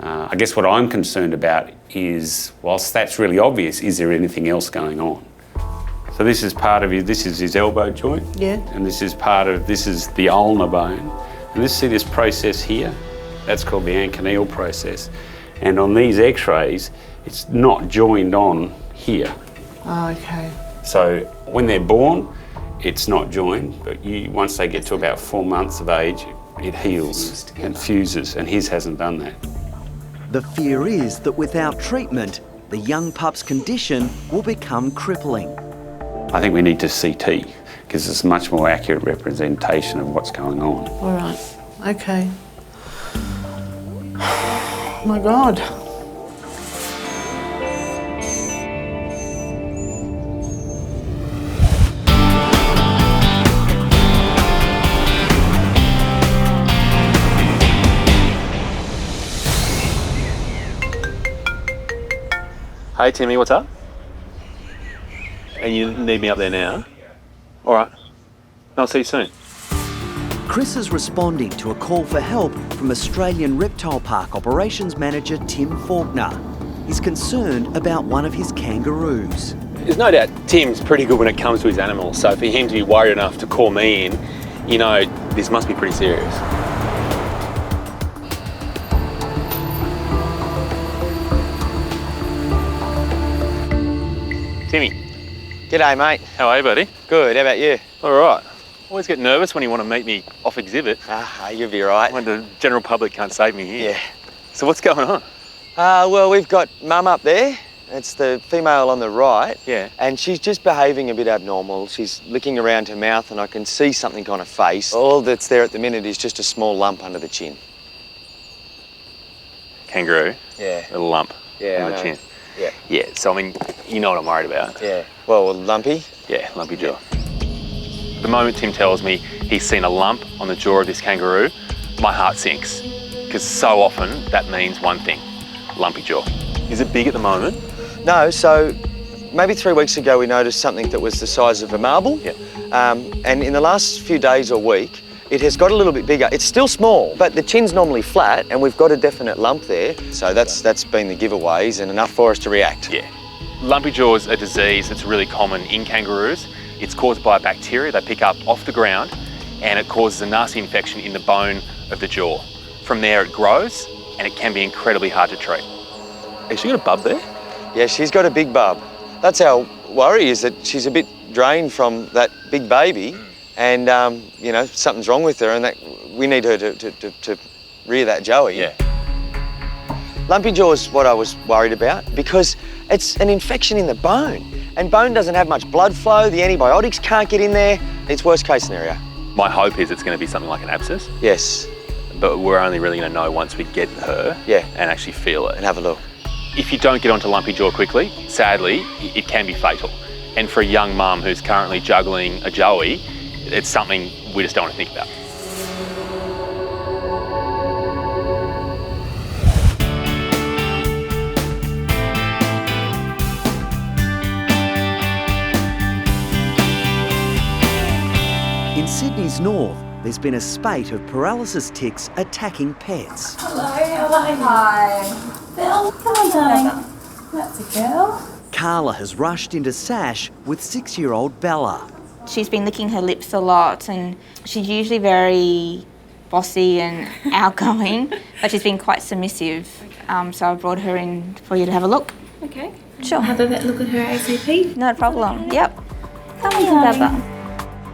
I guess what I'm concerned about is, whilst that's really obvious, is there anything else going on? So this is his elbow joint. Yeah. And this is the ulnar bone. And see this process here? That's called the anconeal process. And on these x-rays, it's not joined on here. Oh, okay. So when they're born, it's not joined, but once they get to about 4 months of age, it heals and fuses, and his hasn't done that. The fear is that without treatment, the young pup's condition will become crippling. I think we need to CT, because it's a much more accurate representation of what's going on. All right. Okay. Oh my God. Hey Timmy, what's up? And you need me up there now? All right. I'll see you soon. Chris is responding to a call for help from Australian Reptile Park Operations Manager Tim Faulkner. He's concerned about one of his kangaroos. There's no doubt Tim's pretty good when it comes to his animals, so for him to be worried enough to call me in, you know, this must be pretty serious. Timmy. G'day, mate. How are you, buddy? Good, how about you? All right. Always get nervous when you want to meet me off exhibit. You'll be right. When the general public can't save me here. Yeah. So what's going on? Well, we've got Mum up there. It's the female on the right. Yeah. And she's just behaving a bit abnormal. She's licking around her mouth and I can see something on her face. All that's there at the minute is just a small lump under the chin. Kangaroo? Yeah. A lump Yeah, under the chin. Yeah. Yeah, so I mean, you know what I'm worried about. Yeah. Well, lumpy? Yeah, lumpy jaw. The moment Tim tells me he's seen a lump on the jaw of this kangaroo, my heart sinks. Because so often that means one thing, lumpy jaw. Is it big at the moment? No, so maybe 3 weeks ago we noticed something that was the size of a marble. Yeah. And in the last few days or week, it has got a little bit bigger. It's still small, but the chin's normally flat and we've got a definite lump there. So that's been the giveaways and enough for us to react. Yeah. Lumpy jaw is a disease that's really common in kangaroos. It's caused by a bacteria they pick up off the ground and it causes a nasty infection in the bone of the jaw. From there it grows and it can be incredibly hard to treat. Has she got a bub there? Yeah, she's got a big bub. That's our worry, is that she's a bit drained from that big baby and, you know, something's wrong with her and that we need her to rear that Joey. Yeah. Lumpy jaw is what I was worried about because it's an infection in the bone and bone doesn't have much blood flow, the antibiotics can't get in there. It's worst case scenario. My hope is it's going to be something like an abscess. Yes. But we're only really going to know once we get her and actually feel it. And have a look. If you don't get onto lumpy jaw quickly, sadly, it can be fatal. And for a young mum who's currently juggling a Joey, it's something we just don't want to think about. In Sydney's north, there's been a spate of paralysis ticks attacking pets. Hello, how are you? Hi. Belle, come on, darling. That's a girl. Carla has rushed into Sash with 6-year-old Bella. She's been licking her lips a lot and she's usually very bossy and outgoing, but she's been quite submissive. So I brought her in for you to have a look. Okay. Sure. Have a look at her ASAP. No problem. Yep. Come Hi, on, darling. Baba.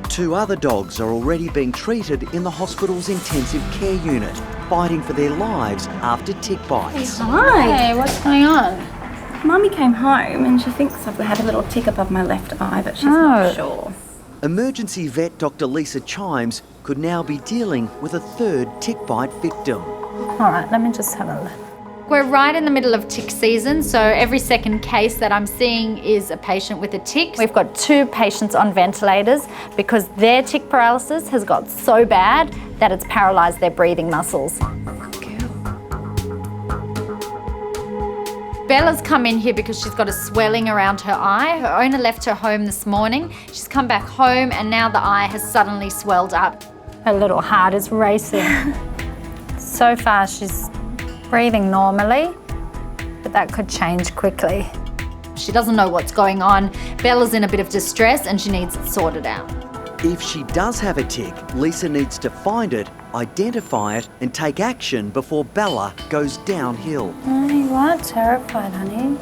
2 other dogs are already being treated in the hospital's intensive care unit, fighting for their lives after tick bites. Hi. Hey, what's going on? Mummy came home and she thinks I've had a little tick above my left eye, but she's not sure. Emergency vet Dr. Lisa Chimes could now be dealing with a 3rd tick bite victim. All right, let me just have a look. We're right in the middle of tick season, so every second case that I'm seeing is a patient with a tick. We've got 2 patients on ventilators because their tick paralysis has got so bad that it's paralysed their breathing muscles. Bella's come in here because she's got a swelling around her eye. Her owner left her home this morning. She's come back home and now the eye has suddenly swelled up. Her little heart is racing. So far she's breathing normally, but that could change quickly. She doesn't know what's going on. Bella's in a bit of distress and she needs it sorted out. If she does have a tick, Lisa needs to find it, identify it and take action before Bella goes downhill. Oh, you are terrified, honey.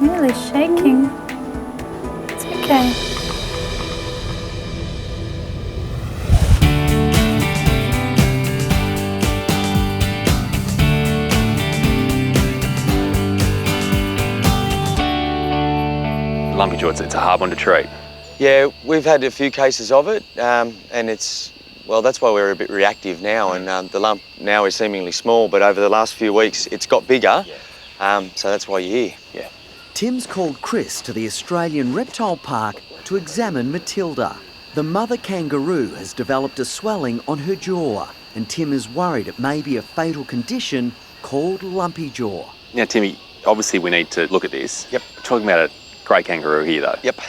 You're really shaking. It's okay. Lumpy jaw, it's a hard one to treat. Yeah, we've had a few cases of it and it's, well, that's why we're a bit reactive now and the lump now is seemingly small, but over the last few weeks it's got bigger, so that's why you're here. Yeah. Tim's called Chris to the Australian Reptile Park to examine Matilda. The mother kangaroo has developed a swelling on her jaw and Tim is worried it may be a fatal condition called lumpy jaw. Now, Timmy, obviously we need to look at this. Yep. We're talking about a grey kangaroo here though. Yep.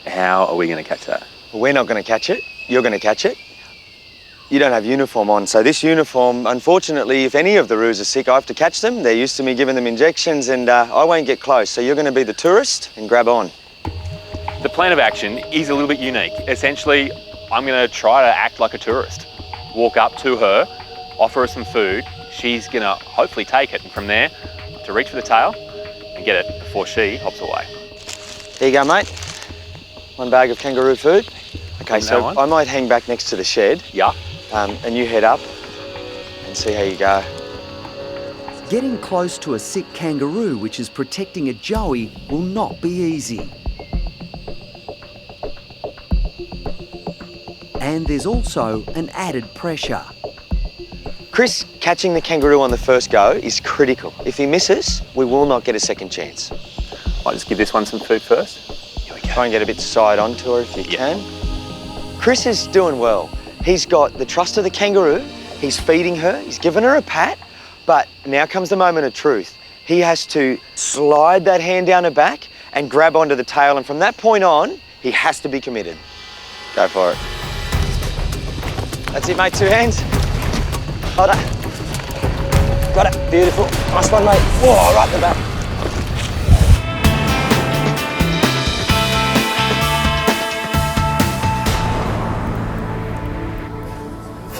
How are we going to catch that? Well, we're not going to catch it. You're going to catch it. You don't have uniform on, so this uniform, unfortunately, if any of the roos are sick, I have to catch them. They're used to me giving them injections, and I won't get close. So you're going to be the tourist and grab on. The plan of action is a little bit unique. Essentially, I'm going to try to act like a tourist. Walk up to her, offer her some food. She's going to hopefully take it, and from there, to reach for the tail and get it before she hops away. There you go, mate. 1 bag of kangaroo food. Okay, so I might hang back next to the shed. Yeah. And you head up and see how you go. Getting close to a sick kangaroo which is protecting a joey will not be easy. And there's also an added pressure. Chris catching the kangaroo on the first go is critical. If he misses, we will not get a second chance. I'll just give this one some food first. Here we go. Try and get a bit side onto her if you can. Chris is doing well. He's got the trust of the kangaroo, he's feeding her, he's given her a pat, but now comes the moment of truth. He has to slide that hand down her back and grab onto the tail, and from that point on, he has to be committed. Go for it. That's it, mate, 2 hands. Hold it. Got it, beautiful. Nice one, mate. Whoa, right in the back.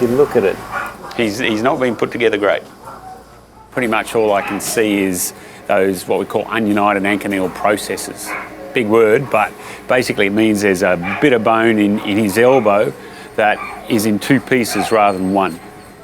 If you look at it, he's not been put together great. Pretty much all I can see is those what we call ununited anchineal processes. Big word, but basically it means there's a bit of bone in his elbow that is in 2 pieces rather than 1.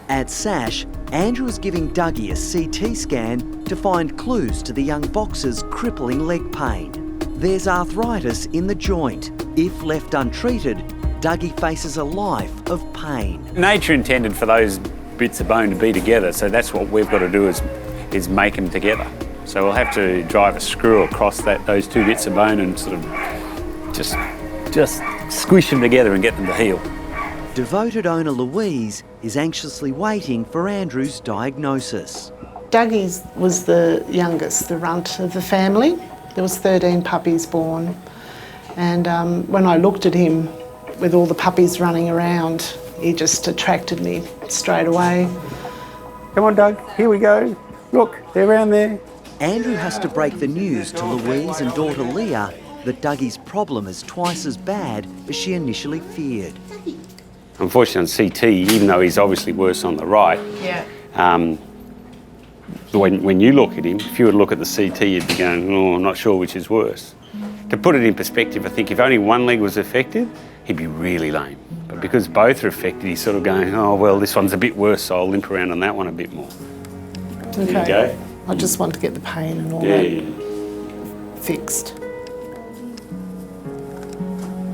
At SASH, Andrew is giving Dougie a CT scan to find clues to the young boxer's crippling leg pain. There's arthritis in the joint. If left untreated, Dougie faces a life of pain. Nature intended for those bits of bone to be together, so that's what we've got to do is make them together. So we'll have to drive a screw across those 2 bits of bone and sort of just squish them together and get them to heal. Devoted owner Louise is anxiously waiting for Andrew's diagnosis. Dougie was the youngest, the runt of the family. There was 13 puppies born, and when I looked at him with all the puppies running around, he just attracted me straight away. Come on, Doug, here we go. Look, they're around there. Andrew has to break the news to Louise and daughter Leah that Dougie's problem is twice as bad as she initially feared. Unfortunately on CT, even though he's obviously worse on the right, when you look at him, if you were to look at the CT, you'd be going, oh, I'm not sure which is worse. To put it in perspective, I think if only 1 leg was affected, he'd be really lame. But because both are affected, he's sort of going, oh, well, this one's a bit worse, so I'll limp around on that one a bit more. Okay. There you go. I just want to get the pain and all that fixed.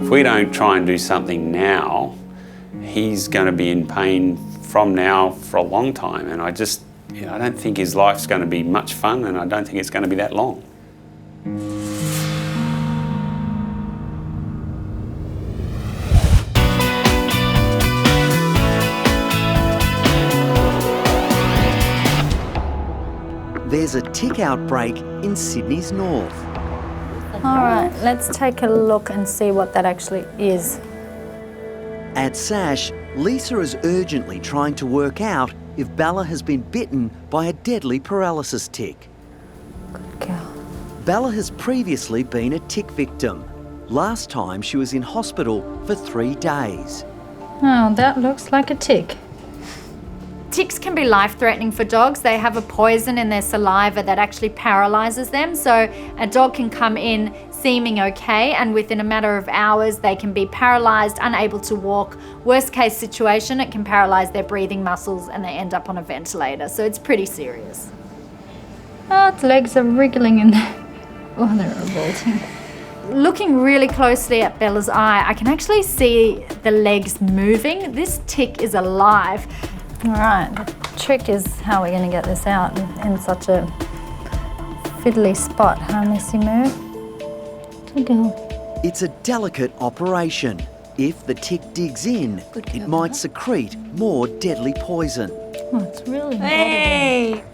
If we don't try and do something now, he's going to be in pain from now for a long time. And I don't think his life's going to be much fun, and I don't think it's going to be that long. There's a tick outbreak in Sydney's north. All right, let's take a look and see what that actually is. At SASH, Lisa is urgently trying to work out if Bella has been bitten by a deadly paralysis tick. Good girl. Bella has previously been a tick victim. Last time she was in hospital for 3 days. Oh, that looks like a tick. Ticks can be life-threatening for dogs. They have a poison in their saliva that actually paralyzes them. So a dog can come in seeming okay, and within a matter of hours they can be paralyzed, unable to walk. Worst case situation, it can paralyze their breathing muscles and they end up on a ventilator. So it's pretty serious. Oh, its legs are wriggling in there. Oh, they're revolting. Looking really closely at Bella's eye, I can actually see the legs moving. This tick is alive. All right, the trick is how we're going to get this out in such a fiddly spot, huh, Missy Moo? Good girl. It's a delicate operation. If the tick digs in, it might secrete more deadly poison. Oh, it's really Hey!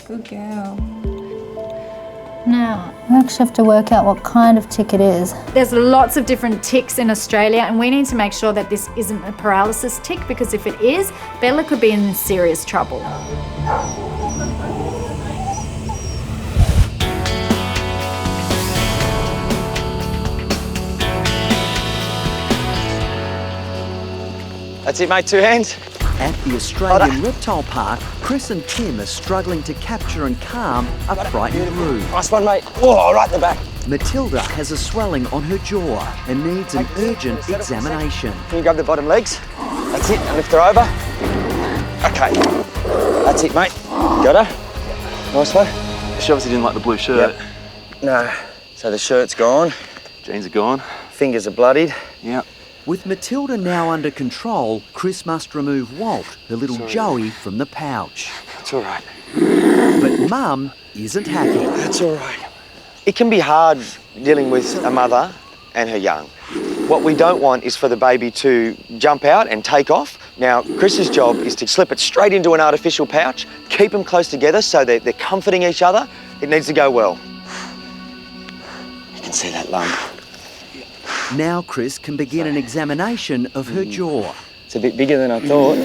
Good girl. Now, we actually have to work out what kind of tick it is. There's lots of different ticks in Australia, and we need to make sure that this isn't a paralysis tick, because if it is, Bella could be in serious trouble. That's it, mate, 2 hands. At the Australian Reptile Park, Chris and Tim are struggling to capture and calm a frightened group. Nice one, mate. Oh, right in the back. Matilda has a swelling on her jaw and needs an urgent examination. Can you grab the bottom legs? That's it, and lift her over. Okay, that's it, mate. Got her. Nice one. She obviously didn't like the blue shirt. Yep. No, so the shirt's gone. Jeans are gone. Fingers are bloodied. Yep. With Matilda now under control, Chris must remove Walt, her little Joey, from the pouch. It's all right. But Mum isn't happy. That's all right. It can be hard dealing with a mother and her young. What we don't want is for the baby to jump out and take off. Now, Chris's job is to slip it straight into an artificial pouch, keep them close together so that they're comforting each other. It needs to go well. You can see that lump. Now Chris can begin an examination of her jaw. It's a bit bigger than I thought.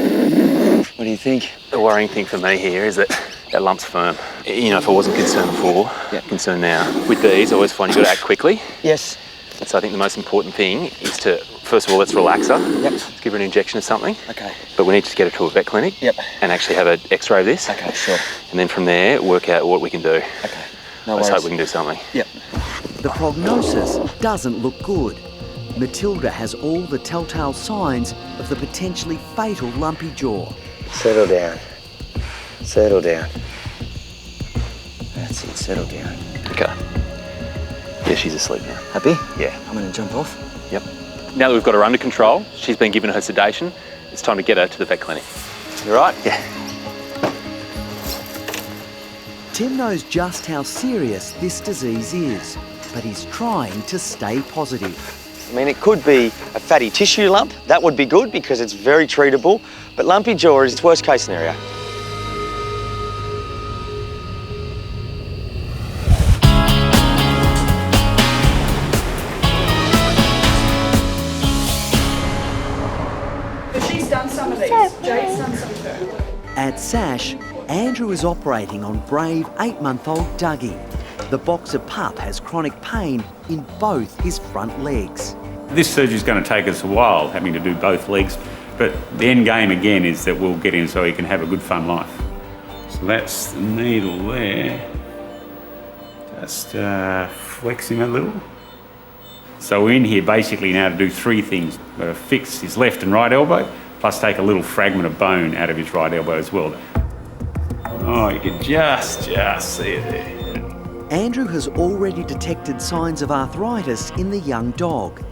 What do you think? The worrying thing for me here is that that lump's firm. You know, if I wasn't concerned before, concerned now. With these, I always find you've got to act quickly. Yes. So I think the most important thing is to, first of all, let's relax her. Yep. Let's give her an injection of something. Okay. But we need to get her to a vet clinic. Yep. And actually have an X-ray of this. Okay, sure. And then from there, work out what we can do. Okay. No Let's worries. hope we can do something. Yep. The prognosis doesn't look good. Matilda has all the telltale signs of the potentially fatal lumpy jaw. Settle down. Settle down. That's it, settle down. Okay. Yeah, she's asleep now. Happy? Yeah. I'm going to jump off. Yep. Now that we've got her under control, she's been given her sedation, it's time to get her to the vet clinic. You all right? Yeah. Tim knows just how serious this disease is, but he's trying to stay positive. I mean, it could be a fatty tissue lump. That would be good because it's very treatable. But lumpy jaw is its worst case scenario. She's done some of these. Jade's done some of them. At SASH, Andrew is operating on brave 8-month-old Dougie. The boxer pup has chronic pain in both his front legs. This surgery is going to take us a while, having to do both legs, but the end game again is that we'll get him so he can have a good fun life. So that's the needle there. Just flex him a little. So we're in here basically now to do 3 things. We've got to fix his left and right elbow, plus take a little fragment of bone out of his right elbow as well. Oh, you can just see it there. Andrew has already detected signs of arthritis in the young dog.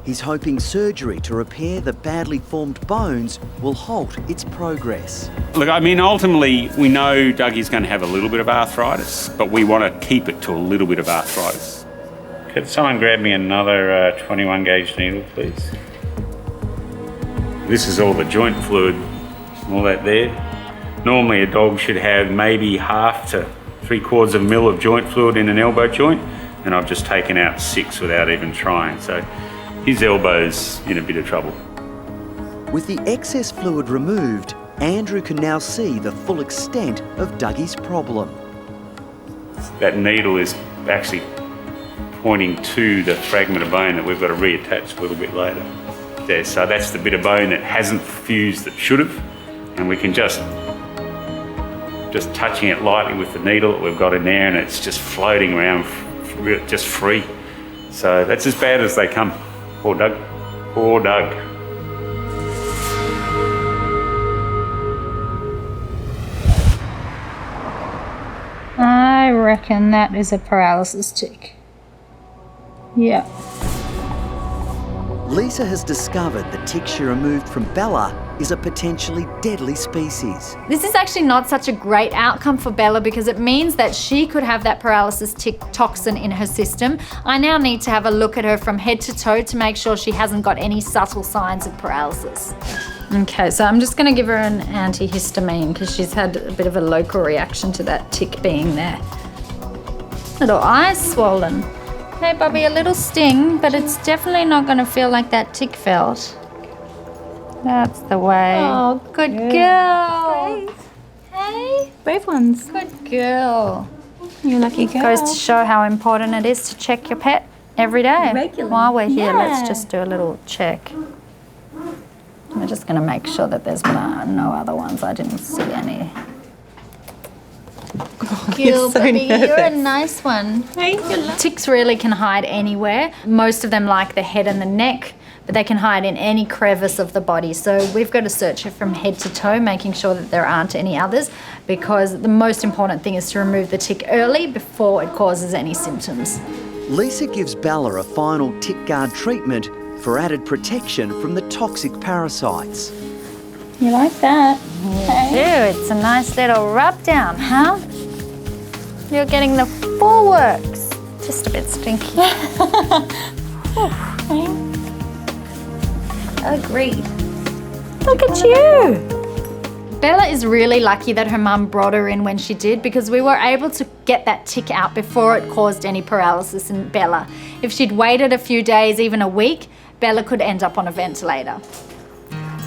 He's hoping surgery to repair the badly formed bones will halt its progress. Look, I mean, ultimately, we know Dougie's going to have a little bit of arthritis, but we want to keep it to a little bit of arthritis. Could someone grab me another 21 gauge needle, please? This is all the joint fluid, all that there. Normally a dog should have maybe half to 3/4 mil of joint fluid in an elbow joint, and I've just taken out 6 without even trying. So his elbow's in a bit of trouble. With the excess fluid removed, Andrew can now see the full extent of Dougie's problem. That needle is actually pointing to the fragment of bone that we've got to reattach a little bit later. There, so that's the bit of bone that hasn't fused that should have, and we can just touching it lightly with the needle that we've got in there, and it's just floating around just free. So that's as bad as they come. Poor Doug. Poor Doug. I reckon that is a paralysis tick. Yeah. Lisa has discovered the tick she removed from Bella is a potentially deadly species. This is actually not such a great outcome for Bella because it means that she could have that paralysis tick toxin in her system. I now need to have a look at her from head to toe to make sure she hasn't got any subtle signs of paralysis. Okay, so I'm just going to give her an antihistamine because she's had a bit of a local reaction to that tick being there. Little eyes swollen. Okay, Bobby, a little sting, but it's definitely not going to feel like that tick felt. That's the way. Oh, good girl. Hey. Brave ones. Good girl. You lucky girl. Goes to show how important it is to check your pet every day. Regularly. While we're here, Yeah. let's just do a little check. We're just going to make sure that there's no other ones. I didn't see any. Gilberty, you're a nice one. Ticks really can hide anywhere. Most of them like the head and the neck, but they can hide in any crevice of the body. So we've got to search it from head to toe, making sure that there aren't any others, because the most important thing is to remove the tick early before it causes any symptoms. Lisa gives Bella a final tick guard treatment for added protection from the toxic parasites. You like that? Okay. It's a nice little rub down, huh? You're getting the full works. Just a bit stinky. Agreed. Look at you. Bella is really lucky that her mum brought her in when she did, because we were able to get that tick out before it caused any paralysis in Bella. If she'd waited a few days, even a week, Bella could end up on a ventilator.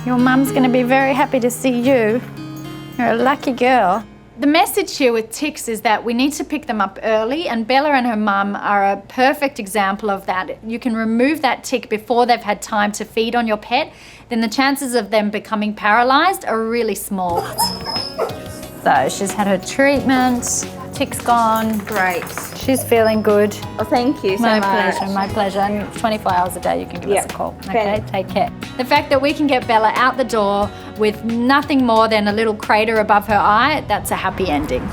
Your mum's going to be very happy to see you. You're a lucky girl. The message here with ticks is that we need to pick them up early, and Bella and her mum are a perfect example of that. You can remove that tick before they've had time to feed on your pet, then the chances of them becoming paralysed are really small. So she's had her treatment, tick's gone. Great. She's feeling good. Oh, thank you so My much. pleasure, my pleasure. And 24 hours a day you can give us a call. Okay, Okay. take care. The fact that we can get Bella out the door with nothing more than a little crater above her eye, that's a happy ending.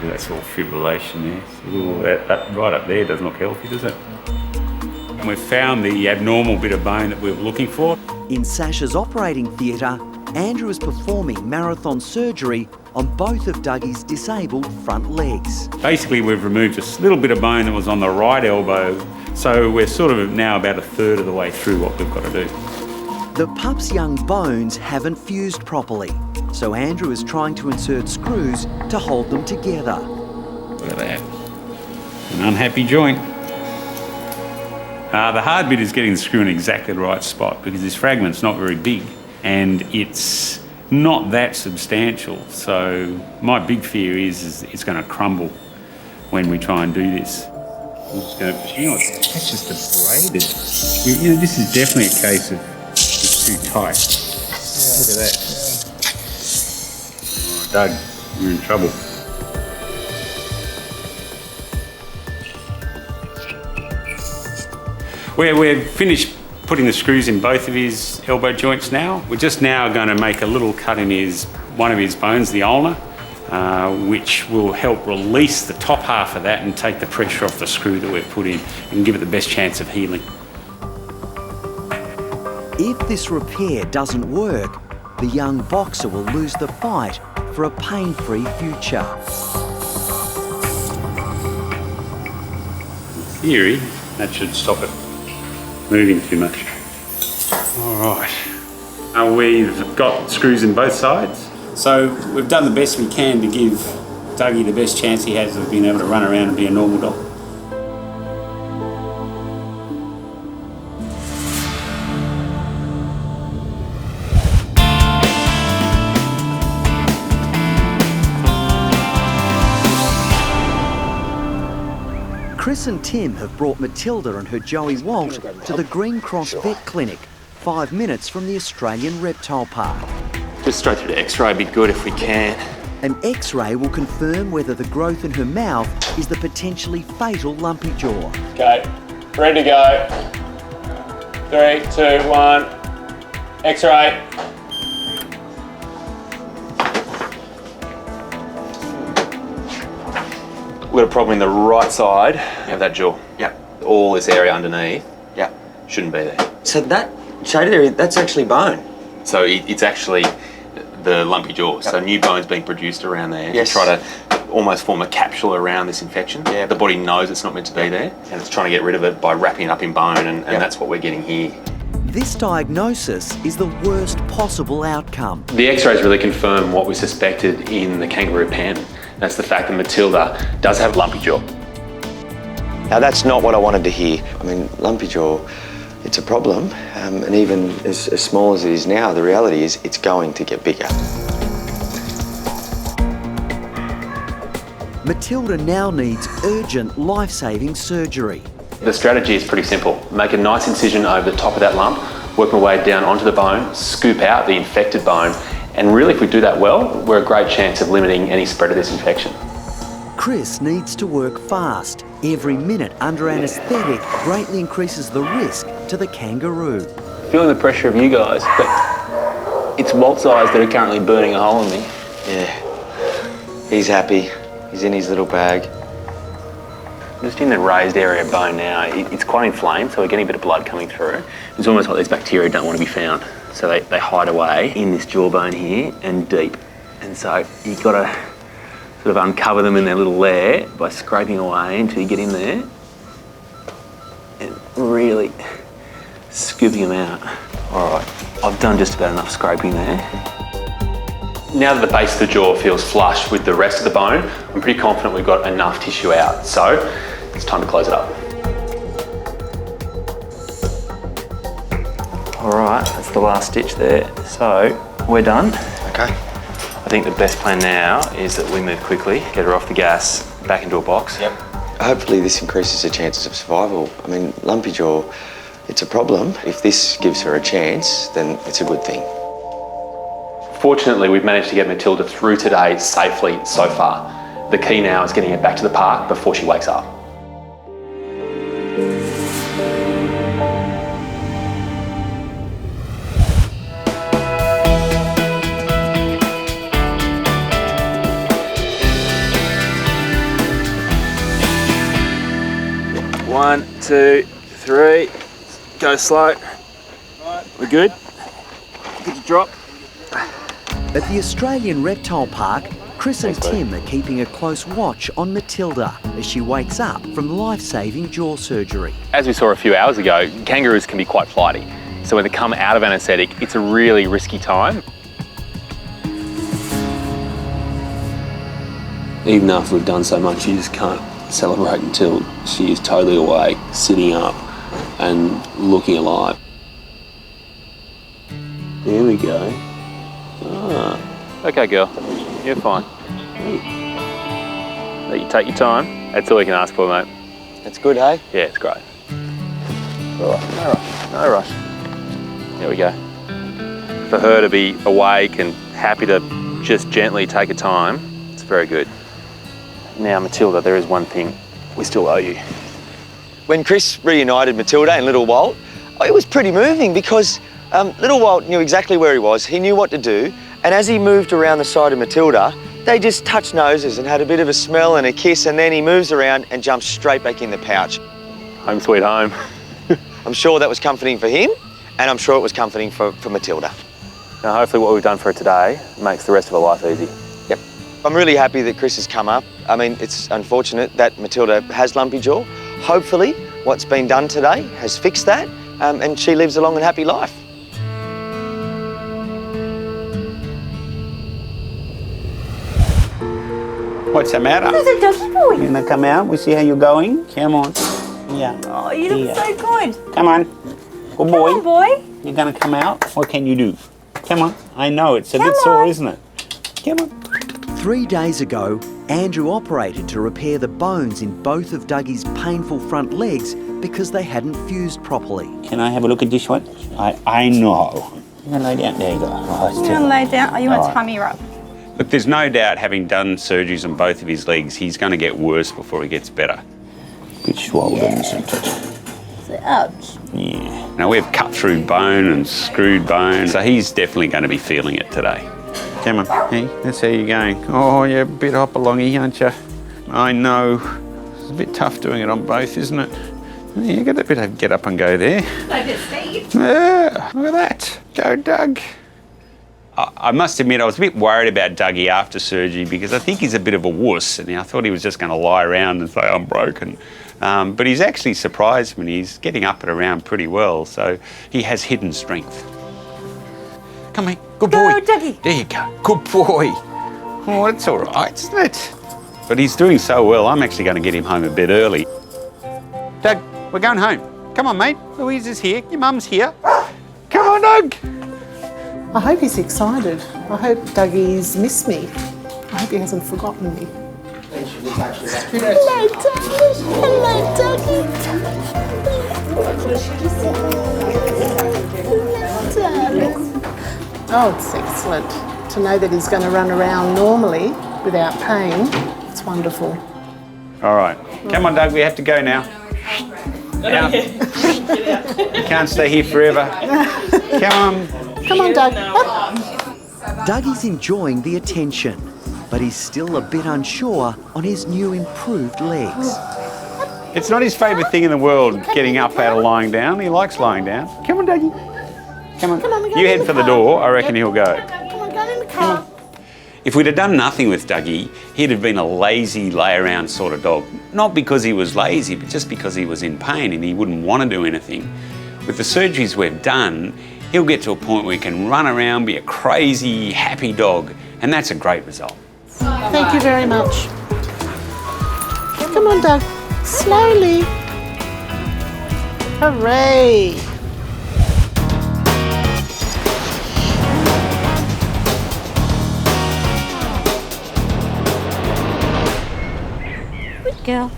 That's all fibrillation there. Ooh, that right up there doesn't look healthy, does it? And we've found the abnormal bit of bone that we were looking for. In Sasha's operating theatre, Andrew is performing marathon surgery on both of Dougie's disabled front legs. Basically, we've removed a little bit of bone that was on the right elbow, so we're sort of now about a third of the way through what we've got to do. The pup's young bones haven't fused properly, so Andrew is trying to insert screws to hold them together. Look at that. An unhappy joint. The hard bit is getting the screw in exactly the right spot, because this fragment's not very big and it's not that substantial. So my big fear is it's going to crumble when we try and do this. I'm just going to, that's just abraded. You know, this is definitely a case of it's too tight. Look at that. Doug, you're in trouble. We're finished putting the screws in both of his elbow joints now. We're just now going to make a little cut in one of his bones, the ulna, which will help release the top half of that and take the pressure off the screw that we've put in and give it the best chance of healing. If this repair doesn't work, the young boxer will lose the fight for a pain-free future. In theory, that should stop it moving too much. All right. We've got screws in both sides. So we've done the best we can to give Dougie the best chance he has of being able to run around and be a normal dog. Chris and Tim have brought Matilda and her Joey Walt to the Green Cross Vet Clinic, 5 minutes from the Australian Reptile Park. Just straight through to X-ray, be good if we can. An X-ray will confirm whether the growth in her mouth is the potentially fatal lumpy jaw. Okay, ready to go. 3, 2, 1. X-ray. We've got a problem in the right side of that jaw. Yeah. All this area underneath Yeah. shouldn't be there. So that shaded area, that's actually bone. So it's actually the lumpy jaw. So new bone's being produced around there Yes. to try to almost form a capsule around this infection. Yeah. The body knows it's not meant to be there, and it's trying to get rid of it by wrapping it up in bone, and that's what we're getting here. This diagnosis is the worst possible outcome. The x-rays really confirm what we suspected in the kangaroo pen. That's the fact that Matilda does have lumpy jaw. Now that's not what I wanted to hear. I mean, lumpy jaw, it's a problem, and even as small as it is now, the reality is it's going to get bigger. Matilda now needs urgent life-saving surgery. The strategy is pretty simple. Make a nice incision over the top of that lump, work my way down onto the bone, scoop out the infected bone, and really if we do that well, we're a great chance of limiting any spread of this infection. Chris needs to work fast. Every minute under anaesthetic greatly increases the risk to the kangaroo. Feeling the pressure of you guys, but it's Walt's eyes that are currently burning a hole in me. Yeah, he's happy. He's in his little bag. Just in the raised area of bone now, it's quite inflamed, so we're getting a bit of blood coming through. It's almost like these bacteria don't want to be found. So they hide away in this jawbone here and deep. And so you've got to sort of uncover them in their little lair by scraping away until you get in there and really scooping them out. All right, I've done just about enough scraping there. Now that the base of the jaw feels flush with the rest of the bone, I'm pretty confident we've got enough tissue out. So it's time to close it up. All right, that's the last stitch there. So we're done. Okay. I think the best plan now is that we move quickly, get her off the gas, back into a box. Yep. Hopefully this increases her chances of survival. I mean, lumpy jaw, it's a problem. If this gives her a chance, then it's a good thing. Fortunately, we've managed to get Matilda through today safely so far. The key now is getting her back to the park before she wakes up. One, two, three. Go slow. We're good. Good to drop. At the Australian Reptile Park, Chris and Tim are keeping a close watch on Matilda as she wakes up from life-saving jaw surgery. As we saw a few hours ago, kangaroos can be quite flighty. So when they come out of anaesthetic, it's a really risky time. Even after we've done so much, you just can't celebrate until she is totally awake, sitting up and looking alive. There we go. Ah. Okay, girl, you're fine. Let you take your time. That's all you can ask for, mate. That's good, hey? Yeah, it's great. All right, no rush, no rush. There we go. For her to be awake and happy to just gently take her time, it's very good. Now, Matilda, there is one thing we still owe you. When Chris reunited Matilda and little Walt, it was pretty moving because little Walt knew exactly where he was, he knew what to do, and as he moved around the side of Matilda, they just touched noses and had a bit of a smell and a kiss, and then he moves around and jumps straight back in the pouch. Home sweet home. I'm sure that was comforting for him, and I'm sure it was comforting for Matilda. Now, hopefully what we've done for her today makes the rest of her life easy. Yep. I'm really happy that Chris has come up. I mean, it's unfortunate that Matilda has lumpy jaw. Hopefully what's been done today has fixed that, and she lives a long and happy life. What's the matter? There's a doggy boy. You gonna come out? We see how you're going. Come on. Yeah. Oh, you look so good. Come on. Good boy. Come on, boy. You're gonna come out? What can you do? Come on. I know it's a bit sore, isn't it? Come on. 3 days ago, Andrew operated to repair the bones in both of Dougie's painful front legs because they hadn't fused properly. Can I have a look at this one? I know. You're gonna lay down. There you go. Oh, You want to lay down? Or you want a tummy rub? Look, there's no doubt, having done surgeries on both of his legs, he's going to get worse before he gets better. Bit swollen, isn't it? Ouch. Yeah. Now, we've cut through bone and screwed bone, so he's definitely going to be feeling it today. Come on, hey, that's how you're going. Oh, you're a bit hop-alongy, aren't you? I know. It's a bit tough doing it on both, isn't it? Yeah, you got a bit of get up and go there. Like it's Steve. Yeah, look at that. Go, Doug. I must admit, I was a bit worried about Dougie after surgery because I think he's a bit of a wuss, and I thought he was just going to lie around and say, I'm broken. But he's actually surprised me. He's getting up and around pretty well, so he has hidden strength. Come here, good boy. Go, Dougie. There you go, good boy. Oh, it's all right, isn't it? But he's doing so well, I'm actually going to get him home a bit early. Doug, we're going home. Come on, mate. Louise is here. Your mum's here. Come on, Doug. I hope he's excited. I hope Dougie's missed me. I hope he hasn't forgotten me. Hello, Dougie. Hello, Dougie. Oh, it's excellent. To know that he's going to run around normally without pain, it's wonderful. All right. Come on, Doug. We have to go now. Out. You can't stay here forever. Come on. Come on, Doug. Dougie's enjoying the attention, but he's still a bit unsure on his new improved legs. It's not his favourite thing in the world, getting up out of lying down. He likes lying down. Come on, Dougie. Come on. You head for the door. I reckon he'll go. Come on, go in the car. If we'd have done nothing with Dougie, he'd have been a lazy, lay-around sort of dog. Not because he was lazy, but just because he was in pain and he wouldn't want to do anything. With the surgeries we've done, he'll get to a point where he can run around, be a crazy, happy dog, and that's a great result. Thank you very much. Come on, Doug. Slowly. Hooray. Girl.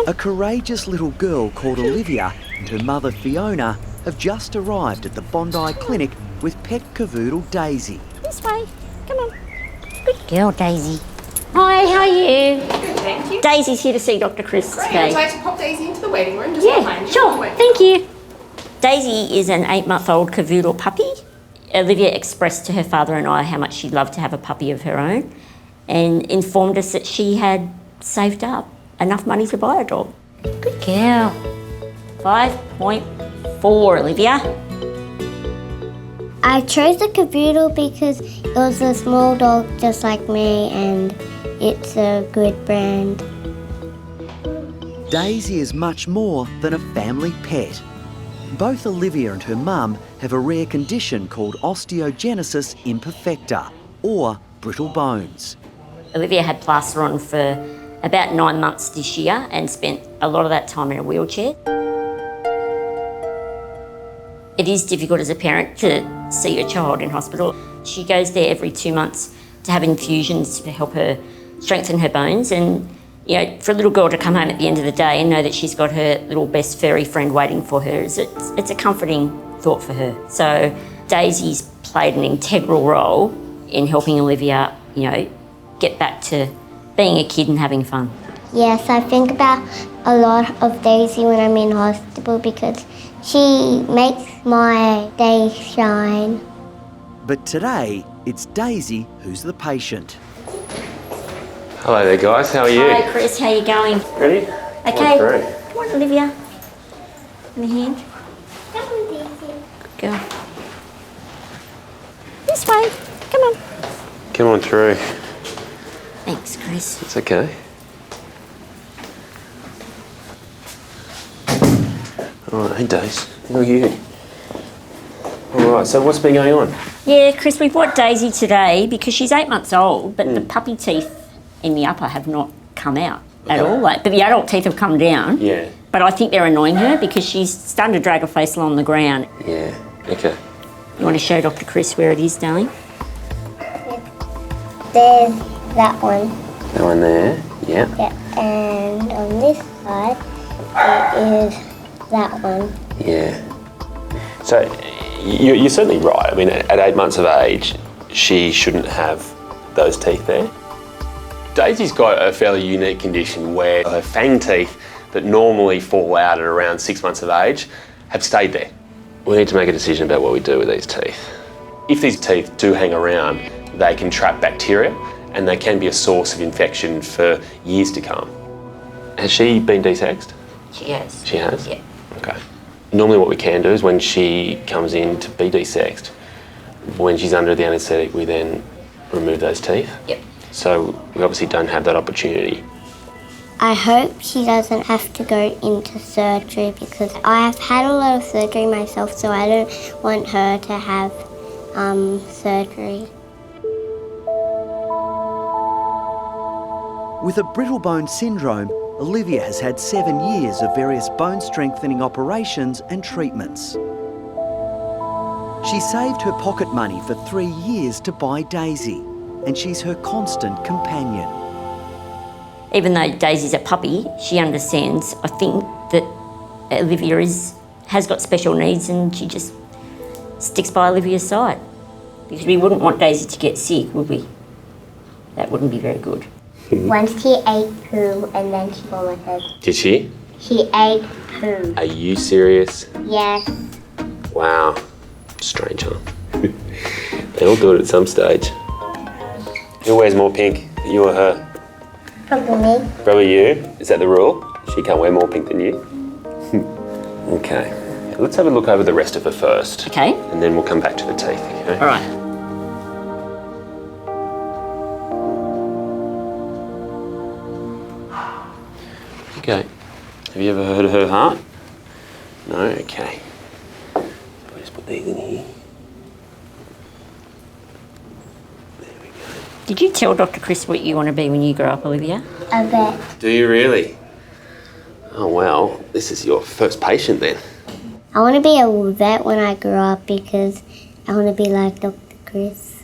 A courageous little girl called Olivia and her mother Fiona have just arrived at the Bondi Clinic with pet cavoodle Daisy. This way. Come on. Good girl, Daisy. Hi, how are you? Good, thank you. Daisy's here to see Dr. Chris Great, today. I'd like to pop Daisy into the waiting room. Just Yeah, sure. Thank you. Daisy is an 8-month-old cavoodle puppy. Olivia expressed to her father and I how much she'd love to have a puppy of her own and informed us that she had saved up enough money to buy a dog. Good girl. 5.4, Olivia. I chose the cavoodle because it was a small dog just like me and it's a good brand. Daisy is much more than a family pet. Both Olivia and her mum have a rare condition called osteogenesis imperfecta, or brittle bones. Olivia had plaster on for about 9 months this year and spent a lot of that time in a wheelchair. It is difficult as a parent to see your child in hospital. She goes there every 2 months to have infusions to help her strengthen her bones, and for a little girl to come home at the end of the day and know that she's got her little best furry friend waiting for her, it's a comforting thought for her. So Daisy's played an integral role in helping Olivia, get back to being a kid and having fun. Yes, I think about a lot of Daisy when I'm in hospital because she makes my day shine. But today, it's Daisy who's the patient. Hello there, guys. How are you? Hi, Chris. How you going? Ready? Okay. Come on through. Come on, Olivia. Give me a hand. Good girl. This way. Come on. Come on through. Thanks, Chris. It's okay. All right, hey, Daisy. How are you? All right, so what's been going on? Yeah, Chris, we brought Daisy today because she's 8 months old, but the puppy teeth in the upper have not come out at all. But the adult teeth have come down. Yeah. But I think they're annoying her because she's starting to drag her face along the ground. Yeah, okay. You want to show Dr. Chris where it is, darling? There's that one. That one there, yeah. Yeah, and on this side it is that one. Yeah. So you're certainly right. I mean, at 8 months of age, she shouldn't have those teeth there. Daisy's got a fairly unique condition where her fang teeth that normally fall out at around 6 months of age have stayed there. We need to make a decision about what we do with these teeth. If these teeth do hang around, they can trap bacteria and they can be a source of infection for years to come. Has she been desexed? She has. She has? Yeah. Okay. Normally what we can do is when she comes in to be desexed, when she's under the anaesthetic, we then remove those teeth. Yep. So we obviously don't have that opportunity. I hope she doesn't have to go into surgery because I have had a lot of surgery myself, so I don't want her to have surgery. With a brittle bone syndrome, Olivia has had 7 years of various bone strengthening operations and treatments. She saved her pocket money for 3 years to buy Daisy, and she's her constant companion. Even though Daisy's a puppy, she understands, I think, that Olivia has got special needs and she just sticks by Olivia's side. Because we wouldn't want Daisy to get sick, would we? That wouldn't be very good. Once she ate poo and then she vomited. Did she? She ate poo. Are you serious? Yes. Wow. Strange, huh? They all do it at some stage. Who wears more pink, you or her? Probably me. Probably you. Is that the rule? She can't wear more pink than you? Okay. Let's have a look over the rest of her first. Okay. And then we'll come back to the teeth, okay? All right. Okay. Have you ever heard of her heart? No? Okay. We'll just put these in here. Did you tell Dr. Chris what you want to be when you grow up, Olivia? A vet. Do you really? Oh, well, this is your first patient then. I want to be a vet when I grow up because I want to be like Dr. Chris,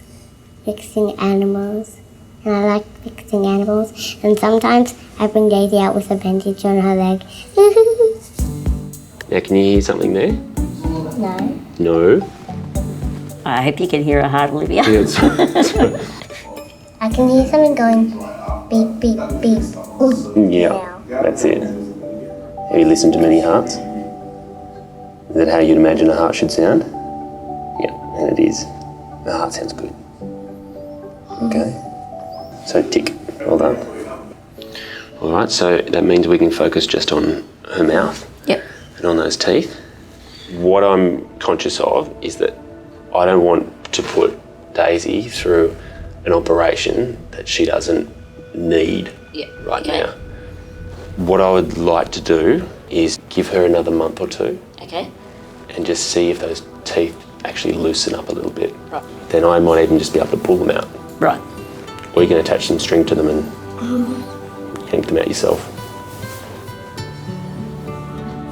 fixing animals. And I like fixing animals. And sometimes I bring Daisy out with a bandage on her leg. Now, can you hear something there? No. No? I hope you can hear her heart, Olivia. Yeah, it's right. I can hear something going beep, beep, beep. Yeah, that's it. Have you listened to many hearts? Is that how you'd imagine a heart should sound? Yeah, and it is. The heart sounds good. Okay. So tick. Well done. All right, so that means we can focus just on her mouth. Yep. And on those teeth. What I'm conscious of is that I don't want to put Daisy through an operation that she doesn't need right now. What I would like to do is give her another month or two. Okay. And just see if those teeth actually loosen up a little bit. Right. Then I might even just be able to pull them out. Right. Or you can attach some string to them and yank them out yourself.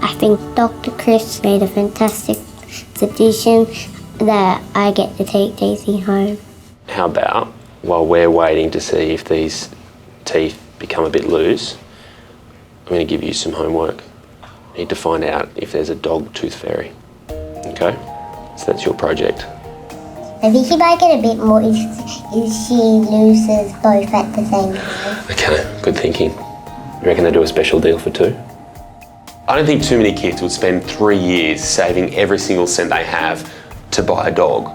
I think Dr. Chris made a fantastic suggestion that I get to take Daisy home. How about, while we're waiting to see if these teeth become a bit loose, I'm going to give you some homework. You need to find out if there's a dog tooth fairy. Okay? So that's your project. I think if I get a bit more, if she loses both at the same time. Okay, good thinking. You reckon they do a special deal for two? I don't think too many kids would spend 3 years saving every single cent they have to buy a dog.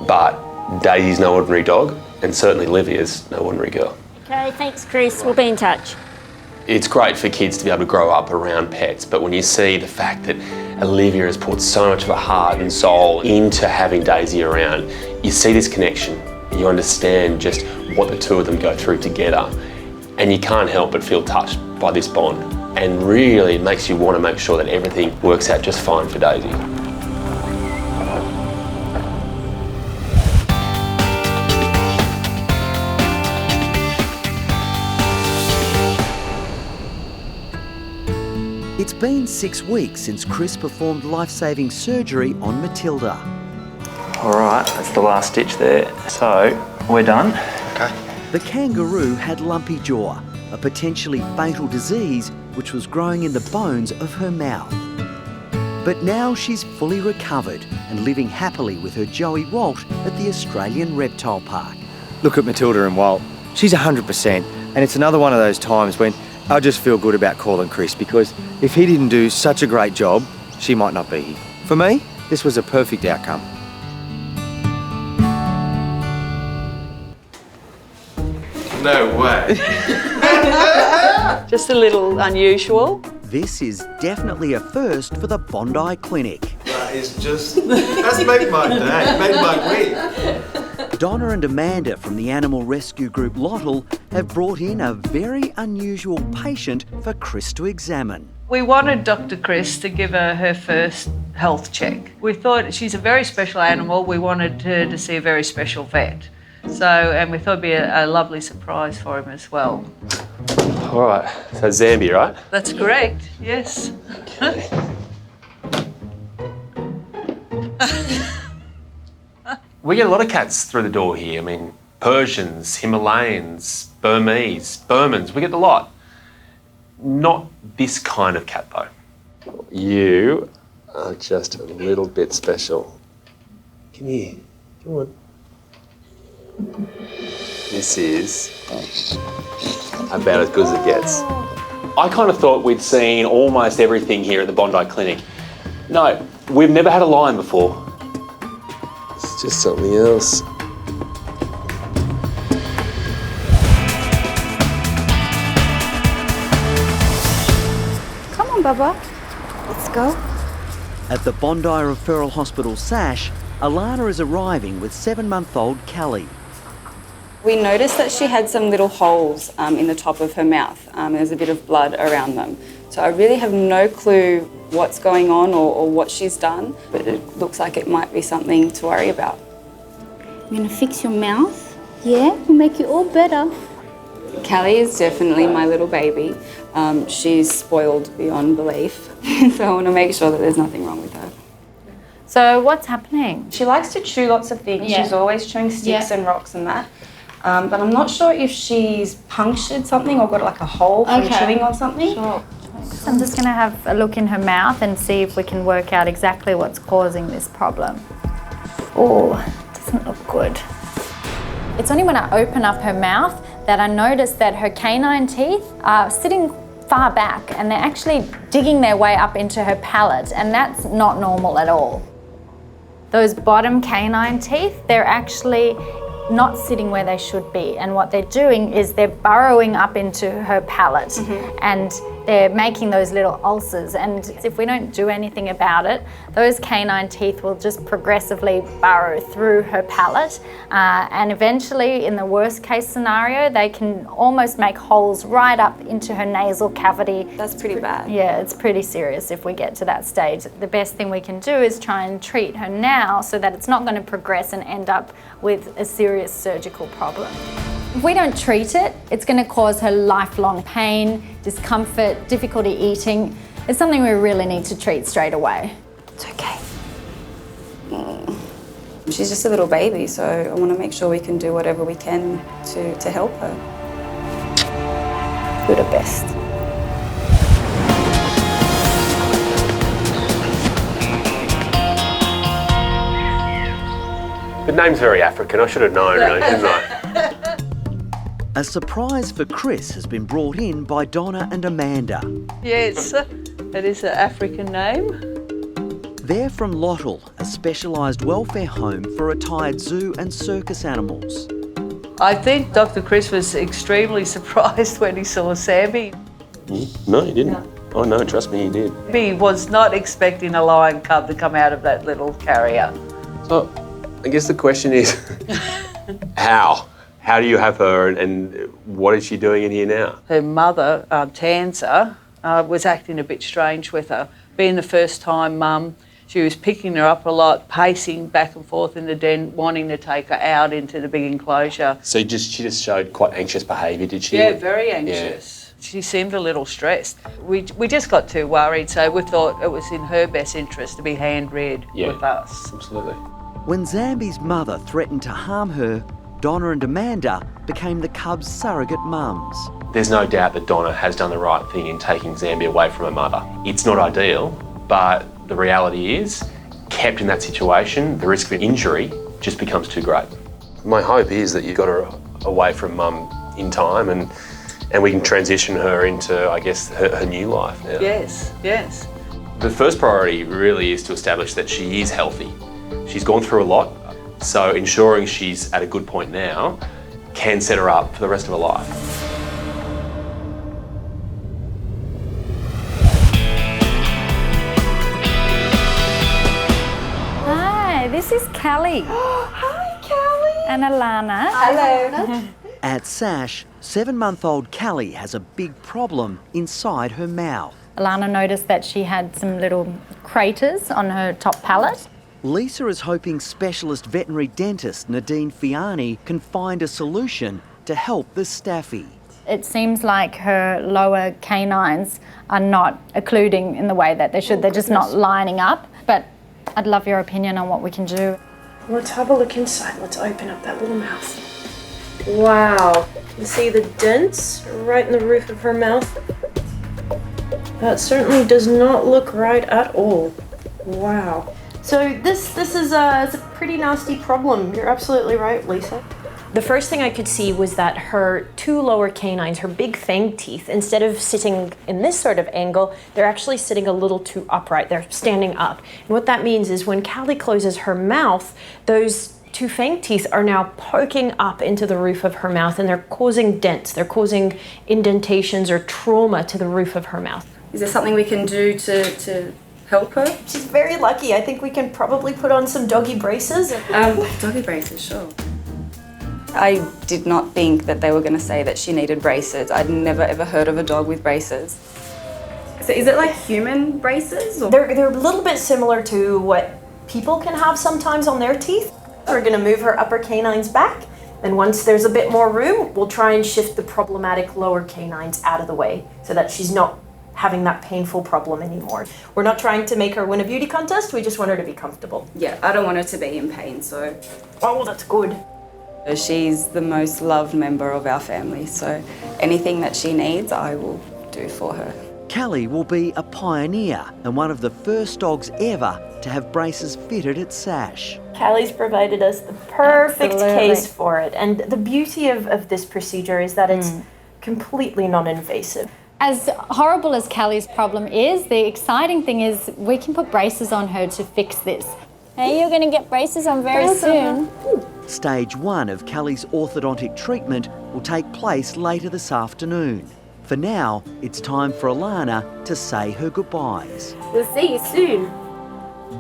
But Daisy's no ordinary dog, and certainly Livia's no ordinary girl. Okay, thanks, Chris. We'll be in touch. It's great for kids to be able to grow up around pets, but when you see the fact that Olivia has put so much of her heart and soul into having Daisy around, you see this connection. You understand just what the two of them go through together, and you can't help but feel touched by this bond. And really, it makes you want to make sure that everything works out just fine for Daisy. It's been 6 weeks since Chris performed life-saving surgery on Matilda. All right, that's the last stitch there. So, we're done. Okay. The kangaroo had lumpy jaw, a potentially fatal disease which was growing in the bones of her mouth. But now she's fully recovered and living happily with her Joey Walt at the Australian Reptile Park. Look at Matilda and Walt. She's 100%, and it's another one of those times when I just feel good about calling Chris, because if he didn't do such a great job, she might not be here. For me, this was a perfect outcome. No way. Just a little unusual. This is definitely a first for the Bondi Clinic. That is just, that's made my day, made my week. Donna and Amanda from the animal rescue group Lottle have brought in a very unusual patient for Chris to examine. We wanted Dr. Chris to give her first health check. We thought she's a very special animal. We wanted her to see a very special vet. And we thought it'd be a lovely surprise for him as well. All right, so Zambi, right? That's correct, yes. We get a lot of cats through the door here. I mean, Persians, Himalayans, Burmese, Burmans, we get a lot. Not this kind of cat, though. You are just a little bit special. Come here, come on. This is about as good as it gets. I kind of thought we'd seen almost everything here at the Bondi Clinic. No, we've never had a lion before. It's just something else. Come on, Bubba. Let's go. At the Bondi Referral Hospital Sash, Alana is arriving with 7-month-old Callie. We noticed that she had some little holes in the top of her mouth. There's a bit of blood around them. So I really have no clue what's going on or what she's done, but it looks like it might be something to worry about. I'm going to fix your mouth. Yeah, we'll make you all better. Callie is definitely my little baby. She's spoiled beyond belief, so I want to make sure that there's nothing wrong with her. So what's happening? She likes to chew lots of things. Yeah. She's always chewing sticks and rocks and that. But I'm not sure if she's punctured something or got like a hole from chewing on something. Sure. So I'm just going to have a look in her mouth and see if we can work out exactly what's causing this problem. Oh, doesn't look good. It's only when I open up her mouth that I notice that her canine teeth are sitting far back and they're actually digging their way up into her palate, and that's not normal at all. Those bottom canine teeth, they're actually not sitting where they should be, and what they're doing is they're burrowing up into her palate and they're making those little ulcers, and if we don't do anything about it, those canine teeth will just progressively burrow through her palate, and eventually, in the worst case scenario, they can almost make holes right up into her nasal cavity. That's pretty bad. Yeah, it's pretty serious if we get to that stage. The best thing we can do is try and treat her now so that it's not going to progress and end up with a serious surgical problem. If we don't treat it, it's going to cause her lifelong pain, discomfort, difficulty eating. It's something we really need to treat straight away. It's okay. She's just a little baby, so I want to make sure we can do whatever we can to help her. Do the best. The name's very African. I should have known, really, shouldn't I? A surprise for Chris has been brought in by Donna and Amanda. Yes, it is an African name. They're from Lottle, a specialised welfare home for retired zoo and circus animals. I think Dr. Chris was extremely surprised when he saw Zambi. No, he didn't. Oh, no, trust me, he did. He was not expecting a lion cub to come out of that little carrier. So, I guess the question is, how? How do you have her, and what is she doing in here now? Her mother, Tanza, was acting a bit strange with her. Being the first time mum, she was picking her up a lot, pacing back and forth in the den, wanting to take her out into the big enclosure. So she just showed quite anxious behaviour, did she? Yeah, very anxious. Yeah. She seemed a little stressed. We just got too worried, so we thought it was in her best interest to be hand-reared with us. Absolutely. When Zambi's mother threatened to harm her, Donna and Amanda became the cub's surrogate mums. There's no doubt that Donna has done the right thing in taking Zambi away from her mother. It's not ideal, but the reality is, kept in that situation, the risk of injury just becomes too great. My hope is that you got her away from mum in time and we can transition her into, I guess, her new life now. Yes, yes. The first priority really is to establish that she is healthy. She's gone through a lot, so ensuring she's at a good point now can set her up for the rest of her life. Hi, this is Callie. Hi, Callie. And Alana. Hello. At Sash, 7-month-old Callie has a big problem inside her mouth. Alana noticed that she had some little craters on her top palate. Lisa is hoping specialist veterinary dentist Nadine Fiani can find a solution to help the staffy. It seems like her lower canines are not occluding in the way that they should. They're just not lining up. But I'd love your opinion on what we can do. Let's have a look inside. Let's open up that little mouth. Wow. You see the dents right in the roof of her mouth? That certainly does not look right at all. Wow. So this is a pretty nasty problem. You're absolutely right, Lisa. The first thing I could see was that her 2 lower canines, her big fang teeth, instead of sitting in this sort of angle, they're actually sitting a little too upright. They're standing up. And what that means is when Callie closes her mouth, those 2 fang teeth are now poking up into the roof of her mouth, and they're causing dents. They're causing indentations or trauma to the roof of her mouth. Is there something we can do to help her? She's very lucky. I think we can probably put on some doggy braces. Doggy braces, sure. I did not think that they were going to say that she needed braces. I'd never ever heard of a dog with braces. So is it like human braces? Or? They're a little bit similar to what people can have sometimes on their teeth. We're going to move her upper canines back, and once there's a bit more room, we'll try and shift the problematic lower canines out of the way so that she's not having that painful problem anymore. We're not trying to make her win a beauty contest, we just want her to be comfortable. Yeah, I don't want her to be in pain, so... Oh, well, that's good. She's the most loved member of our family, so anything that she needs, I will do for her. Callie will be a pioneer and one of the first dogs ever to have braces fitted at Sash. Callie's provided us the perfect case for it, and the beauty of this procedure is that it's completely non-invasive. As horrible as Callie's problem is, the exciting thing is we can put braces on her to fix this. Hey, you're going to get braces on very soon. Stage 1 of Callie's orthodontic treatment will take place later this afternoon. For now, it's time for Alana to say her goodbyes. We'll see you soon.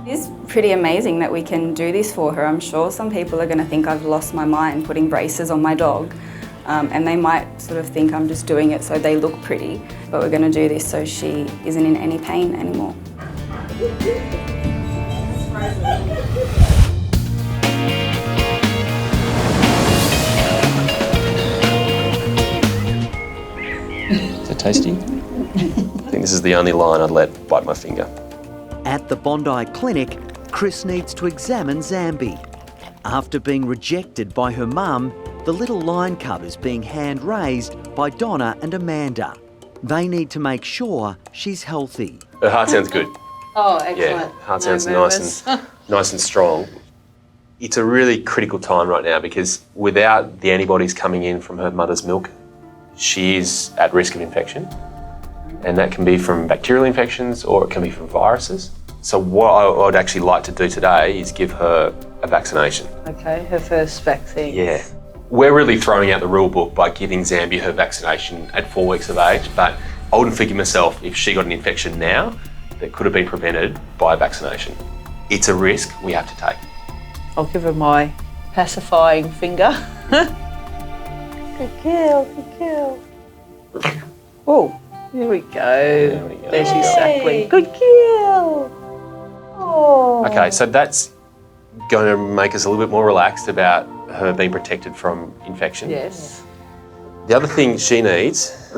It's pretty amazing that we can do this for her. I'm sure some people are going to think I've lost my mind putting braces on my dog. And they might sort of think I'm just doing it so they look pretty. But we're going to do this so she isn't in any pain anymore. Is it tasty? I think this is the only line I'd let bite my finger. At the Bondi Clinic, Chris needs to examine Zambi. After being rejected by her mum, the little line cub is being hand-raised by Donna and Amanda. They need to make sure she's healthy. Her heart sounds good. Oh, excellent. Yeah, heart sounds nice and strong. It's a really critical time right now because without the antibodies coming in from her mother's milk, she is at risk of infection. And that can be from bacterial infections or it can be from viruses. So what I would actually like to do today is give her a vaccination. Okay, her first vaccine. Yeah. We're really throwing out the rule book by giving Zambi her vaccination at 4 weeks of age, but I wouldn't forgive myself if she got an infection now that could have been prevented by a vaccination. It's a risk we have to take. I'll give her my pacifying finger. Good girl, good girl. Oh, here we go. There she's suckling. Good girl. Oh. Okay, so that's going to make us a little bit more relaxed about her being protected from infection. Yes. The other thing she needs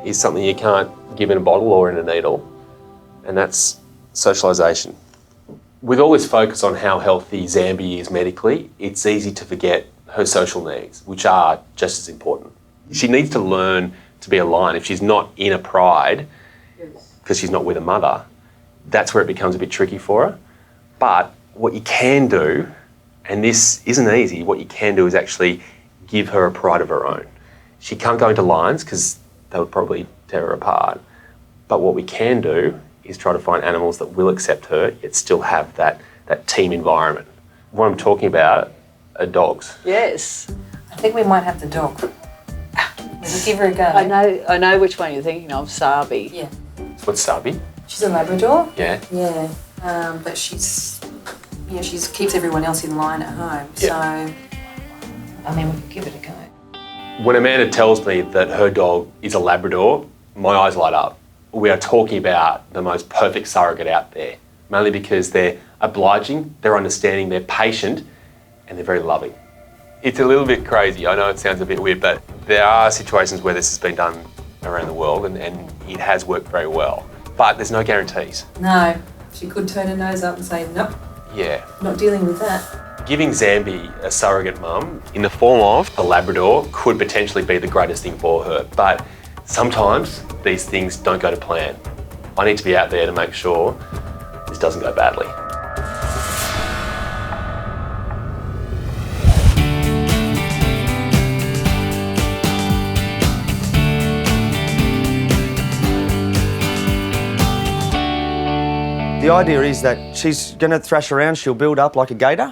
is something you can't give in a bottle or in a needle, and that's socialisation. With all this focus on how healthy Zambi is medically, it's easy to forget her social needs, which are just as important. She needs to learn to be a lion. If she's not in a pride, because she's not with a mother, that's where it becomes a bit tricky for her. But what you can do, and this isn't easy, what you can do is actually give her a pride of her own. She can't go into lions because they would probably tear her apart. But what we can do is try to find animals that will accept her, yet still have that team environment. What I'm talking about are dogs. Yes. I think we might have the dog. Let's give her a go. I know which one you're thinking of, Sabi. Yeah. What's Sabi? She's a Labrador. Yeah. Yeah. But she keeps everyone else in line at home. Yeah. So I mean, we could give it a go. When Amanda tells me that her dog is a Labrador, my eyes light up. We are talking about the most perfect surrogate out there, mainly because they're obliging, they're understanding, they're patient, and they're very loving. It's a little bit crazy. I know it sounds a bit weird, but there are situations where this has been done around the world and it has worked very well. But there's no guarantees. No, she could turn her nose up and say, nope, Yeah. not dealing with that. Giving Zambi a surrogate mum in the form of a Labrador could potentially be the greatest thing for her. But sometimes these things don't go to plan. I need to be out there to make sure this doesn't go badly. The idea is that she's going to thrash around, she'll build up like a gator.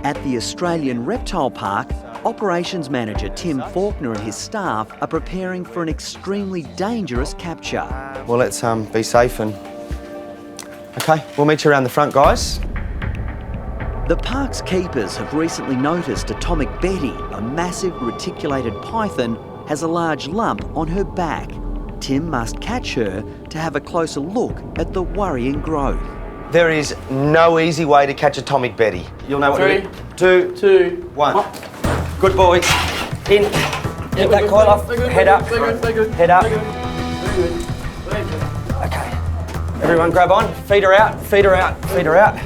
At the Australian Reptile Park, Operations Manager Tim Faulkner and his staff are preparing for an extremely dangerous capture. Well, let's be safe and... Okay, we'll meet you around the front, guys. The park's keepers have recently noticed Atomic Betty, a massive reticulated python, has a large lump on her back. Tim must catch her to have a closer look at the worrying growth. There is no easy way to catch Atomic Betty. You'll know what to do. 2, 1. Good boys. In. Get that coil off. Head up. Head up. Okay. Everyone grab on. Feet her out. Feet her out. Feet her out.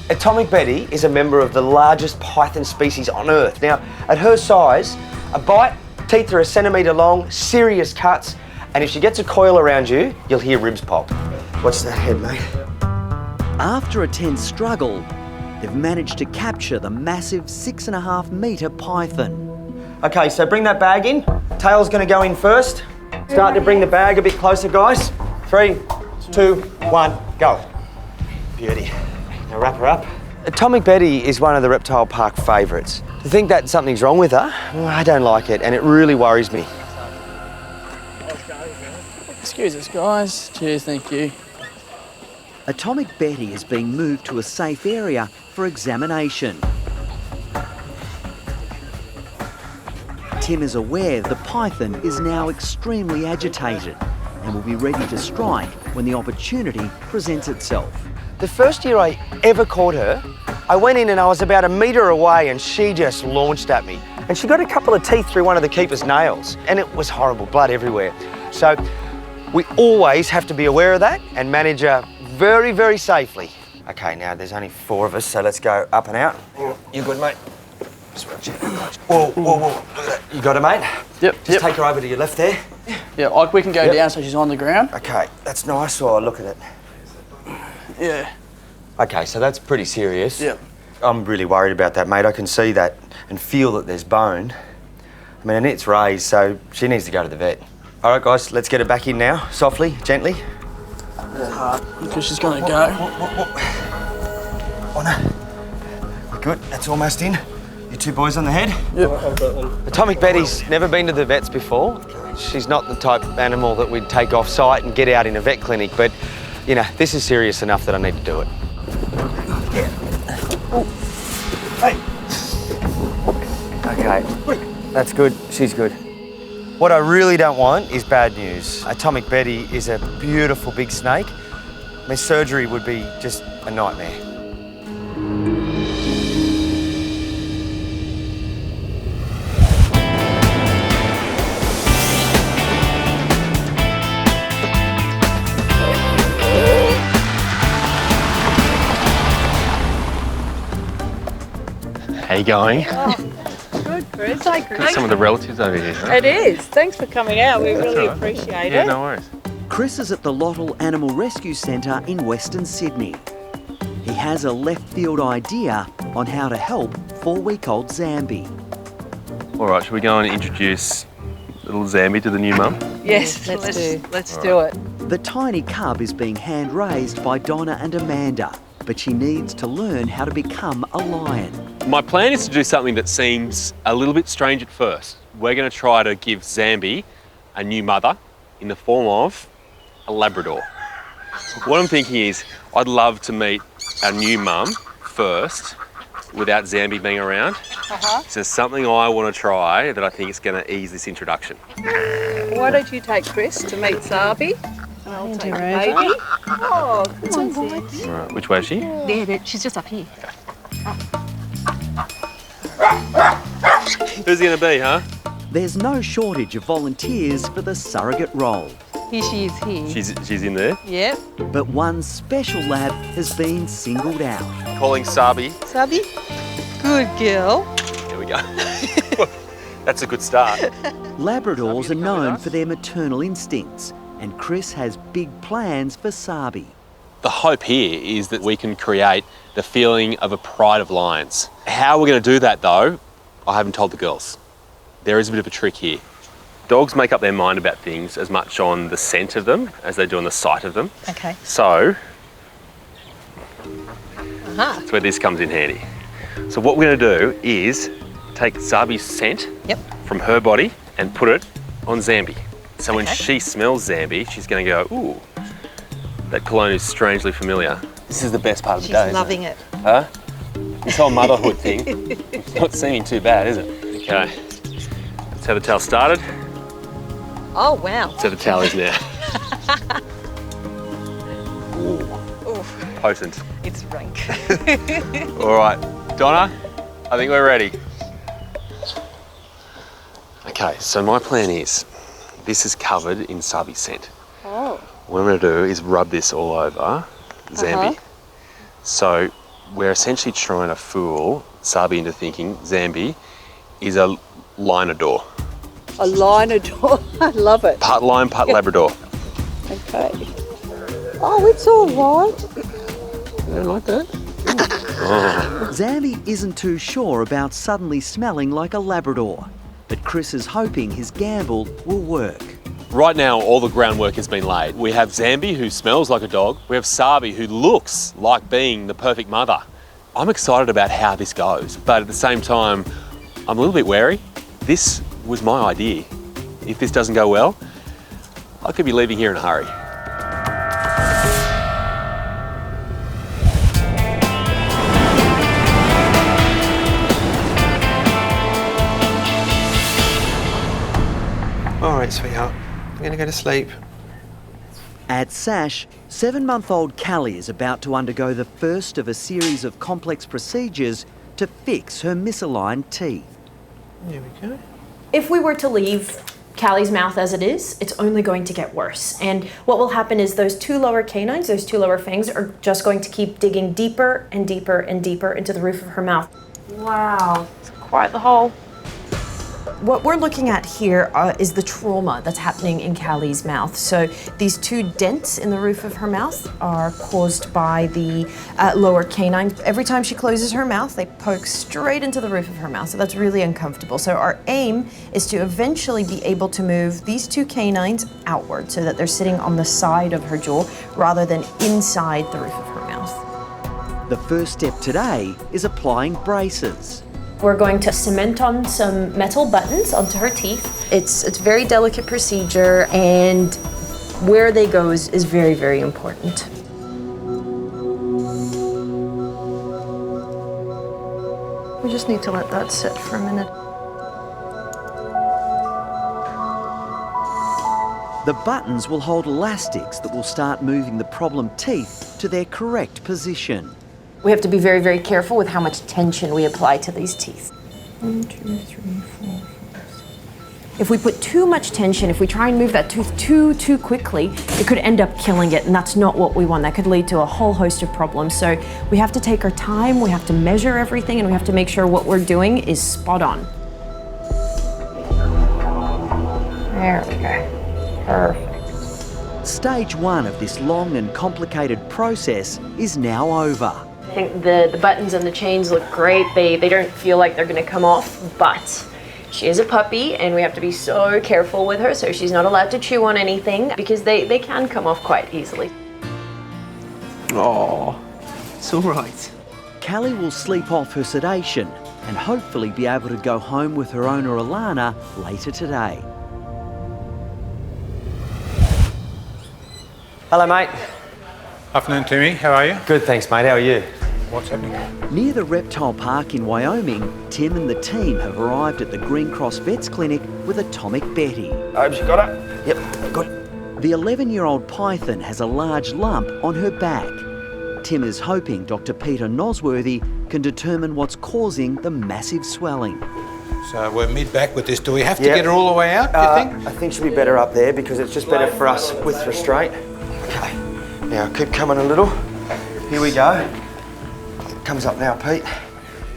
Atomic Betty is a member of the largest python species on Earth. Now, at her size, a bite, teeth are 1 centimetre long, serious cuts, and if she gets a coil around you, you'll hear ribs pop. Watch that head, mate. After a tense struggle, they've managed to capture the massive 6.5 metre python. Okay, so bring that bag in. Tail's going to go in first. Start to bring the bag a bit closer, guys. 3, 2, 1, go. Beauty. Now wrap her up. Atomic Betty is one of the reptile park favourites. To think that something's wrong with her, well, I don't like it, and it really worries me. Excuse us, guys. Cheers, thank you. Atomic Betty is being moved to a safe area for examination. Tim is aware the python is now extremely agitated and will be ready to strike when the opportunity presents itself. The first year I ever caught her, I went in and I was about 1 metre away and she just launched at me. And she got a couple of teeth through one of the keeper's nails and it was horrible, blood everywhere. So we always have to be aware of that and manage her very, very safely. Okay, now there's only 4 of us, so let's go up and out. You good, mate? Whoa, whoa, whoa. Look at that. You got her, mate? Yep. Just take her over to your left there. Yeah, we can go down so she's on the ground. Okay, that's nice. Oh, look at it. Yeah. Okay, so that's pretty serious. Yep. I'm really worried about that, mate. I can see that and feel that there's bone. I mean, her neck's raised, so she needs to go to the vet. All right, guys, let's get her back in now, softly, gently. It's hard because she's going to go. Oh, no. We're good. That's almost in. You 2 boys on the head? Yep. Atomic Betty's never been to the vets before. She's not the type of animal that we'd take off site and get out in a vet clinic, but, you know, this is serious enough that I need to do it. Yeah. Hey. Okay. That's good. She's good. What I really don't want is bad news. Atomic Betty is a beautiful big snake. I mean, surgery would be just a nightmare. How you going? Good, Chris. Hi, Chris. Got some of the relatives over here. Huh? It is. Thanks for coming out. We really appreciate it. Yeah, no worries. Chris is at the Lottle Animal Rescue Centre in Western Sydney. He has a left field idea on how to help 4-week-old Zambi. All right, shall we go and introduce little Zambi to the new mum? Yes, let's do it. The tiny cub is being hand-raised by Donna and Amanda, but she needs to learn how to become a lion. My plan is to do something that seems a little bit strange at first. We're going to try to give Zambi a new mother in the form of a Labrador. What I'm thinking is I'd love to meet our new mum first without Zambi being around. So there's something I want to try that I think is going to ease this introduction. Why don't you take Chris to meet Zambi? And I'll take the baby. Oh, come on, Zambi. All right, which way is she? There, she's just up here. Who's he going to be, huh? There's no shortage of volunteers for the surrogate role. Here she is here. She's in there. Yep. But one special lab has been singled out. Calling Sabi. Zambi? Good girl. There we go. That's a good start. Labradors are known for their maternal instincts, and Chris has big plans for Sabi. The hope here is that we can create the feeling of a pride of lions. How we're going to do that, though, I haven't told the girls. There is a bit of a trick here. Dogs make up their mind about things as much on the scent of them as they do on the sight of them. Okay. So, that's where this comes in handy. So what we're going to do is take Sabi's scent from her body and put it on Zambi. So when she smells Zambi, she's going to go, ooh, that cologne is strangely familiar. This is the best part of the day. She's loving it. Huh? This whole motherhood thing, it's not seeming too bad, is it? Okay. That's how the towel started. Oh, wow. That's how the towel is now. Ooh. Potent. It's rank. All right, Donna, I think we're ready. Okay, so my plan is, this is covered in Sabi scent. Oh. What I'm going to do is rub this all over Zambi. So we're essentially trying to fool Sabi into thinking Zambi is a Leonardo. A Leonardo. I love it. Part lion, part Labrador. Okay. Oh, it's all right. You don't like that? Zambi isn't too sure about suddenly smelling like a Labrador, but Chris is hoping his gamble will work. Right now, all the groundwork has been laid. We have Zambi, who smells like a dog. We have Sabi, who looks like being the perfect mother. I'm excited about how this goes, but at the same time, I'm a little bit wary. This was my idea. If this doesn't go well, I could be leaving here in a hurry. All right, sweetheart. I'm going to go to sleep. At Sash, 7-month-old Callie is about to undergo the first of a series of complex procedures to fix her misaligned teeth. There we go. If we were to leave Callie's mouth as it is, it's only going to get worse. And what will happen is those two lower canines, those two lower fangs, are just going to keep digging deeper and deeper and deeper into the roof of her mouth. Wow, it's quite the hole. What we're looking at here is the trauma that's happening in Callie's mouth. So these two dents in the roof of her mouth are caused by the lower canine. Every time she closes her mouth, they poke straight into the roof of her mouth. So that's really uncomfortable. So our aim is to eventually be able to move these two canines outward so that they're sitting on the side of her jaw rather than inside the roof of her mouth. The first step today is applying braces. We're going to cement on some metal buttons onto her teeth. It's a very delicate procedure, and where they go is very, very important. We just need to let that sit for a minute. The buttons will hold elastics that will start moving the problem teeth to their correct position. We have to be very, very careful with how much tension we apply to these teeth. 1, 2, 3, 4, 5. If we put too much tension, if we try and move that tooth too quickly, it could end up killing it, and that's not what we want. That could lead to a whole host of problems. So we have to take our time, we have to measure everything, and we have to make sure what we're doing is spot on. There we go. Perfect. Stage 1 of this long and complicated process is now over. I think the buttons and the chains look great. They don't feel like they're gonna come off, but she is a puppy and we have to be so careful with her, so she's not allowed to chew on anything because they can come off quite easily. Oh, it's all right. Callie will sleep off her sedation and hopefully be able to go home with her owner Alana later today. Hello, mate. Afternoon, Timmy. How are you? Good, thanks, mate. How are you? What's happening? Near the reptile park in Wyoming, Tim and the team have arrived at the Green Cross Vets Clinic with Atomic Betty. Hope you got it? Yep, good. The 11-year-old python has a large lump on her back. Tim is hoping Dr. Peter Nosworthy can determine what's causing the massive swelling. So we're mid-back with this. Do we have to get her all the way out, do you think? I think she'll be better up there because it's just better for us with restraint. Okay, now keep coming a little. Here we go. Comes up now, Pete.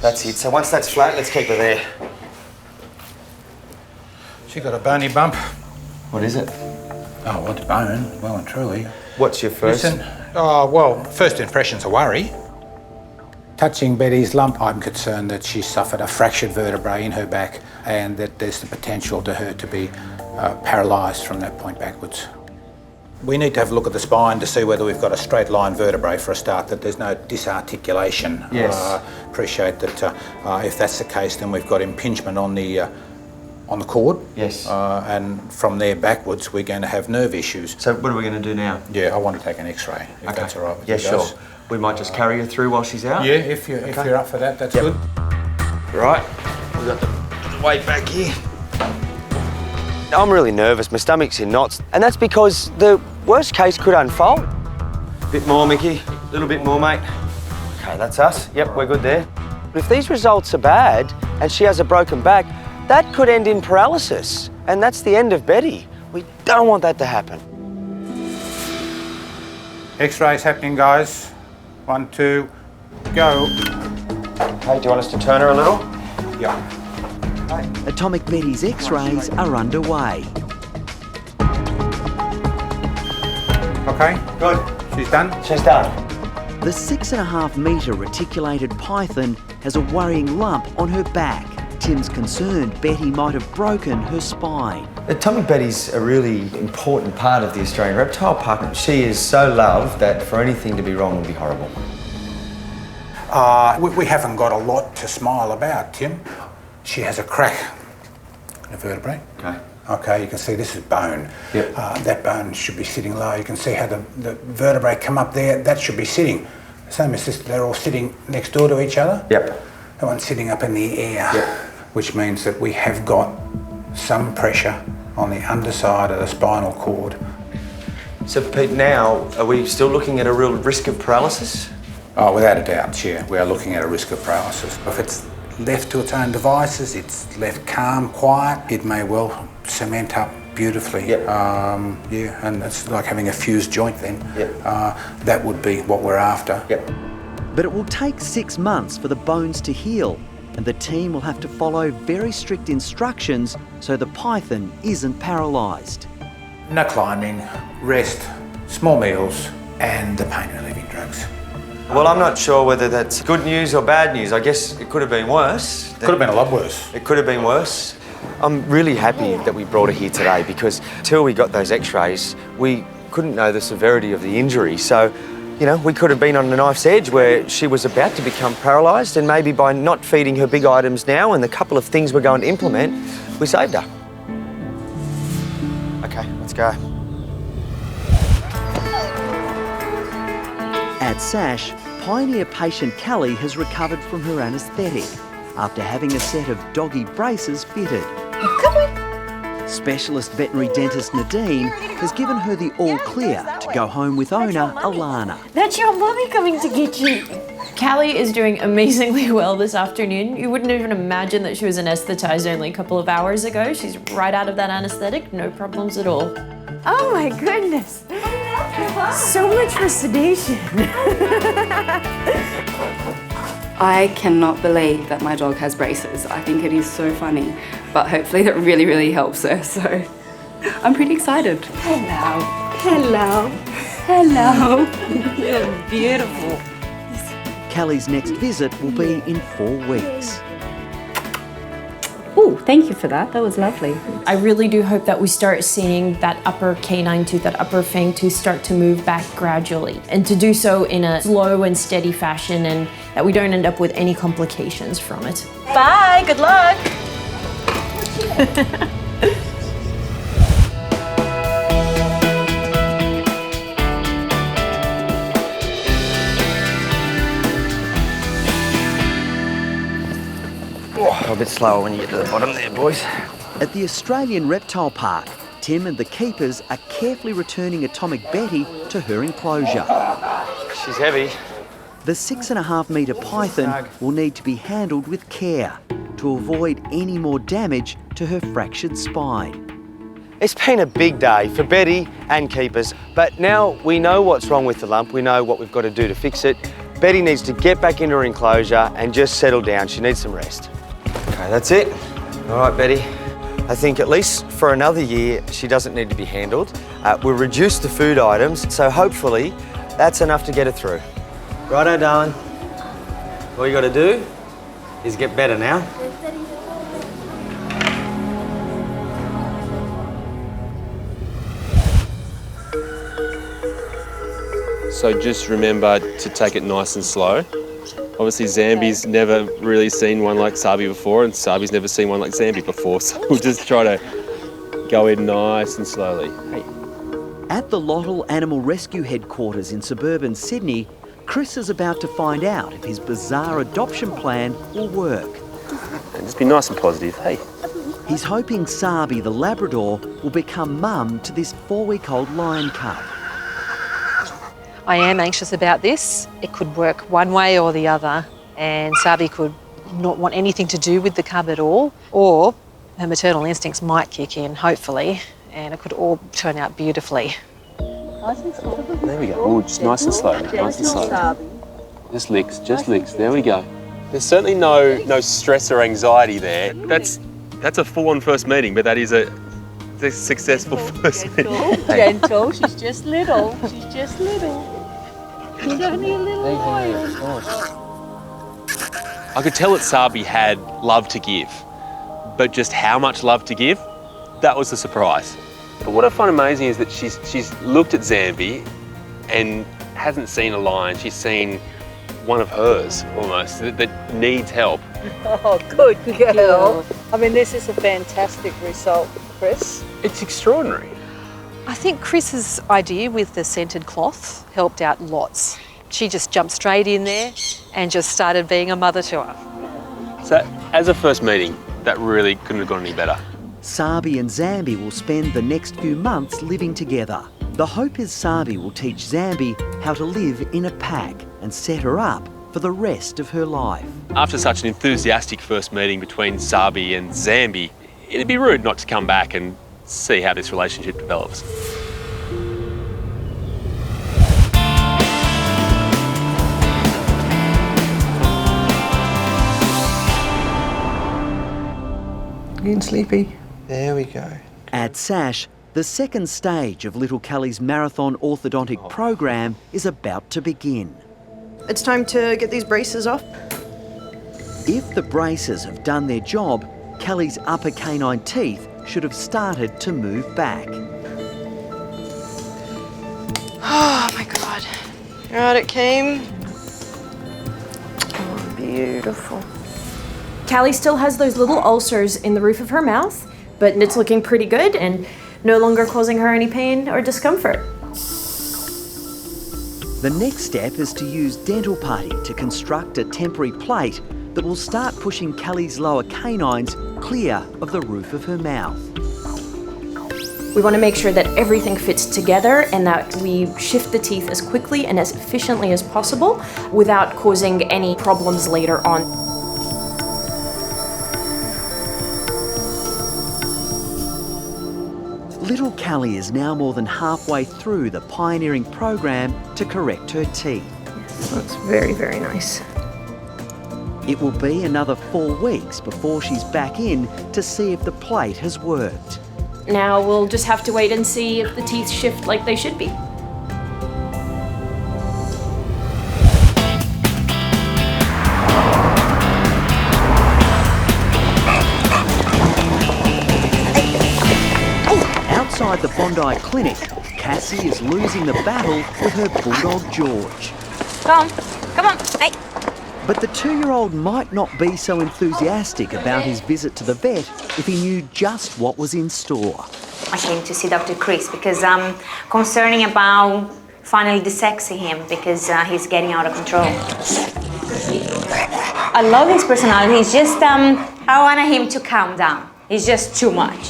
That's it. So once that's flat, let's keep her there. She got a bony bump. What is it? Oh, what's bone? Well and truly. What's your first? Listen, first impression's a worry. Touching Betty's lump, I'm concerned that she suffered a fractured vertebrae in her back and that there's the potential to her to be paralysed from that point backwards. We need to have a look at the spine to see whether we've got a straight line vertebrae for a start, that there's no disarticulation. Yes. Appreciate that if that's the case, then we've got impingement on the cord. Yes. And from there backwards, we're going to have nerve issues. So what are we going to do now? Yeah, I want to take an X-ray, if that's all right with you guys. Sure. We might just carry her through while she's out? Yeah, if you're up for that, that's good. Right, we've got the weight back here. I'm really nervous, my stomach's in knots, and that's because the worst case could unfold. Bit more, Mickey, a little bit more, mate. Okay, that's us. Yep, we're good there. But if these results are bad and she has a broken back, that could end in paralysis, and that's the end of Betty. We don't want that to happen. X-ray's happening, guys. 1, 2, go. Okay, do you want us to turn her a little? Yeah. Atomic Betty's X-rays are underway. Okay. Good. She's done? She's done. The 6.5 metre reticulated python has a worrying lump on her back. Tim's concerned Betty might have broken her spine. Atomic Betty's a really important part of the Australian Reptile Park. She is so loved that for anything to be wrong would be horrible. We haven't got a lot to smile about, Tim. She has a crack in a vertebrae. Okay. Okay, you can see this is bone. Yep. That bone should be sitting low. You can see how the vertebrae come up there. That should be sitting. Same as this, they're all sitting next door to each other. Yep. That one's sitting up in the air, yep. Which means that we have got some pressure on the underside of the spinal cord. So, Pete, now, are we still looking at a real risk of paralysis? Oh, without a doubt, yeah. We are looking at a risk of paralysis. If it's left to its own devices, it's left calm, quiet, it may well cement up beautifully. Yep. Yeah, and it's like having a fused joint then. Yep. That would be what we're after. Yep. But it will take 6 months for the bones to heal, and the team will have to follow very strict instructions so the python isn't paralysed. No climbing, rest, small meals, and the pain-relieving drugs. Well, I'm not sure whether that's good news or bad news. I guess it could have been worse. Could have been a lot worse. It could have been worse. I'm really happy that we brought her here today because till we got those X-rays, we couldn't know the severity of the injury. So, you know, we could have been on a knife's edge where she was about to become paralysed, and maybe by not feeding her big items now and the couple of things we're going to implement, we saved her. Okay, let's go. At SASH, pioneer patient Callie has recovered from her anaesthetic after having a set of doggy braces fitted. Come on. Specialist veterinary dentist Nadine has given her the all clear to go home with owner Alana. That's your mummy coming to get you. Callie is doing amazingly well this afternoon. You wouldn't even imagine that she was anaesthetised only a couple of hours ago. She's right out of that anaesthetic, no problems at all. Oh my goodness. So much for sedation. I cannot believe that my dog has braces. I think it is so funny, but hopefully that really, really helps her. So I'm pretty excited. Hello. Hello. Hello. You're beautiful. Callie's next visit will be in 4 weeks. Oh, thank you for that. That was lovely. I really do hope that we start seeing that upper canine tooth, that upper fang tooth start to move back gradually, and to do so in a slow and steady fashion, and that we don't end up with any complications from it. Bye. Good luck. a bit slower when you get to the bottom there, boys. At the Australian Reptile Park, Tim and the keepers are carefully returning Atomic Betty to her enclosure. She's heavy. The 6.5 metre python will need to be handled with care to avoid any more damage to her fractured spine. It's been a big day for Betty and keepers, but now we know what's wrong with the lump. We know what we've got to do to fix it. Betty needs to get back into her enclosure and just settle down. She needs some rest. Okay, that's it. All right, Betty. I think at least for another year, she doesn't need to be handled. We'll reduce the food items, so hopefully that's enough to get her through. Righto, darling. All you got to do is get better now. So just remember to take it nice and slow. Obviously Zambi's never really seen one like Sabi before, and Sabi's never seen one like Zambi before, so we'll just try to go in nice and slowly. Hey. At the Lottle Animal Rescue Headquarters in suburban Sydney, Chris is about to find out if his bizarre adoption plan will work. And just be nice and positive, hey. He's hoping Sabi, the Labrador, will become mum to this 4-week-old lion cub. I am anxious about this. It could work one way or the other, and Sabi could not want anything to do with the cub at all, or her maternal instincts might kick in, hopefully, and it could all turn out beautifully. There we go. Oh, just nice and slow, nice and slow. Just licks, there we go. There's certainly no stress or anxiety there. That's a full-on first meeting, but that is a successful first meeting. Gentle, she's just little. She's just little. She's only a little wild. I could tell that Sabi had love to give, but just how much love to give, that was the surprise. But what I find amazing is that she's looked at Zambi and hasn't seen a lion, she's seen one of hers almost, that needs help. Oh, good girl. I mean, this is a fantastic result, Chris. It's extraordinary. I think Chris's idea with the scented cloth helped out lots. She just jumped straight in there and just started being a mother to her. So, as a first meeting, that really couldn't have gone any better. Sabi and Zambi will spend the next few months living together. The hope is Sabi will teach Zambi how to live in a pack and set her up for the rest of her life. After such an enthusiastic first meeting between Sabi and Zambi, it'd be rude not to come back and see how this relationship develops. Getting sleepy. There we go. At SASH, the second stage of little Kelly's marathon orthodontic program is about to begin. It's time to get these braces off. If the braces have done their job, Kelly's upper canine teeth should have started to move back. Oh my God. Right, it came. Oh, beautiful. Callie still has those little ulcers in the roof of her mouth, but it's looking pretty good and no longer causing her any pain or discomfort. The next step is to use dental putty to construct a temporary plate that will start pushing Kelly's lower canines clear of the roof of her mouth. We want to make sure that everything fits together and that we shift the teeth as quickly and as efficiently as possible without causing any problems later on. Little Kelly is now more than halfway through the pioneering program to correct her teeth. That's very, very nice. It will be another 4 weeks before she's back in to see if the plate has worked. Now we'll just have to wait and see if the teeth shift like they should be. Outside the Bondi Clinic, Cassie is losing the battle with her bulldog George. Come on, hey. But the 2-year-old might not be so enthusiastic about his visit to the vet if he knew just what was in store. I came to see Dr. Chris because I'm concerning about finally desexing him because he's getting out of control. I love his personality. He's just, I want him to calm down. He's just too much.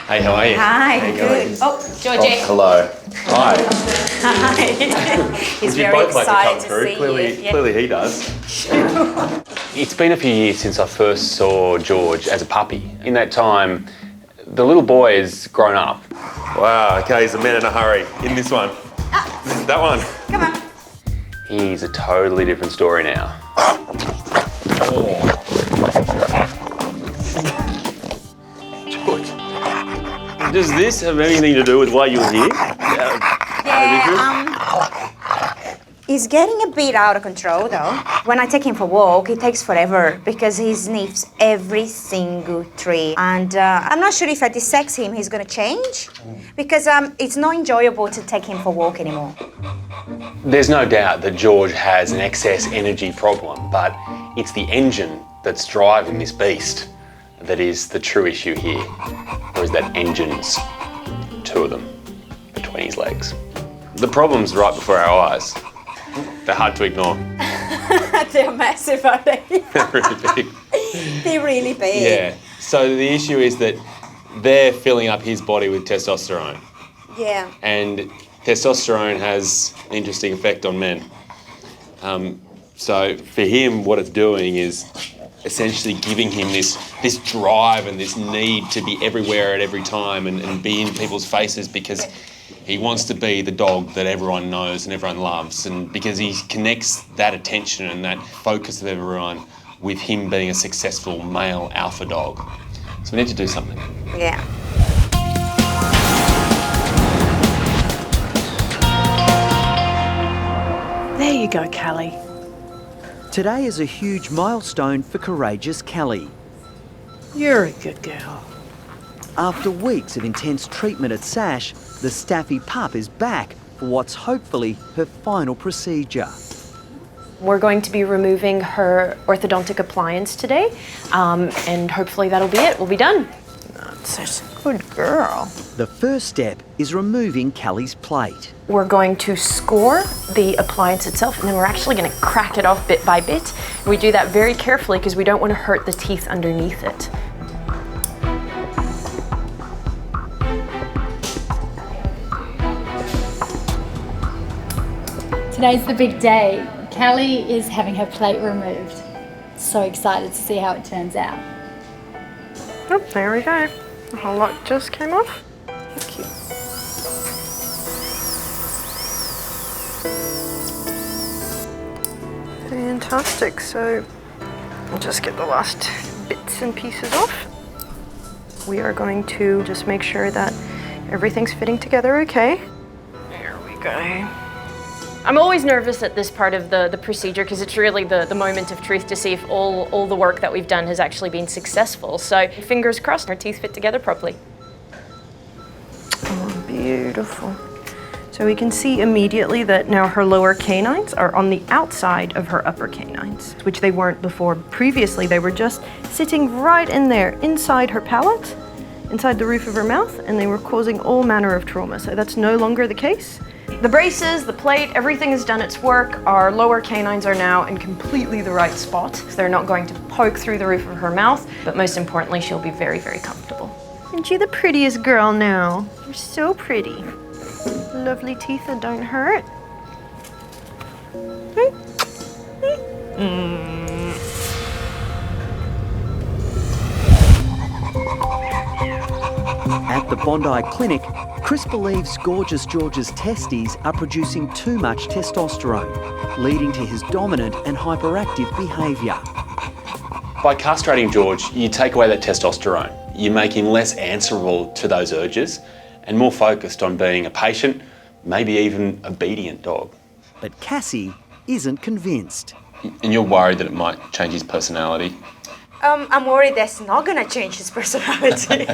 Hey, how are you? Hi, How you good. going? Oh, Georgie. Oh, hello. Hi. Hi. He's You very both like to come excited to through. see Clearly, you. Yeah. clearly he does. It's been a few years since I first saw George as a puppy. In that time, the little boy has grown up. Wow, okay, he's a man in a hurry. In this one. This is that one. Come on. He's a totally different story now. George, does this have anything to do with why you're here? He's getting a bit out of control though. When I take him for a walk, it takes forever because he sniffs every single tree. And I'm not sure if I dissect him, he's gonna change because it's not enjoyable to take him for a walk anymore. There's no doubt that George has an excess energy problem, but it's the engine that's driving this beast that is the true issue here. Or is that engines, two of them, between his legs. The problem's right before our eyes. They're hard to ignore. They're massive, aren't they? They're really big. They're really big. Yeah. So the issue is that they're filling up his body with testosterone. Yeah. And testosterone has an interesting effect on men. So for him, what it's doing is essentially giving him this drive and this need to be everywhere at every time and be in people's faces because he wants to be the dog that everyone knows and everyone loves, and because he connects that attention and that focus of everyone with him being a successful male alpha dog. So we need to do something. Yeah. There you go, Callie. Today is a huge milestone for courageous Callie. You're a good girl. After weeks of intense treatment at Sash, the staffy pup is back for what's hopefully her final procedure. We're going to be removing her orthodontic appliance today, and hopefully that'll be it. We'll be done. That's a good girl. The first step is removing Callie's plate. We're going to score the appliance itself, and then we're actually going to crack it off bit by bit. And we do that very carefully because we don't want to hurt the teeth underneath it. Today's the big day. Callie is having her plate removed. So excited to see how it turns out. Oh, there we go. The whole lot just came off. Thank you. Fantastic. So I'll just get the last bits and pieces off. We are going to just make sure that everything's fitting together okay. There we go. I'm always nervous at this part of the procedure because it's really the moment of truth to see if all the work that we've done has actually been successful. So fingers crossed, our teeth fit together properly. Oh, beautiful. So we can see immediately that now her lower canines are on the outside of her upper canines, which they weren't before. Previously, they were just sitting right in there, inside her palate, inside the roof of her mouth, and they were causing all manner of trauma. So that's no longer the case. The braces, the plate, everything has done its work. Our lower canines are now in completely the right spot. So they're not going to poke through the roof of her mouth, but most importantly, she'll be very, very comfortable. Aren't you the prettiest girl now? You're so pretty. Lovely teeth that don't hurt. At the Bondi Clinic, Chris believes gorgeous George's testes are producing too much testosterone, leading to his dominant and hyperactive behaviour. By castrating George, you take away that testosterone. You make him less answerable to those urges and more focused on being a patient, maybe even obedient dog. But Cassie isn't convinced. And you're worried that it might change his personality? I'm worried that's not gonna change his personality.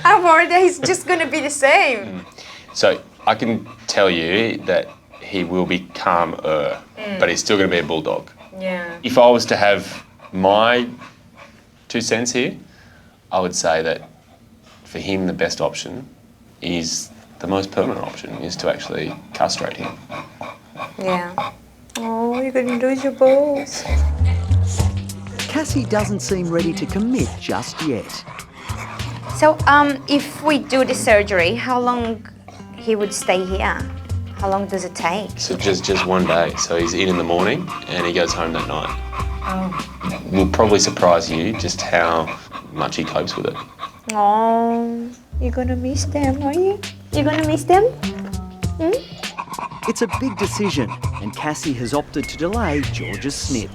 I'm worried that he's just gonna be the same. So I can tell you that he will be calmer, but he's still gonna be a bulldog. Yeah. If I was to have my 2 cents here, I would say that for him the best option is the most permanent option, is to actually castrate him. Yeah. Oh, you're going to lose your balls. Cassie doesn't seem ready to commit just yet. So, if we do the surgery, how long he would stay here? How long does it take? So just one day. So he's in the morning and he goes home that night. Oh. Will probably surprise you just how much he copes with it. Oh, you're going to miss them, are you? You're going to miss them? It's a big decision, and Cassie has opted to delay George's snip.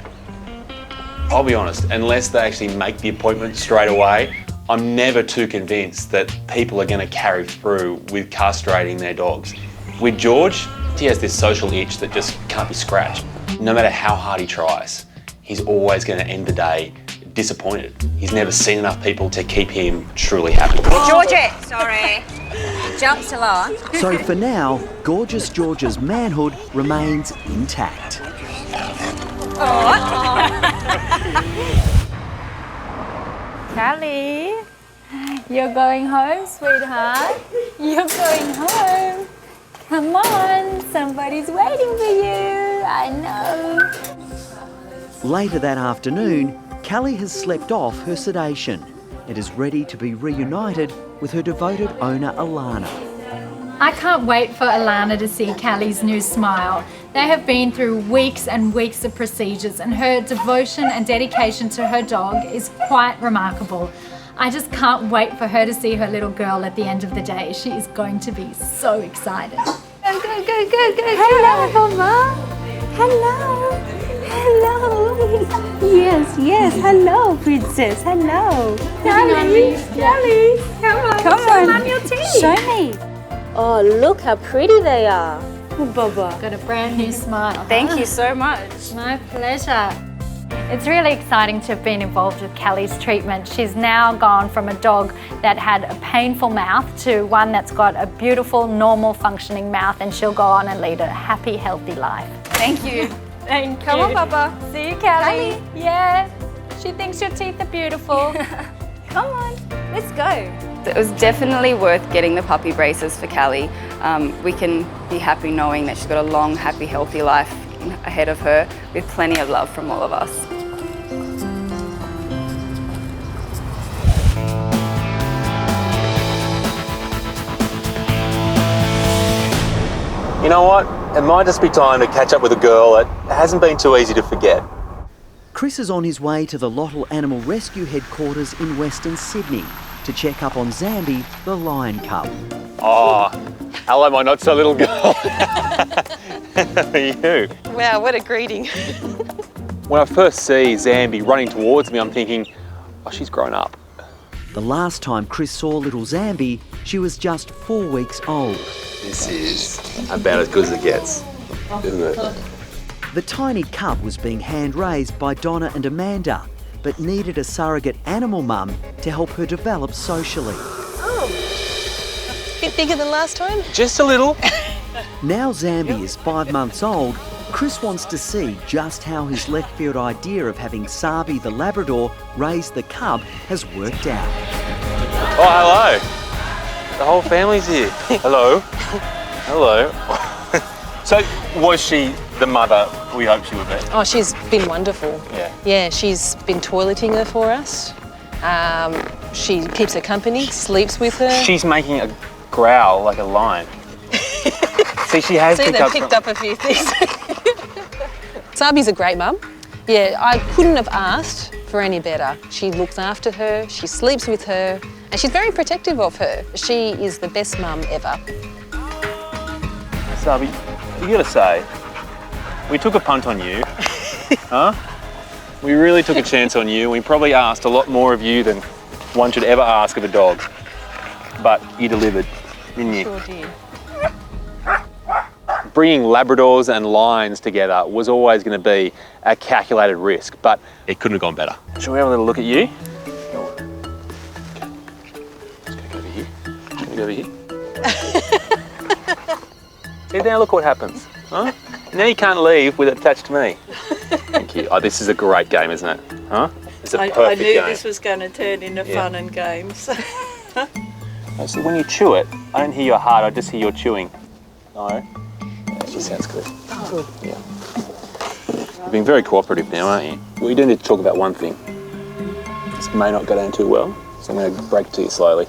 I'll be honest, unless they actually make the appointment straight away, I'm never too convinced that people are going to carry through with castrating their dogs. With George, he has this social itch that just can't be scratched. No matter how hard he tries, he's always going to end the day disappointed. He's never seen enough people to keep him truly happy. Georgie! Sorry. He jumps a lot. So for now, gorgeous George's manhood remains intact. Callie, you're going home, sweetheart. You're going home. Come on, somebody's waiting for you. I know. Later that afternoon, Callie has slept off her sedation and is ready to be reunited with her devoted owner, Alana. I can't wait for Alana to see Callie's new smile. They have been through weeks and weeks of procedures, and her devotion and dedication to her dog is quite remarkable. I just can't wait for her to see her little girl at the end of the day. She is going to be so excited. Go, go, go, go, go, go. Hello, Mama. Hello. Hello. Yes, yes. Hello, princess. Hello. Callie, Callie, come on. Show Mum your teeth. Show me. Oh, look how pretty they are. Oh, Baba. Got a brand new smile. Thank you so much. My pleasure. It's really exciting to have been involved with Callie's treatment. She's now gone from a dog that had a painful mouth to one that's got a beautiful, normal functioning mouth, and she'll go on and lead a happy, healthy life. Thank you. Thank you. Come on, Papa. See you, Callie. Yeah. She thinks your teeth are beautiful. Come on, let's go. It was definitely worth getting the puppy braces for Callie. We can be happy knowing that she's got a long, happy, healthy life ahead of her with plenty of love from all of us. You know what? It might just be time to catch up with a girl that hasn't been too easy to forget. Chris is on his way to the Lottle Animal Rescue headquarters in Western Sydney to check up on Zambi, the lion cub. Oh, hello, my not-so-little girl. How are you? Wow, what a greeting. When I first see Zambi running towards me, I'm thinking, oh, she's grown up. The last time Chris saw little Zambi, she was just 4 weeks old. This is about as good as it gets, isn't it? The tiny cub was being hand-raised by Donna and Amanda, but needed a surrogate animal mum to help her develop socially. Oh, a bit bigger than last time? Just a little. Now Zambi is 5 months old, Chris wants to see just how his left-field idea of having Sabi the Labrador raise the cub has worked out. Oh, hello. The whole family's here. Hello. Hello. So, was she the mother we hoped she would be? Oh, she's been wonderful. Yeah. Yeah, she's been toileting her for us. She keeps her company, sleeps with her. She's making a growl like a lion. See, she has picked up a few things. Sabi's a great mum. Yeah, I couldn't have asked for any better. She looks after her, she sleeps with her, and she's very protective of her. She is the best mum ever. Sabi, you gotta say, we took a punt on you, huh? We really took a chance on you. We probably asked a lot more of you than one should ever ask of a dog. But you delivered, didn't you? Sure did. Bringing Labradors and lions together was always going to be a calculated risk, but it couldn't have gone better. Shall we have a little look at you? Let's go over here. Go over here. See, now look what happens, huh? Now you can't leave with it attached to me. Thank you. Oh, this is a great game, isn't it? Huh? It's a perfect I knew game. this was going to turn into fun and games. So when you chew it, I don't hear your heart, I just hear your chewing. No? That just sounds good. Good. Yeah. You're being very cooperative now, aren't you? Well, you do need to talk about one thing. This may not go down too well, so I'm going to break it to you slowly.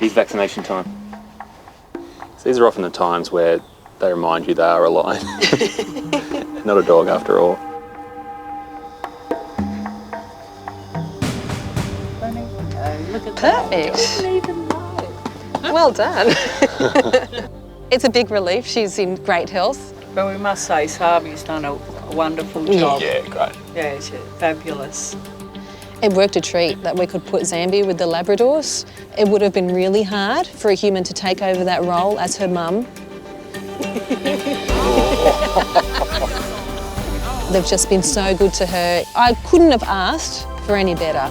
It's vaccination time. So these are often the times where they remind you they are a lion. Not a dog after all. Perfect. Well done. It's a big relief. She's in great health. But we must say Zambi's done a wonderful job. Yeah, great. Yeah, she's fabulous. It worked a treat that we could put Zambi with the Labradors. It would have been really hard for a human to take over that role as her mum. They've just been so good to her. I couldn't have asked for any better.